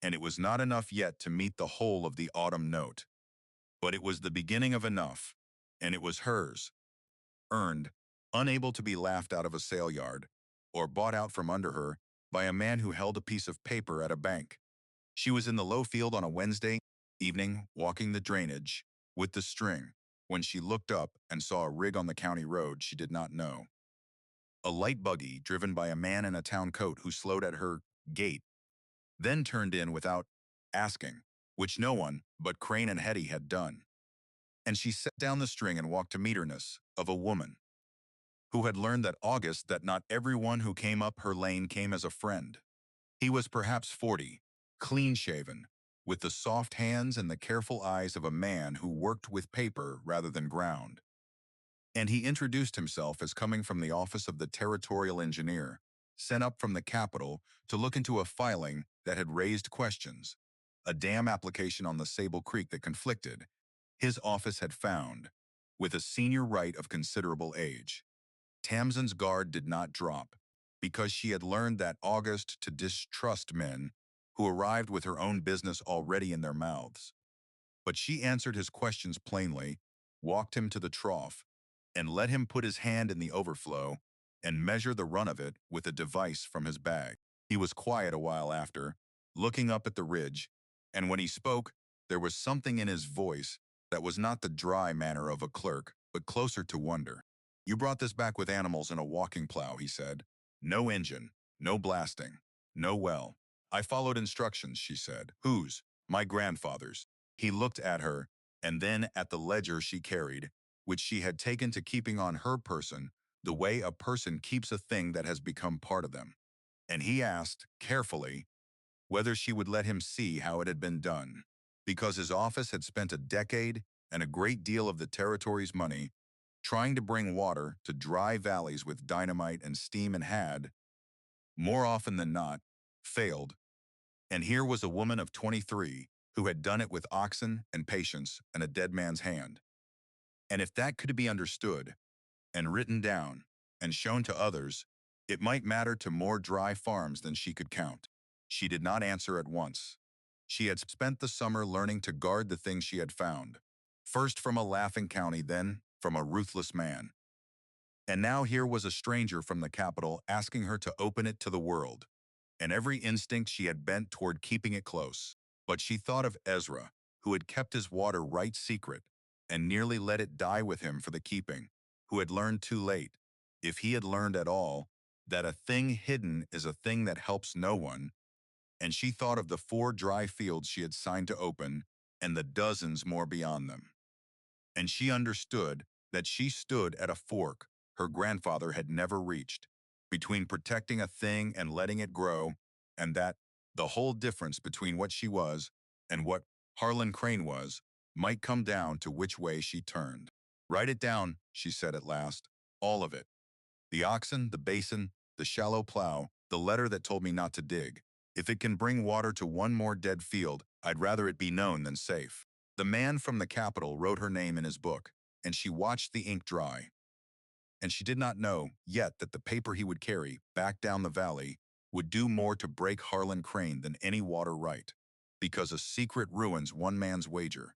And it was not enough yet to meet the whole of the autumn note. But it was the beginning of enough, and it was hers, earned, unable to be laughed out of a sale yard, or bought out from under her by a man who held a piece of paper at a bank. She was in the low field on a Wednesday evening, walking the drainage with the string, when she looked up and saw a rig on the county road she did not know. A light buggy driven by a man in a town coat who slowed at her gate, then turned in without asking, which no one but Crane and Hetty had done. And she set down the string and walked to meeterness of a woman who had learned that not everyone who came up her lane came as a friend. He was perhaps 40, clean-shaven, with the soft hands and the careful eyes of a man who worked with paper rather than ground. And he introduced himself as coming from the office of the territorial engineer, sent up from the capital to look into a filing that had raised questions, a dam application on the Sable Creek that conflicted, his office had found, with a senior right of considerable age. Tamsin's guard did not drop, because she had learned that August to distrust men who arrived with her own business already in their mouths. But she answered his questions plainly, walked him to the trough, and let him put his hand in the overflow and measure the run of it with a device from his bag. He was quiet a while after, looking up at the ridge, and when he spoke, there was something in his voice that was not the dry manner of a clerk, but closer to wonder. You brought this back with animals and a walking plow, he said. No engine, no blasting, no well. I followed instructions, she said. Whose? My grandfather's. He looked at her, and then at the ledger she carried, which she had taken to keeping on her person the way a person keeps a thing that has become part of them. And he asked, carefully, whether she would let him see how it had been done, because his office had spent a decade and a great deal of the territory's money trying to bring water to dry valleys with dynamite and steam and had, more often than not, failed. And here was a woman of 23 who had done it with oxen and patience and a dead man's hand. And if that could be understood and written down and shown to others, it might matter to more dry farms than she could count. She did not answer at once. She had spent the summer learning to guard the things she had found, first from a laughing county, then from a ruthless man. And now here was a stranger from the capital asking her to open it to the world, and every instinct she had bent toward keeping it close. But she thought of Ezra, who had kept his water right secret, and nearly let it die with him for the keeping, who had learned too late, if he had learned at all, that a thing hidden is a thing that helps no one, and she thought of the 4 dry fields she had signed to open, and the dozens more beyond them. And she understood that she stood at a fork her grandfather had never reached, between protecting a thing and letting it grow, and that the whole difference between what she was and what Harlan Crane was might come down to which way she turned. Write it down, she said at last, all of it. The oxen, the basin, the shallow plow, The letter that told me not to dig. If it can bring water to one more dead field, I'd rather it be known than safe. The man from the capital wrote her name in his book, and she watched the ink dry. And she did not know yet that the paper he would carry back down the valley would do more to break Harlan Crane than any water right, because a secret ruins one man's wager.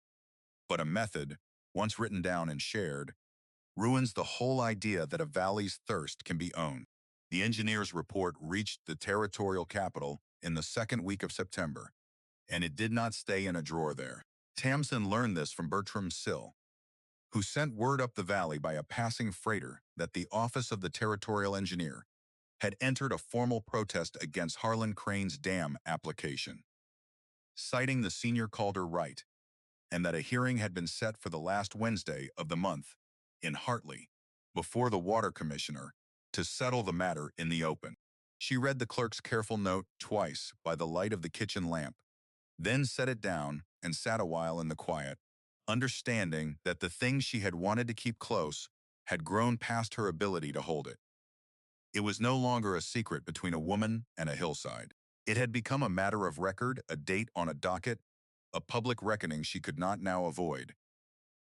But a method, once written down and shared, ruins the whole idea that a valley's thirst can be owned. The engineer's report reached the territorial capital in the second week of September, and it did not stay in a drawer there. Tamsin learned this from Bertram Sill, who sent word up the valley by a passing freighter that the office of the territorial engineer had entered a formal protest against Harlan Crane's dam application, citing the senior Calder right, and that a hearing had been set for the last Wednesday of the month in Hartley before the water commissioner to settle the matter in the open. She read the clerk's careful note twice by the light of the kitchen lamp, then set it down and sat a while in the quiet, understanding that the thing she had wanted to keep close had grown past her ability to hold it. It was no longer a secret between a woman and a hillside. It had become a matter of record, a date on a docket, a public reckoning she could not now avoid.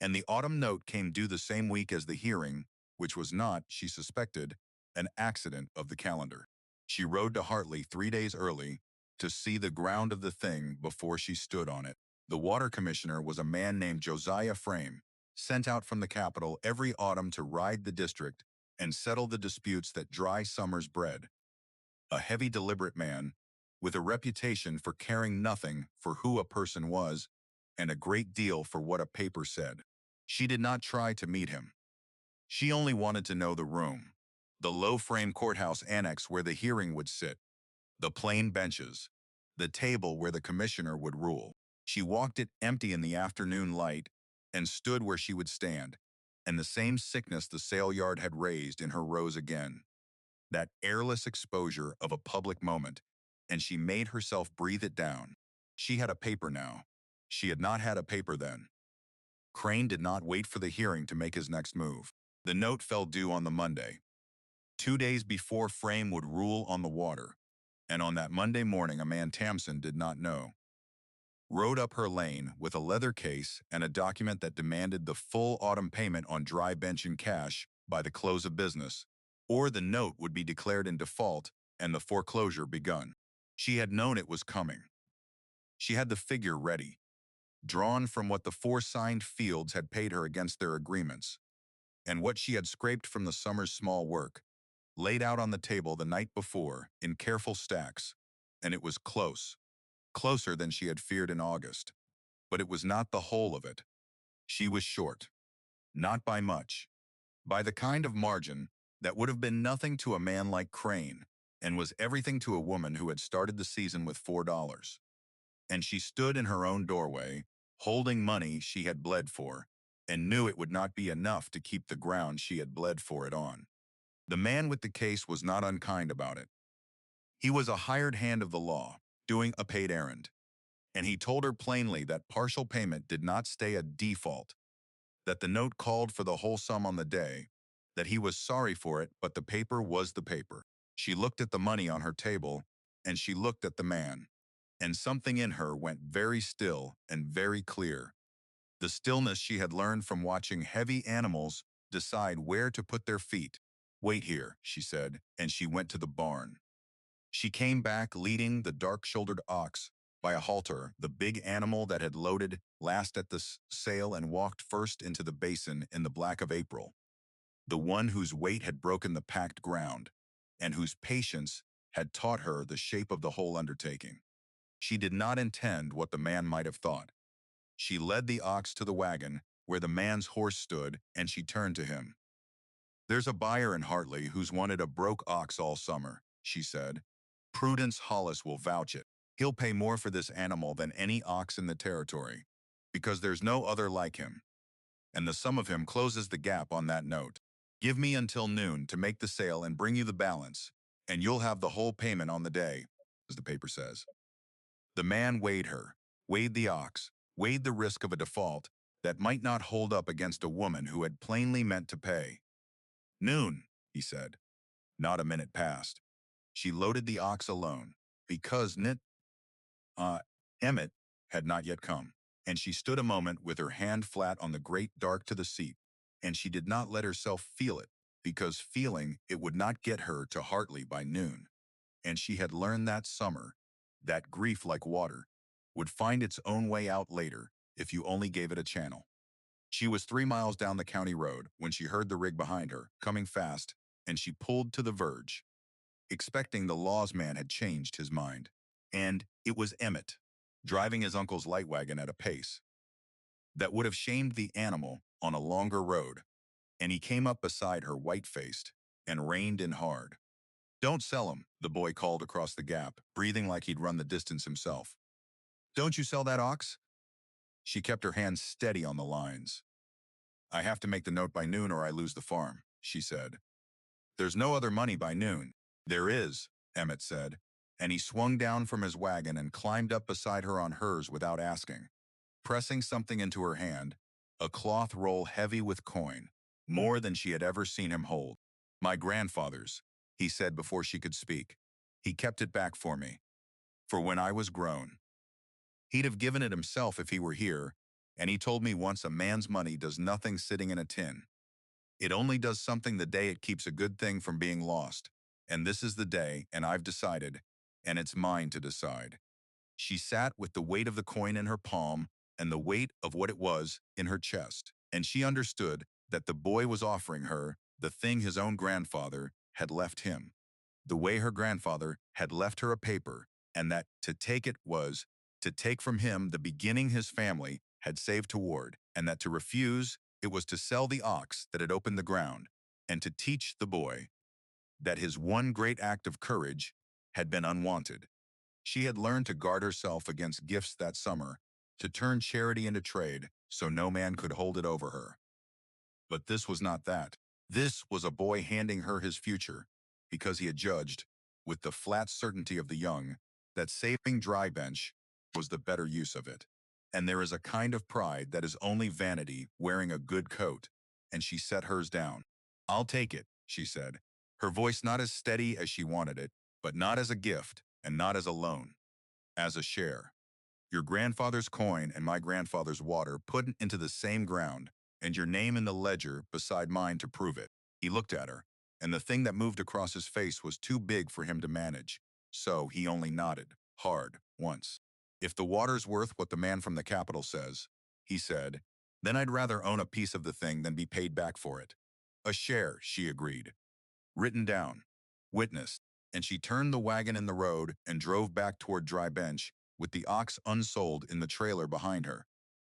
And the autumn note came due the same week as the hearing, which was not, she suspected, an accident of the calendar. She rode to Hartley 3 days early to see the ground of the thing before she stood on it. The water commissioner was a man named Josiah Frame, sent out from the capital every autumn to ride the district and settle the disputes that dry summers bred. A heavy, deliberate man, with a reputation for caring nothing for who a person was, and a great deal for what a paper said. She did not try to meet him. She only wanted to know the room, the low-frame courthouse annex where the hearing would sit, the plain benches, the table where the commissioner would rule. She walked it empty in the afternoon light and stood where she would stand, and the same sickness the sale yard had raised in her rose again, that airless exposure of a public moment, and she made herself breathe it down. She had a paper now. She had not had a paper then. Crane did not wait for the hearing to make his next move. The note fell due on the Monday, 2 days before Frame would rule on the water, and on that Monday morning a man Tamsin did not know rode up her lane with a leather case and a document that demanded the full autumn payment on dry bench in cash by the close of business, or the note would be declared in default and the foreclosure begun. She had known it was coming. She had the figure ready, drawn from what the 4 signed fields had paid her against their agreements, and what she had scraped from the summer's small work, laid out on the table the night before in careful stacks, and it was close, closer than she had feared in August. But it was not the whole of it. She was short, not by much, by the kind of margin that would have been nothing to a man like Crane, and was everything to a woman who had started the season with $4. And she stood in her own doorway, holding money she had bled for, and knew it would not be enough to keep the ground she had bled for it on. The man with the case was not unkind about it. He was a hired hand of the law, doing a paid errand, and he told her plainly that partial payment did not stay a default, that the note called for the whole sum on the day, that he was sorry for it, but the paper was the paper. She looked at the money on her table, and she looked at the man, and something in her went very still and very clear. The stillness she had learned from watching heavy animals decide where to put their feet. "Wait here," she said, and she went to the barn. She came back leading the dark-shouldered ox by a halter, the big animal that had loaded last at the sale and walked first into the basin in the black of April, the one whose weight had broken the packed ground, and whose patience had taught her the shape of the whole undertaking. She did not intend what the man might have thought. She led the ox to the wagon where the man's horse stood, and she turned to him. "There's a buyer in Hartley who's wanted a broke ox all summer," she said. "Prudence Hollis will vouch it. He'll pay more for this animal than any ox in the territory, because there's no other like him. And the sum of him closes the gap on that note. Give me until noon to make the sale and bring you the balance, and you'll have the whole payment on the day," as the paper says. The man weighed her, weighed the ox, weighed the risk of a default that might not hold up against a woman who had plainly meant to pay. "Noon," he said. Not a minute passed. She loaded the ox alone, because uh, Emmett had not yet come, and she stood a moment with her hand flat on the great dark to the seat, and she did not let herself feel it, because feeling it would not get her to Hartley by noon. And she had learned that summer, that grief like water, would find its own way out later if you only gave it a channel. She was 3 miles down the county road when she heard the rig behind her, coming fast, and she pulled to the verge, expecting the law's man had changed his mind. And it was Emmett, driving his uncle's light wagon at a pace that would have shamed the animal on a longer road, and he came up beside her white-faced and reined in hard. "Don't sell him," the boy called across the gap, breathing like he'd run the distance himself. "Don't you sell that ox?" She kept her hands steady on the lines. "I have to make the note by noon or I lose the farm," she said. "There's no other money by noon." "There is," Emmett said, and he swung down from his wagon and climbed up beside her on hers without asking, pressing something into her hand, a cloth roll heavy with coin, more than she had ever seen him hold. "My grandfather's," he said before she could speak. "He kept it back for me, for when I was grown. He'd have given it himself if he were here, and he told me once a man's money does nothing sitting in a tin. It only does something the day it keeps a good thing from being lost. And this is the day, and I've decided, and it's mine to decide." She sat with the weight of the coin in her palm and the weight of what it was in her chest, and she understood that the boy was offering her the thing his own grandfather had left him, the way her grandfather had left her a paper, and that to take it was to take from him the beginning his family had saved toward, and that to refuse it was to sell the ox that had opened the ground, and to teach the boy that his one great act of courage had been unwanted. She had learned to guard herself against gifts that summer, to turn charity into trade so no man could hold it over her. But this was not that. This was a boy handing her his future, because he had judged, with the flat certainty of the young, that saving dry bench was the better use of it. And there is a kind of pride that is only vanity wearing a good coat, and she set hers down. "I'll take it," she said, her voice not as steady as she wanted it, but not as a gift and not as a loan, as a share. "Your grandfather's coin and my grandfather's water put into the same ground, and your name in the ledger beside mine to prove it." He looked at her, and the thing that moved across his face was too big for him to manage, so he only nodded, hard, once. "If the water's worth what the man from the Capitol says," he said, "then I'd rather own a piece of the thing than be paid back for it." "A share," she agreed. "Written down. Witnessed." And she turned the wagon in the road and drove back toward Dry Bench, with the ox unsold in the trailer behind her.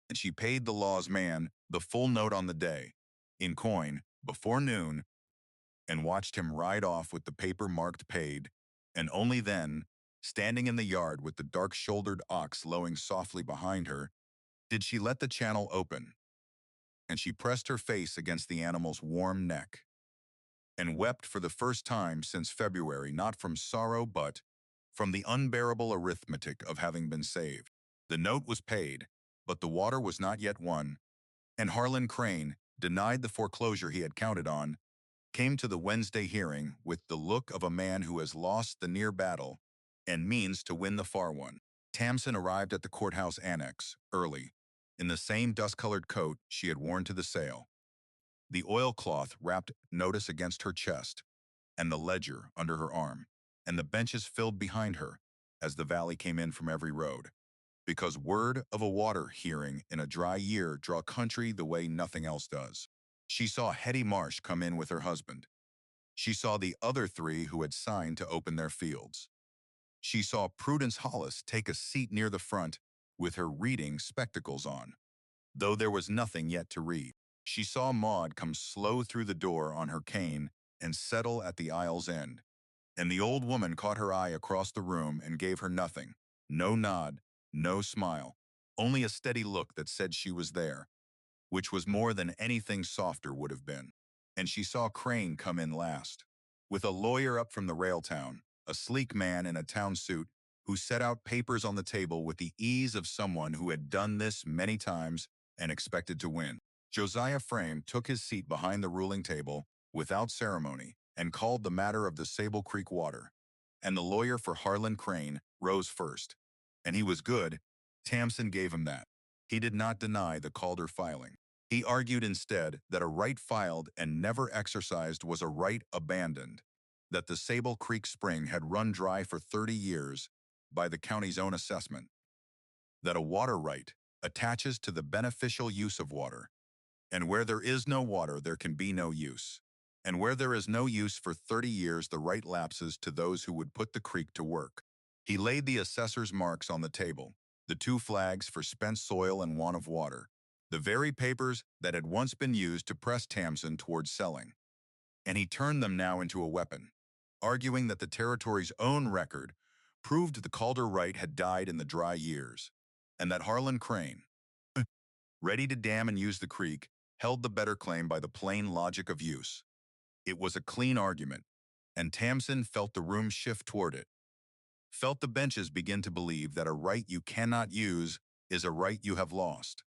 And she paid the law's man the full note on the day, in coin, before noon, and watched him ride off with the paper marked paid, and only then, standing in the yard with the dark-shouldered ox lowing softly behind her, did she let the channel open, and she pressed her face against the animal's warm neck, and wept for the first time since February, not from sorrow but from the unbearable arithmetic of having been saved. The note was paid, but the water was not yet won, and Harlan Crane, denied the foreclosure he had counted on, came to the Wednesday hearing with the look of a man who has lost the near battle and means to win the far one. Tamsin arrived at the courthouse annex, early, in the same dust-colored coat she had worn to the sale, the oilcloth wrapped notice against her chest, and the ledger under her arm, and the benches filled behind her as the valley came in from every road. Because word of a water hearing in a dry year draw country the way nothing else does. She saw Hetty Marsh come in with her husband. She saw the other three who had signed to open their fields. She saw Prudence Hollis take a seat near the front with her reading spectacles on, though there was nothing yet to read. She saw Maud come slow through the door on her cane and settle at the aisle's end, and the old woman caught her eye across the room and gave her nothing, no nod, no smile, only a steady look that said she was there, which was more than anything softer would have been. And she saw Crane come in last, with a lawyer up from the rail town, a sleek man in a town suit who set out papers on the table with the ease of someone who had done this many times and expected to win. Josiah Frame took his seat behind the ruling table without ceremony and called the matter of the Sable Creek water, and the lawyer for Harlan Crane rose first. And he was good. Tamsin gave him that. He did not deny the Calder filing. He argued instead that a right filed and never exercised was a right abandoned, that the Sable Creek Spring had run dry for 30 years by the county's own assessment, that a water right attaches to the beneficial use of water, and where there is no water, there can be no use. And where there is no use for 30 years, the right lapses to those who would put the creek to work. He laid the assessor's marks on the table, the two flags for spent soil and want of water, the very papers that had once been used to press Tamsin towards selling. And he turned them now into a weapon, arguing that the territory's own record proved the Calder right had died in the dry years, and that Harlan Crane, ready to dam and use the creek, held the better claim by the plain logic of use. It was a clean argument, and Tamsin felt the room shift toward it, felt the benches begin to believe that a right you cannot use is a right you have lost.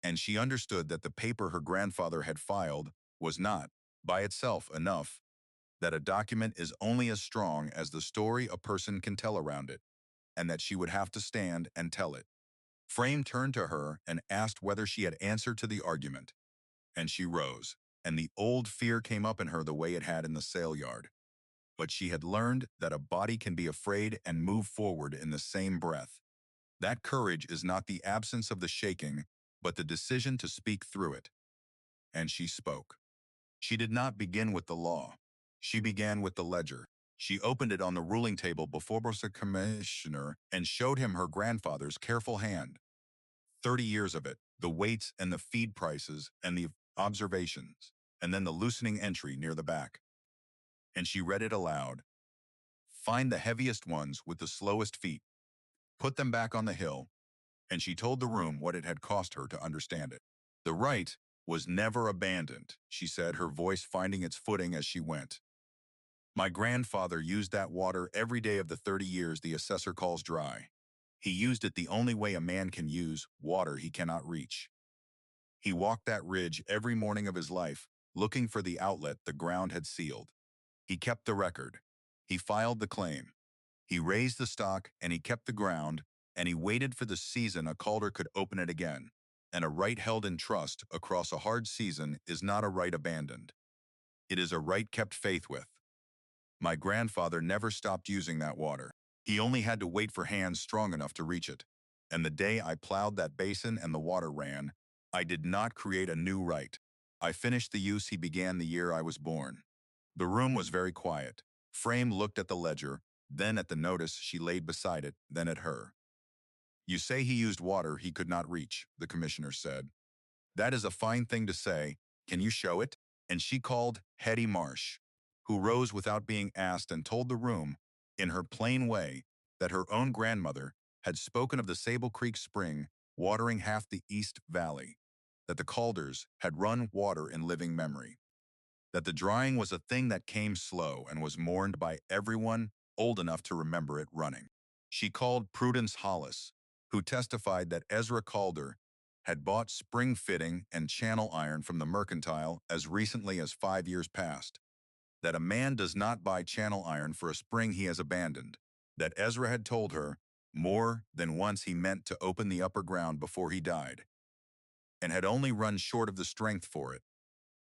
And she understood that the paper her grandfather had filed was not, by itself, enough, that a document is only as strong as the story a person can tell around it, and that she would have to stand and tell it. Frame turned to her and asked whether she had answered to the argument, and she rose, and the old fear came up in her the way it had in the sale yard. But she had learned that a body can be afraid and move forward in the same breath. That courage is not the absence of the shaking, but the decision to speak through it. And she spoke. She did not begin with the law. She began with the ledger. She opened it on the ruling table before the commissioner and showed him her grandfather's careful hand. 30 years of it, the weights and the feed prices and the observations, and then the loosening entry near the back. And she read it aloud. Find the heaviest ones with the slowest feet. Put them back on the hill. And she told the room what it had cost her to understand it. The right was never abandoned, she said, her voice finding its footing as she went. My grandfather used that water every day of the 30 years the assessor calls dry. He used it the only way a man can use water he cannot reach. He walked that ridge every morning of his life, looking for the outlet the ground had sealed. He kept the record. He filed the claim. He raised the stock, and he kept the ground, and he waited for the season a Calder could open it again. And a right held in trust across a hard season is not a right abandoned. It is a right kept faith with. My grandfather never stopped using that water. He only had to wait for hands strong enough to reach it. And the day I plowed that basin and the water ran, I did not create a new right. I finished the use he began the year I was born. The room was very quiet. Frame looked at the ledger, then at the notice she laid beside it, then at her. You say he used water he could not reach, the commissioner said. That is a fine thing to say. Can you show it? And she called Hetty Marsh, who rose without being asked and told the room, in her plain way, that her own grandmother had spoken of the Sable Creek Spring watering half the East Valley, that the Calders had run water in living memory, that the drying was a thing that came slow and was mourned by everyone old enough to remember it running. She called Prudence Hollis, who testified that Ezra Calder had bought spring fitting and channel iron from the mercantile as recently as 5 years past, that a man does not buy channel iron for a spring he has abandoned, that Ezra had told her more than once he meant to open the upper ground before he died, and had only run short of the strength for it.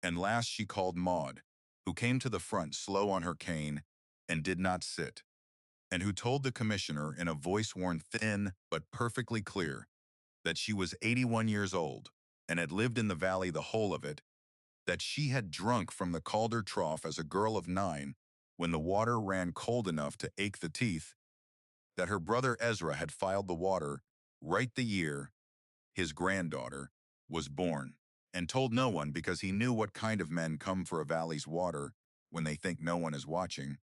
And last she called Maud, who came to the front slow on her cane and did not sit, and who told the commissioner in a voice worn thin but perfectly clear that she was 81 years old and had lived in the valley the whole of it, that she had drunk from the Calder trough as a girl of 9 when the water ran cold enough to ache the teeth, that her brother Ezra had filed the water right the year his granddaughter was born, and told no one because he knew what kind of men come for a valley's water when they think no one is watching,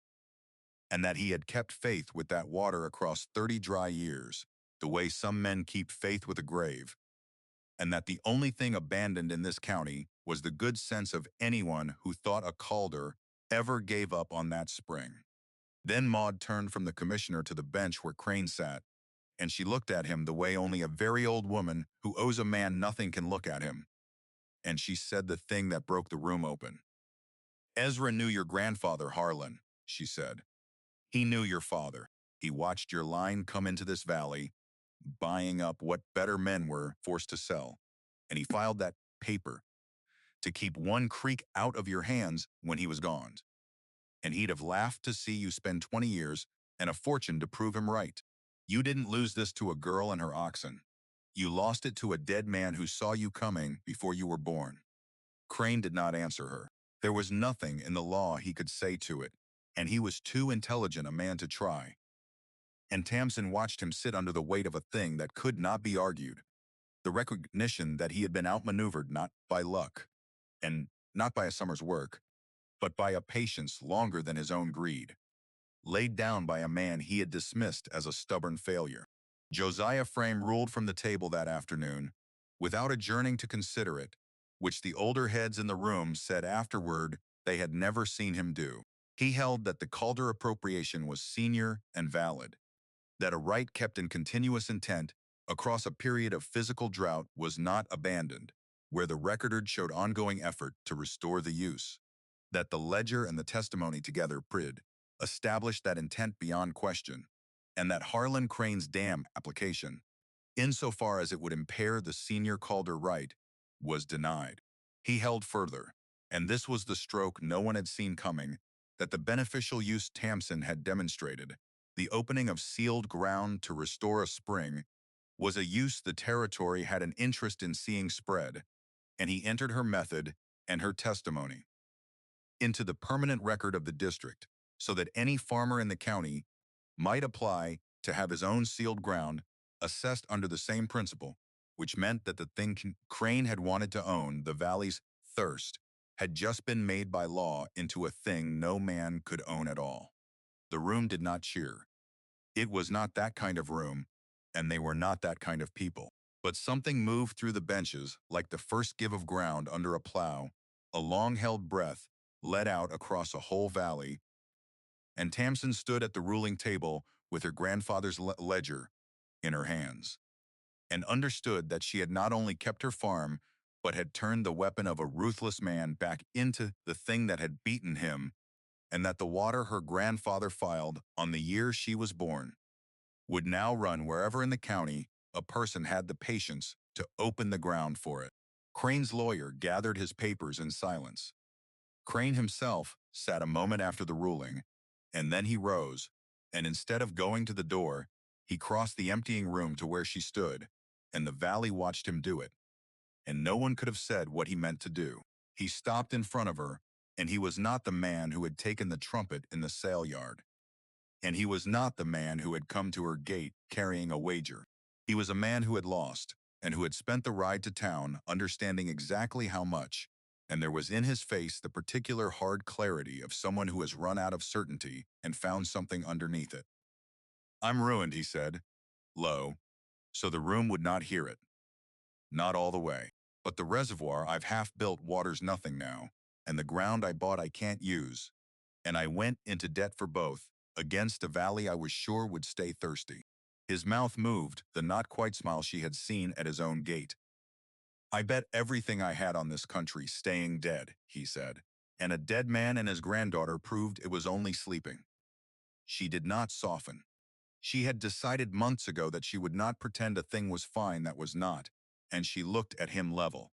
and that he had kept faith with that water across 30 dry years, the way some men keep faith with a grave, and that the only thing abandoned in this county was the good sense of anyone who thought a Calder ever gave up on that spring. Then Maud turned from the commissioner to the bench where Crane sat, and she looked at him the way only a very old woman who owes a man nothing can look at him. And she said the thing that broke the room open. Ezra knew your grandfather, Harlan, she said. He knew your father. He watched your line come into this valley, buying up what better men were forced to sell. And he filed that paper to keep one creek out of your hands when he was gone. And he'd have laughed to see you spend 20 years and a fortune to prove him right. You didn't lose this to a girl and her oxen. You lost it to a dead man who saw you coming before you were born. Crane did not answer her. There was nothing in the law he could say to it, and he was too intelligent a man to try. And Tamsin watched him sit under the weight of a thing that could not be argued, the recognition that he had been outmaneuvered not by luck, and not by a summer's work, but by a patience longer than his own greed, laid down by a man he had dismissed as a stubborn failure. Josiah Frame ruled from the table that afternoon, without adjourning to consider it, which the older heads in the room said afterward they had never seen him do. He held that the Calder appropriation was senior and valid, that a right kept in continuous intent across a period of physical drought was not abandoned, where the record showed ongoing effort to restore the use, that the ledger and the testimony together established that intent beyond question, and that Harlan Crane's dam application, insofar as it would impair the senior Calder right, was denied. He held further, and this was the stroke no one had seen coming, that the beneficial use Tamsin had demonstrated, the opening of sealed ground to restore a spring, was a use the territory had an interest in seeing spread, and he entered her method and her testimony into the permanent record of the district, so that any farmer in the county might apply to have his own sealed ground assessed under the same principle, which meant that the thing Crane had wanted to own, the valley's thirst, had just been made by law into a thing no man could own at all. The room did not cheer. It was not that kind of room, and they were not that kind of people. But something moved through the benches like the first give of ground under a plow, a long-held breath let out across a whole valley, and Tamsin stood at the ruling table with her grandfather's ledger in her hands, and understood that she had not only kept her farm, but had turned the weapon of a ruthless man back into the thing that had beaten him, and that the water her grandfather filed on the year she was born would now run wherever in the county a person had the patience to open the ground for it. Crane's lawyer gathered his papers in silence. Crane himself sat a moment after the ruling, and then he rose, and instead of going to the door, he crossed the emptying room to where she stood, and the valley watched him do it. And no one could have said what he meant to do. He stopped in front of her, and he was not the man who had taken the trumpet in the sale yard. And he was not the man who had come to her gate carrying a wager. He was a man who had lost, and who had spent the ride to town understanding exactly how much, and there was in his face the particular hard clarity of someone who has run out of certainty and found something underneath it. "I'm ruined," he said, low, so the room would not hear it. "Not all the way. But the reservoir I've half built waters nothing now, and the ground I bought I can't use. And I went into debt for both, against a valley I was sure would stay thirsty." His mouth moved, the not-quite smile she had seen at his own gate. "I bet everything I had on this country staying dead," he said, "and a dead man and his granddaughter proved it was only sleeping." She did not soften. She had decided months ago that she would not pretend a thing was fine that was not, and she looked at him level.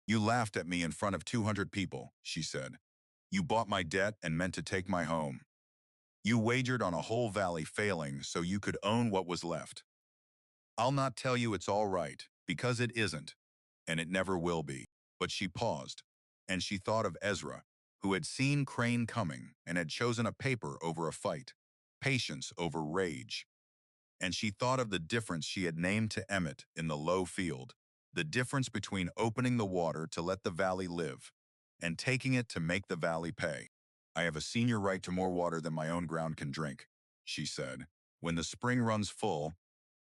"You laughed at me in front of 200 people," she said. "You bought my debt and meant to take my home. You wagered on a whole valley failing so you could own what was left. I'll not tell you it's all right, because it isn't, and it never will be." But she paused, and she thought of Ezra, who had seen Crane coming and had chosen a paper over a fight, patience over rage. And she thought of the difference she had named to Emmett in the low field, the difference between opening the water to let the valley live and taking it to make the valley pay. "I have a senior right to more water than my own ground can drink," she said. "When the spring runs full,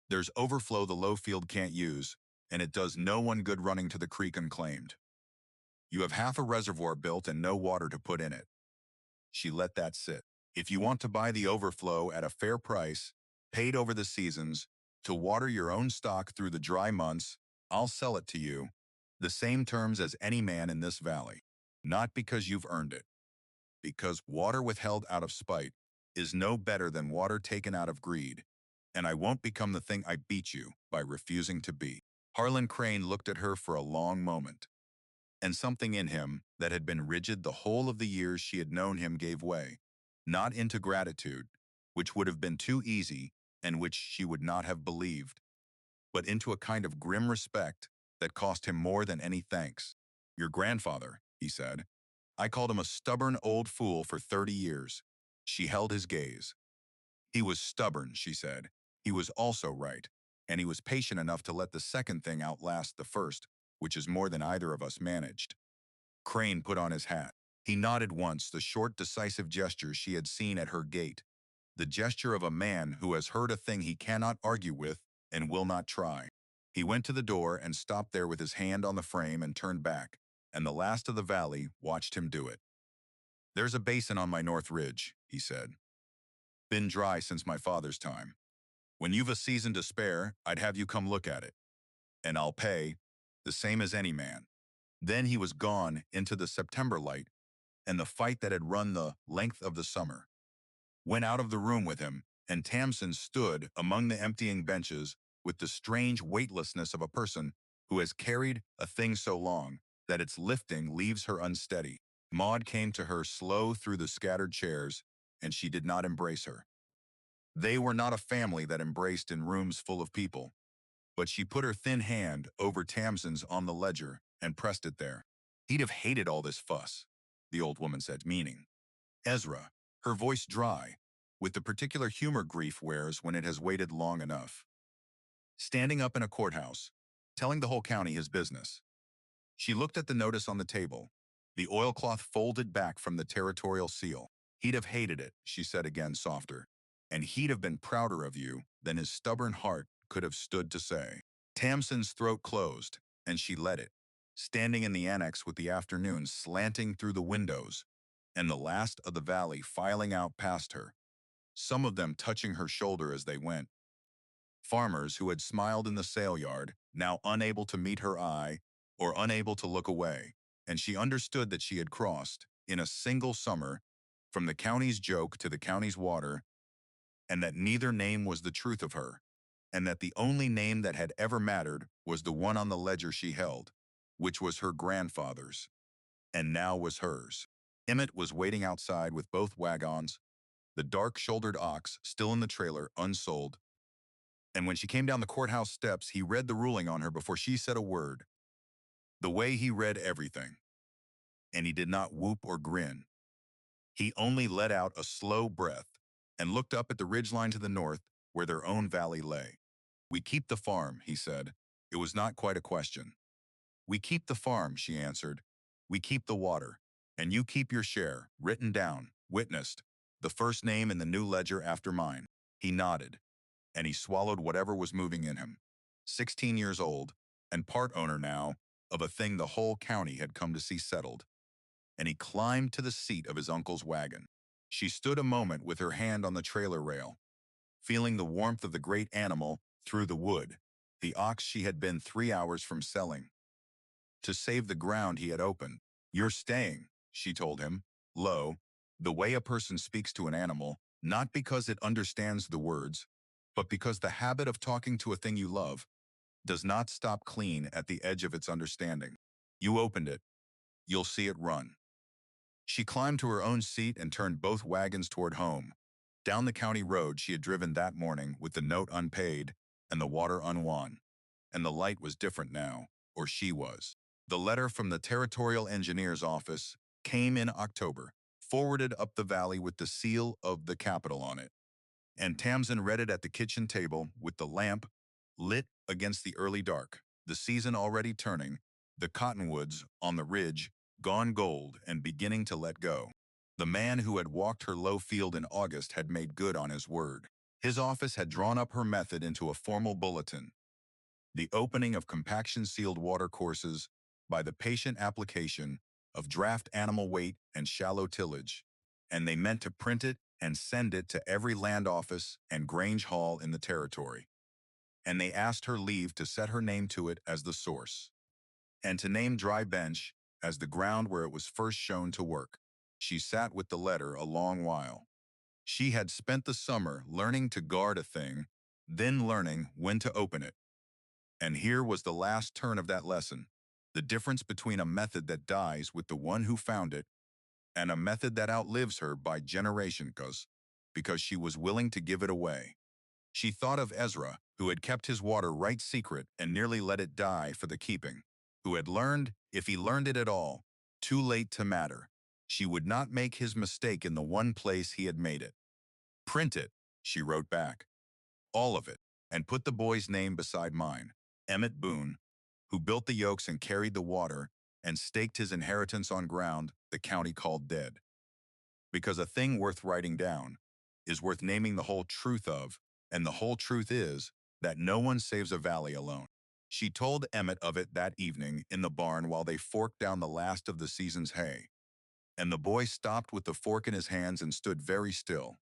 there's overflow the low field can't use, and it does no one good running to the creek unclaimed. You have half a reservoir built and no water to put in it." She let that sit. "If you want to buy the overflow at a fair price, paid over the seasons, to water your own stock through the dry months, I'll sell it to you, the same terms as any man in this valley. Not because you've earned it, because water withheld out of spite is no better than water taken out of greed, and I won't become the thing I beat you by refusing to be. Harlan Crane looked at her for a long moment, and something in him that had been rigid the whole of the years she had known him gave way, not into gratitude, which would have been too easy and which she would not have believed, but into a kind of grim respect that cost him more than any thanks. Your grandfather, he said. I called him a stubborn old fool for 30 years. She held his gaze. He was stubborn, she said. He was also right, and he was patient enough to let the second thing outlast the first, which is more than either of us managed. Crane put on his hat. He nodded once, the short, decisive gesture she had seen at her gate, the gesture of a man who has heard a thing he cannot argue with and will not try. He went to the door and stopped there with his hand on the frame and turned back, and the last of the valley watched him do it. There's a basin on my north ridge, he said. Been dry since my father's time. When you've a season to spare, I'd have you come look at it. And I'll pay, the same as any man. Then he was gone into the September light, and the fight that had run the length of the summer went out of the room with him, and Tamsin stood among the emptying benches with the strange weightlessness of a person who has carried a thing so long that its lifting leaves her unsteady. Maud came to her slow through the scattered chairs, and she did not embrace her. They were not a family that embraced in rooms full of people, but she put her thin hand over Tamsin's on the ledger and pressed it there. He'd have hated all this fuss, the old woman said, meaning Ezra, her voice dry, with the particular humor grief wears when it has waited long enough. Standing up in a courthouse, telling the whole county his business. She looked at the notice on the table, the oilcloth folded back from the territorial seal. He'd have hated it, she said again, softer, and he'd have been prouder of you than his stubborn heart could have stood to say. Tamsin's throat closed, and she let it, standing in the annex with the afternoon slanting through the windows, and the last of the valley filing out past her, some of them touching her shoulder as they went. Farmers who had smiled in the sale yard, now unable to meet her eye or unable to look away, and she understood that she had crossed, in a single summer, from the county's joke to the county's water, and that neither name was the truth of her, and that the only name that had ever mattered was the one on the ledger she held, which was her grandfather's, and now was hers. Emmett was waiting outside with both wagons, the dark-shouldered ox still in the trailer, unsold, and when she came down the courthouse steps, he read the ruling on her before she said a word, the way he read everything. And he did not whoop or grin. He only let out a slow breath and looked up at the ridgeline to the north where their own valley lay. We keep the farm, he said. It was not quite a question. We keep the farm, she answered. We keep the water. And you keep your share, written down, witnessed, the first name in the new ledger after mine. He nodded, and he swallowed whatever was moving in him. 16 years old, and part owner now of a thing the whole county had come to see settled. And he climbed to the seat of his uncle's wagon. She stood a moment with her hand on the trailer rail, feeling the warmth of the great animal through the wood, the ox she had been 3 hours from selling. To save the ground he had opened. You're staying, she told him, low, the way a person speaks to an animal, not because it understands the words, but because the habit of talking to a thing you love does not stop clean at the edge of its understanding. You opened it. You'll see it run. She climbed to her own seat and turned both wagons toward home. Down the county road she had driven that morning with the note unpaid and the water unwon. And the light was different now, or she was. The letter from the territorial engineer's office came in October, forwarded up the valley with the seal of the capital on it. And Tamsin read it at the kitchen table with the lamp lit against the early dark, the season already turning, the cottonwoods on the ridge gone gold and beginning to let go. The man who had walked her low field in August had made good on his word. His office had drawn up her method into a formal bulletin, the opening of compaction-sealed water courses by the patient application of draft animal weight and shallow tillage, and they meant to print it and send it to every land office and grange hall in the territory. And they asked her leave to set her name to it as the source, and to name Dry Bench as the ground where it was first shown to work. She sat with the letter a long while. She had spent the summer learning to guard a thing, then learning when to open it. And here was the last turn of that lesson: the difference between a method that dies with the one who found it and a method that outlives her by generation because she was willing to give it away. She thought of Ezra, who had kept his water right secret and nearly let it die for the keeping, who had learned, if he learned it at all, too late to matter. She would not make his mistake in the one place he had made it. "Print it," she wrote back. "All of it, and put the boy's name beside mine, Emmett Boone, who built the yokes and carried the water and staked his inheritance on ground the county called dead. Because a thing worth writing down is worth naming the whole truth of, and the whole truth is that no one saves a valley alone." She told Emmett of it that evening in the barn while they forked down the last of the season's hay. And the boy stopped with the fork in his hands and stood very still.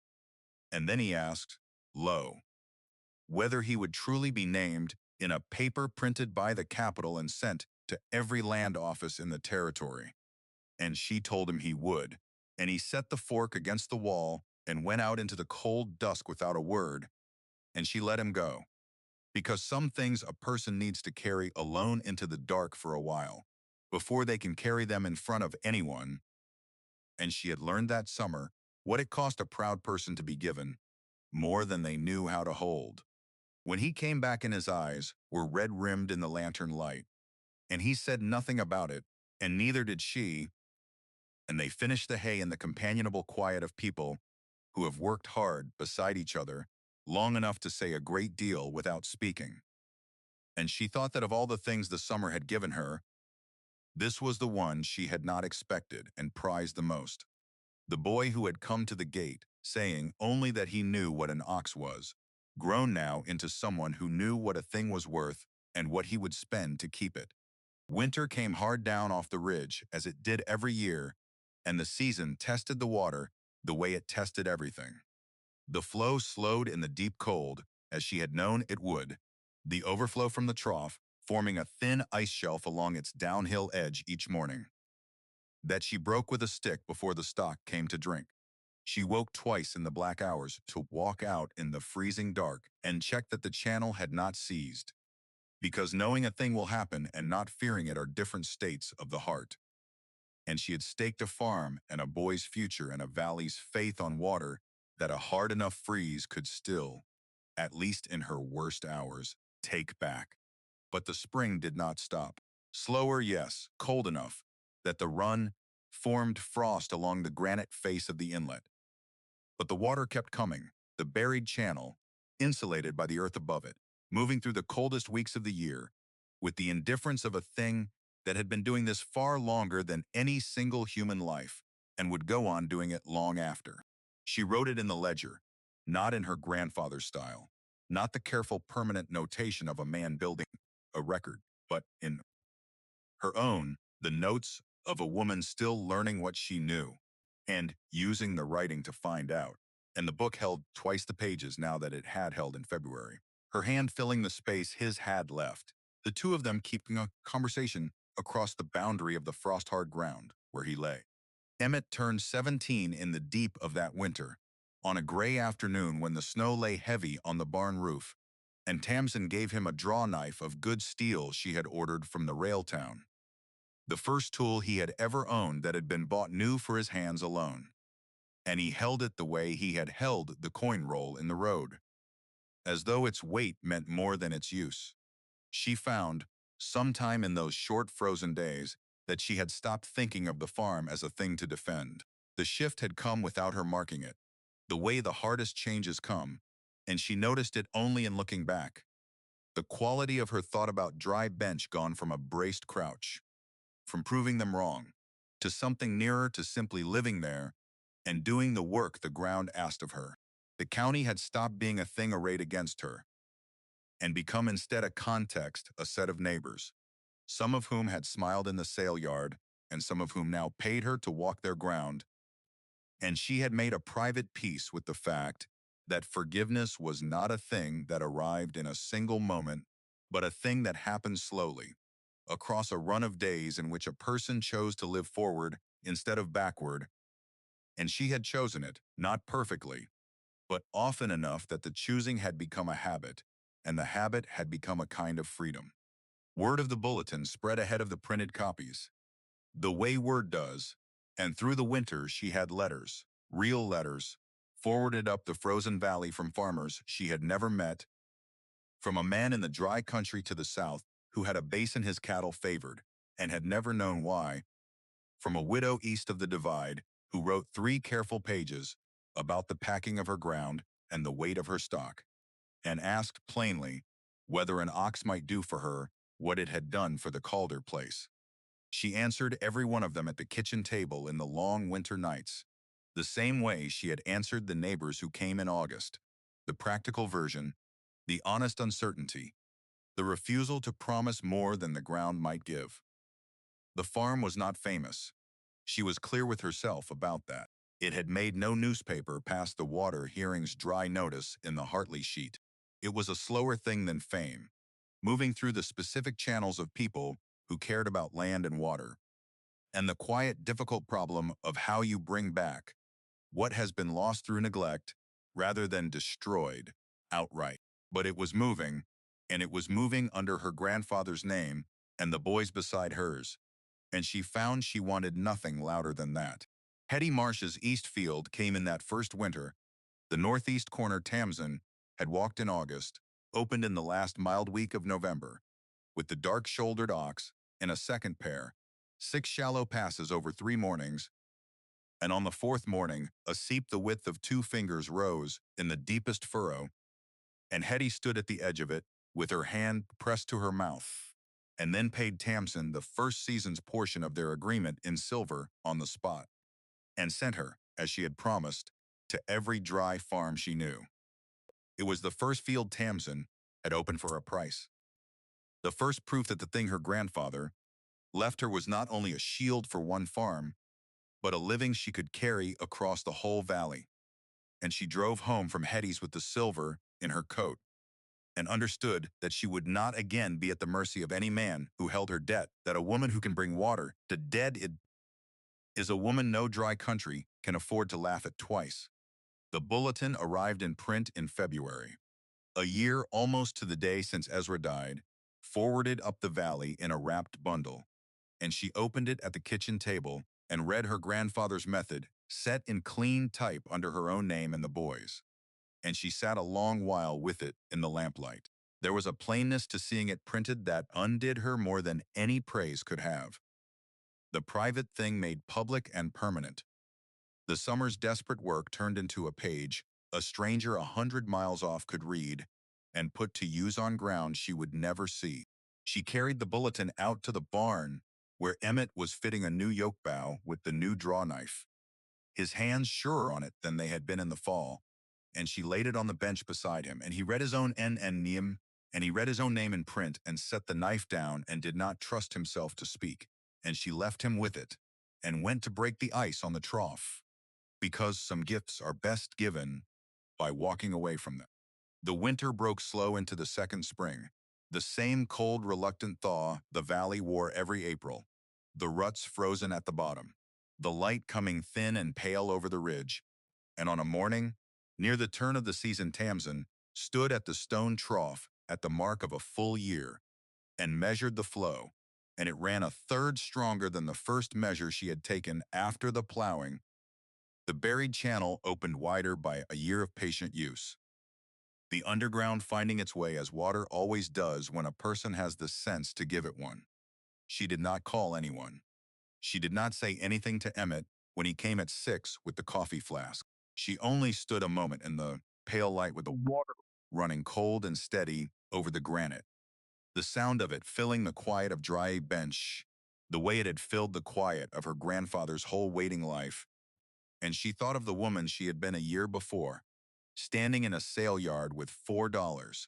And then he asked, low, whether he would truly be named in a paper printed by the Capitol and sent to every land office in the territory. And she told him he would, and he set the fork against the wall and went out into the cold dusk without a word, and she let him go. Because some things a person needs to carry alone into the dark for a while, before they can carry them in front of anyone. And she had learned that summer what it cost a proud person to be given, more than they knew how to hold. When he came back, in his eyes were red-rimmed in the lantern light, and he said nothing about it, and neither did she, and they finished the hay in the companionable quiet of people who have worked hard beside each other long enough to say a great deal without speaking. And she thought that of all the things the summer had given her, this was the one she had not expected and prized the most. The boy who had come to the gate, saying only that he knew what an ox was, grown now into someone who knew what a thing was worth and what he would spend to keep it. Winter came hard down off the ridge, as it did every year, and the season tested the water the way it tested everything. The flow slowed in the deep cold, as she had known it would, the overflow from the trough forming a thin ice shelf along its downhill edge each morning, that she broke with a stick before the stock came to drink. She woke twice in the black hours to walk out in the freezing dark and check that the channel had not seized, because knowing a thing will happen and not fearing it are different states of the heart. And she had staked a farm and a boy's future and a valley's faith on water that a hard enough freeze could still, at least in her worst hours, take back. But the spring did not stop. Slower, yes, cold enough that the run formed frost along the granite face of the inlet. But the water kept coming, the buried channel, insulated by the earth above it, moving through the coldest weeks of the year, with the indifference of a thing that had been doing this far longer than any single human life, and would go on doing it long after. She wrote it in the ledger, not in her grandfather's style, not the careful permanent notation of a man building a record, but in her own, the notes of a woman still learning what she knew, and using the writing to find out. And the book held twice the pages now that it had held in February, her hand filling the space his had left, the two of them keeping a conversation across the boundary of the frost-hard ground where he lay. Emmett turned 17 in the deep of that winter, on a gray afternoon when the snow lay heavy on the barn roof, and Tamsin gave him a draw knife of good steel she had ordered from the rail town, the first tool he had ever owned that had been bought new for his hands alone. And he held it the way he had held the coin roll in the road, as though its weight meant more than its use. She found, sometime in those short frozen days, that she had stopped thinking of the farm as a thing to defend. The shift had come without her marking it, the way the hardest changes come, and she noticed it only in looking back. The quality of her thought about dry bench gone from a braced crouch, from proving them wrong, to something nearer to simply living there and doing the work the ground asked of her. The county had stopped being a thing arrayed against her, and become instead a context, a set of neighbors, some of whom had smiled in the sale yard, and some of whom now paid her to walk their ground. And she had made a private peace with the fact that forgiveness was not a thing that arrived in a single moment, but a thing that happened slowly, across a run of days in which a person chose to live forward instead of backward, and she had chosen it, not perfectly, but often enough that the choosing had become a habit, and the habit had become a kind of freedom. Word of the bulletin spread ahead of the printed copies, the way word does, and through the winter she had letters, real letters, forwarded up the frozen valley from farmers she had never met, from a man in the dry country to the south who had a basin his cattle favored and had never known why, from a widow east of the divide who wrote 3 careful pages about the packing of her ground and the weight of her stock, and asked plainly whether an ox might do for her what it had done for the Calder place. She answered every one of them at the kitchen table in the long winter nights, the same way she had answered the neighbors who came in August. The practical version, the honest uncertainty, the refusal to promise more than the ground might give. The farm was not famous. She was clear with herself about that. It had made no newspaper past the water hearing's dry notice in the Hartley sheet. It was a slower thing than fame, moving through the specific channels of people who cared about land and water, and the quiet, difficult problem of how you bring back what has been lost through neglect rather than destroyed outright. But it was moving, and it was moving under her grandfather's name and the boys beside hers, and she found she wanted nothing louder than that. Hetty Marsh's East Field came in that first winter. The northeast corner Tamsin had walked in August, opened in the last mild week of November, with the dark-shouldered ox in a second pair, 6 shallow passes over 3 mornings, and on the fourth morning, a seep the width of 2 fingers rose in the deepest furrow, and Hetty stood at the edge of it, with her hand pressed to her mouth, and then paid Tamsin the first season's portion of their agreement in silver on the spot, and sent her, as she had promised, to every dry farm she knew. It was the first field Tamsin had opened for a price. The first proof that the thing her grandfather left her was not only a shield for one farm, but a living she could carry across the whole valley. And she drove home from Hetty's with the silver in her coat, and understood that she would not again be at the mercy of any man who held her debt, that a woman who can bring water to dead it is a woman no dry country can afford to laugh at twice. The bulletin arrived in print in February, a year almost to the day since Ezra died, forwarded up the valley in a wrapped bundle, and she opened it at the kitchen table and read her grandfather's method, set in clean type under her own name and the boys. And she sat a long while with it in the lamplight. There was a plainness to seeing it printed that undid her more than any praise could have. The private thing made public and permanent. The summer's desperate work turned into a page a stranger 100 miles off could read and put to use on ground she would never see. She carried the bulletin out to the barn where Emmett was fitting a new yoke bow with the new draw knife, his hands surer on it than they had been in the fall, and she laid it on the bench beside him, and he read his own name, and he read his own name in print and set the knife down and did not trust himself to speak, and she left him with it and went to break the ice on the trough, because some gifts are best given by walking away from them. The winter broke slow into the second spring, the same cold, reluctant thaw the valley wore every April, the ruts frozen at the bottom, the light coming thin and pale over the ridge, and on a morning, near the turn of the season, Tamsin stood at the stone trough at the mark of a full year and measured the flow, and it ran a third stronger than the first measure she had taken after the plowing. The buried channel opened wider by a year of patient use, the underground finding its way as water always does when a person has the sense to give it one. She did not call anyone. She did not say anything to Emmett when he came at 6 with the coffee flask. She only stood a moment in the pale light with the water running cold and steady over the granite, the sound of it filling the quiet of dry bench, the way it had filled the quiet of her grandfather's whole waiting life. And she thought of the woman she had been a year before, standing in a sale yard with $4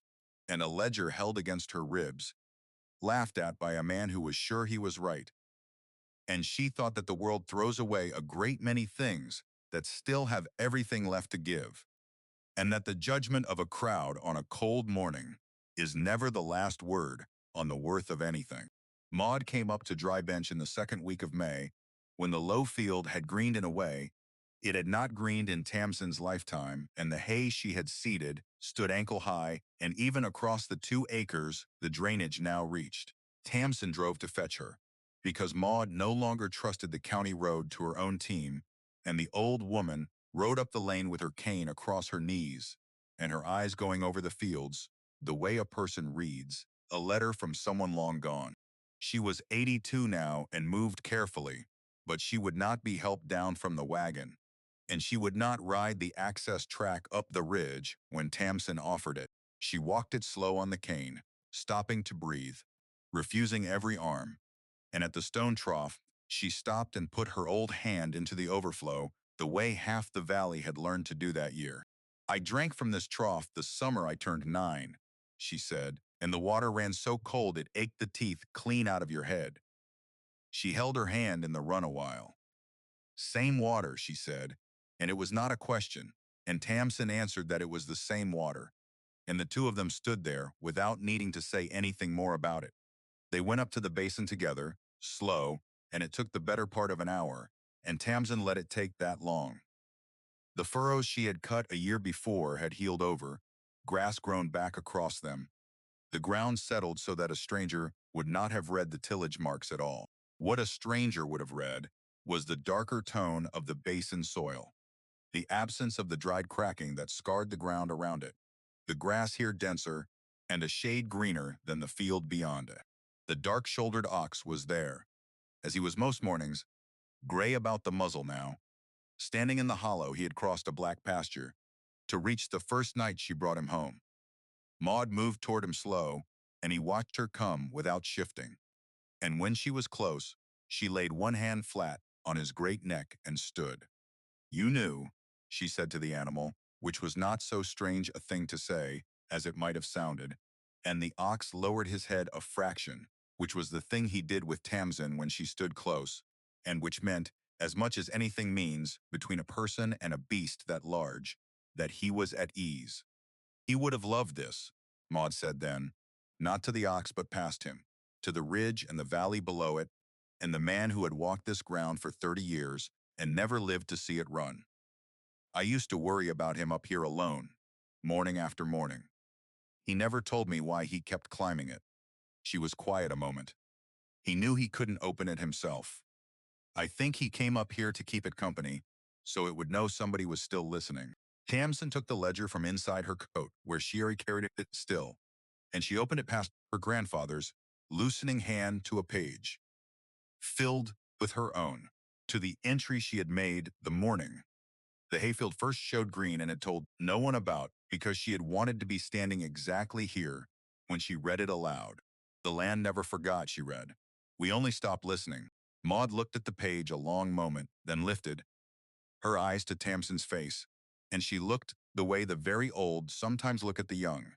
and a ledger held against her ribs, laughed at by a man who was sure he was right. And she thought that the world throws away a great many things that still have everything left to give, and that the judgment of a crowd on a cold morning is never the last word on the worth of anything. Maud came up to dry bench in the second week of May, when the low field had greened in a way It had not greened in Tamsin's lifetime, and the hay she had seeded stood ankle-high, and even across the 2 acres the drainage now reached. Tamsin drove to fetch her, because Maud no longer trusted the county road to her own team, and the old woman rode up the lane with her cane across her knees, and her eyes going over the fields, the way a person reads a letter from someone long gone. She was 82 now and moved carefully, but she would not be helped down from the wagon, and she would not ride the access track up the ridge when Tamsin offered it. She walked it slow on the cane, stopping to breathe, refusing every arm, and at the stone trough, she stopped and put her old hand into the overflow the way half the valley had learned to do that year. I drank from this trough the summer I turned 9, she said, and the water ran so cold it ached the teeth clean out of your head. She held her hand in the run a while. Same water, she said, and it was not a question, and Tamsin answered that it was the same water, and the two of them stood there without needing to say anything more about it. They went up to the basin together, slow, and it took the better part of an hour, and Tamsin let it take that long. The furrows she had cut a year before had healed over, grass grown back across them. The ground settled so that a stranger would not have read the tillage marks at all. What a stranger would have read was the darker tone of the basin soil, the absence of the dried cracking that scarred the ground around it, the grass here denser and a shade greener than the field beyond it. The dark-shouldered ox was there, as he was most mornings, gray about the muzzle now. Standing in the hollow, he had crossed a black pasture to reach the first night she brought him home. Maud moved toward him slow, and he watched her come without shifting. And when she was close, she laid one hand flat on his great neck and stood. You knew, she said to the animal, which was not so strange a thing to say as it might have sounded, and the ox lowered his head a fraction, which was the thing he did with Tamsin when she stood close, and which meant, as much as anything means between a person and a beast that large, that he was at ease. He would have loved this, Maud said then, not to the ox but past him, to the ridge and the valley below it, and the man who had walked this ground for 30 years and never lived to see it run. I used to worry about him up here alone, morning after morning. He never told me why he kept climbing it. She was quiet a moment. He knew he couldn't open it himself. I think he came up here to keep it company, so it would know somebody was still listening. Tamsin took the ledger from inside her coat, where she already carried it still, and she opened it past her grandfather's, loosening hand to a page, filled with her own, to the entry she had made the morning the hayfield first showed green and had told no one about because she had wanted to be standing exactly here when she read it aloud. The land never forgot, she read. We only stopped listening. Maud looked at the page a long moment, then lifted her eyes to Tamsin's face, and she looked the way the very old sometimes look at the young,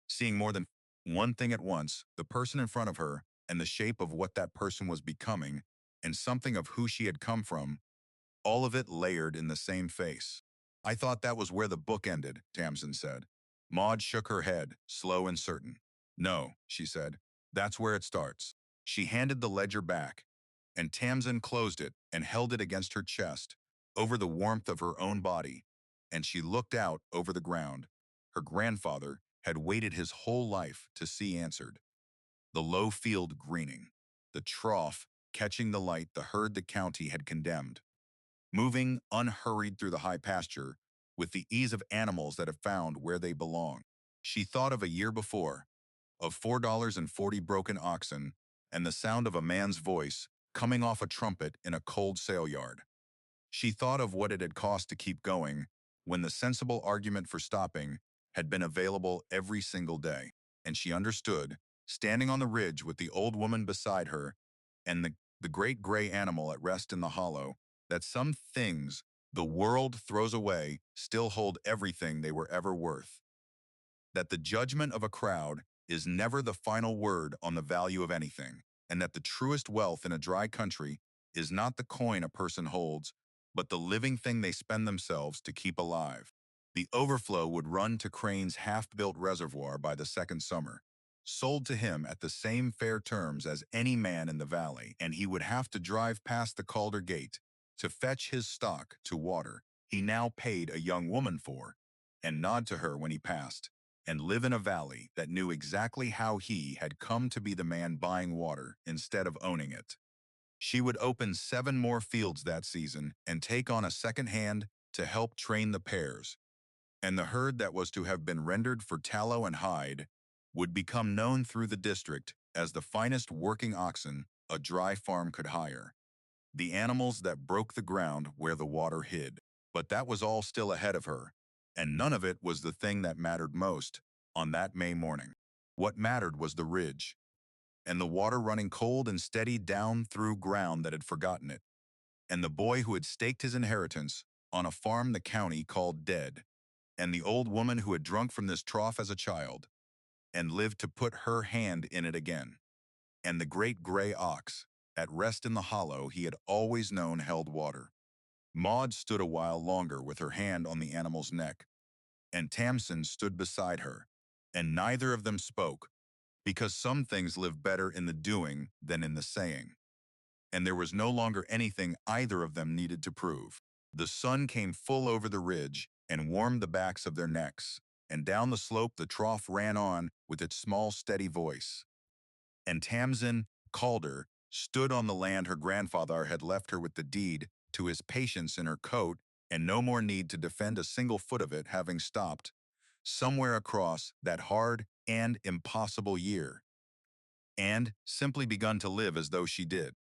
seeing more than one thing at once, the person in front of her and the shape of what that person was becoming, and something of who she had come from, all of it layered in the same face. I thought that was where the book ended, Tamsin said. Maud shook her head, slow and certain. No, she said, that's where it starts. She handed the ledger back, and Tamsin closed it and held it against her chest, over the warmth of her own body, and she looked out over the ground. Her grandfather had waited his whole life to see answered. The low field greening, the trough catching the light the herd the county had condemned, moving unhurried through the high pasture with the ease of animals that have found where they belong. She thought of a year before, of $4.40 broken oxen and the sound of a man's voice coming off a trumpet in a cold sale yard. She thought of what it had cost to keep going when the sensible argument for stopping had been available every single day, and she understood, standing on the ridge with the old woman beside her and the great gray animal at rest in the hollow, that some things the world throws away still hold everything they were ever worth. That the judgment of a crowd is never the final word on the value of anything, and that the truest wealth in a dry country is not the coin a person holds, but the living thing they spend themselves to keep alive. The overflow would run to Crane's half-built reservoir by the second summer, sold to him at the same fair terms as any man in the valley, and he would have to drive past the Calder gate to fetch his stock to water he now paid a young woman for, and nod to her when he passed, and live in a valley that knew exactly how he had come to be the man buying water instead of owning it. She would open 7 more fields that season and take on a second hand to help train the pairs, and the herd that was to have been rendered for tallow and hide would become known through the district as the finest working oxen a dry farm could hire, the animals that broke the ground where the water hid. But that was all still ahead of her, and none of it was the thing that mattered most on that May morning. What mattered was the ridge, and the water running cold and steady down through ground that had forgotten it, and the boy who had staked his inheritance on a farm the county called dead, and the old woman who had drunk from this trough as a child and lived to put her hand in it again, and the great gray ox, at rest in the hollow he had always known held water. Maud stood a while longer with her hand on the animal's neck, and Tamsin stood beside her, and neither of them spoke, because some things live better in the doing than in the saying, and there was no longer anything either of them needed to prove. The sun came full over the ridge and warmed the backs of their necks, and down the slope the trough ran on with its small steady voice. And Tamsin Calder stood on the land her grandfather had left her with the deed to his patience in her coat, and no more need to defend a single foot of it having stopped somewhere across that hard and impossible year, and simply begun to live as though she did.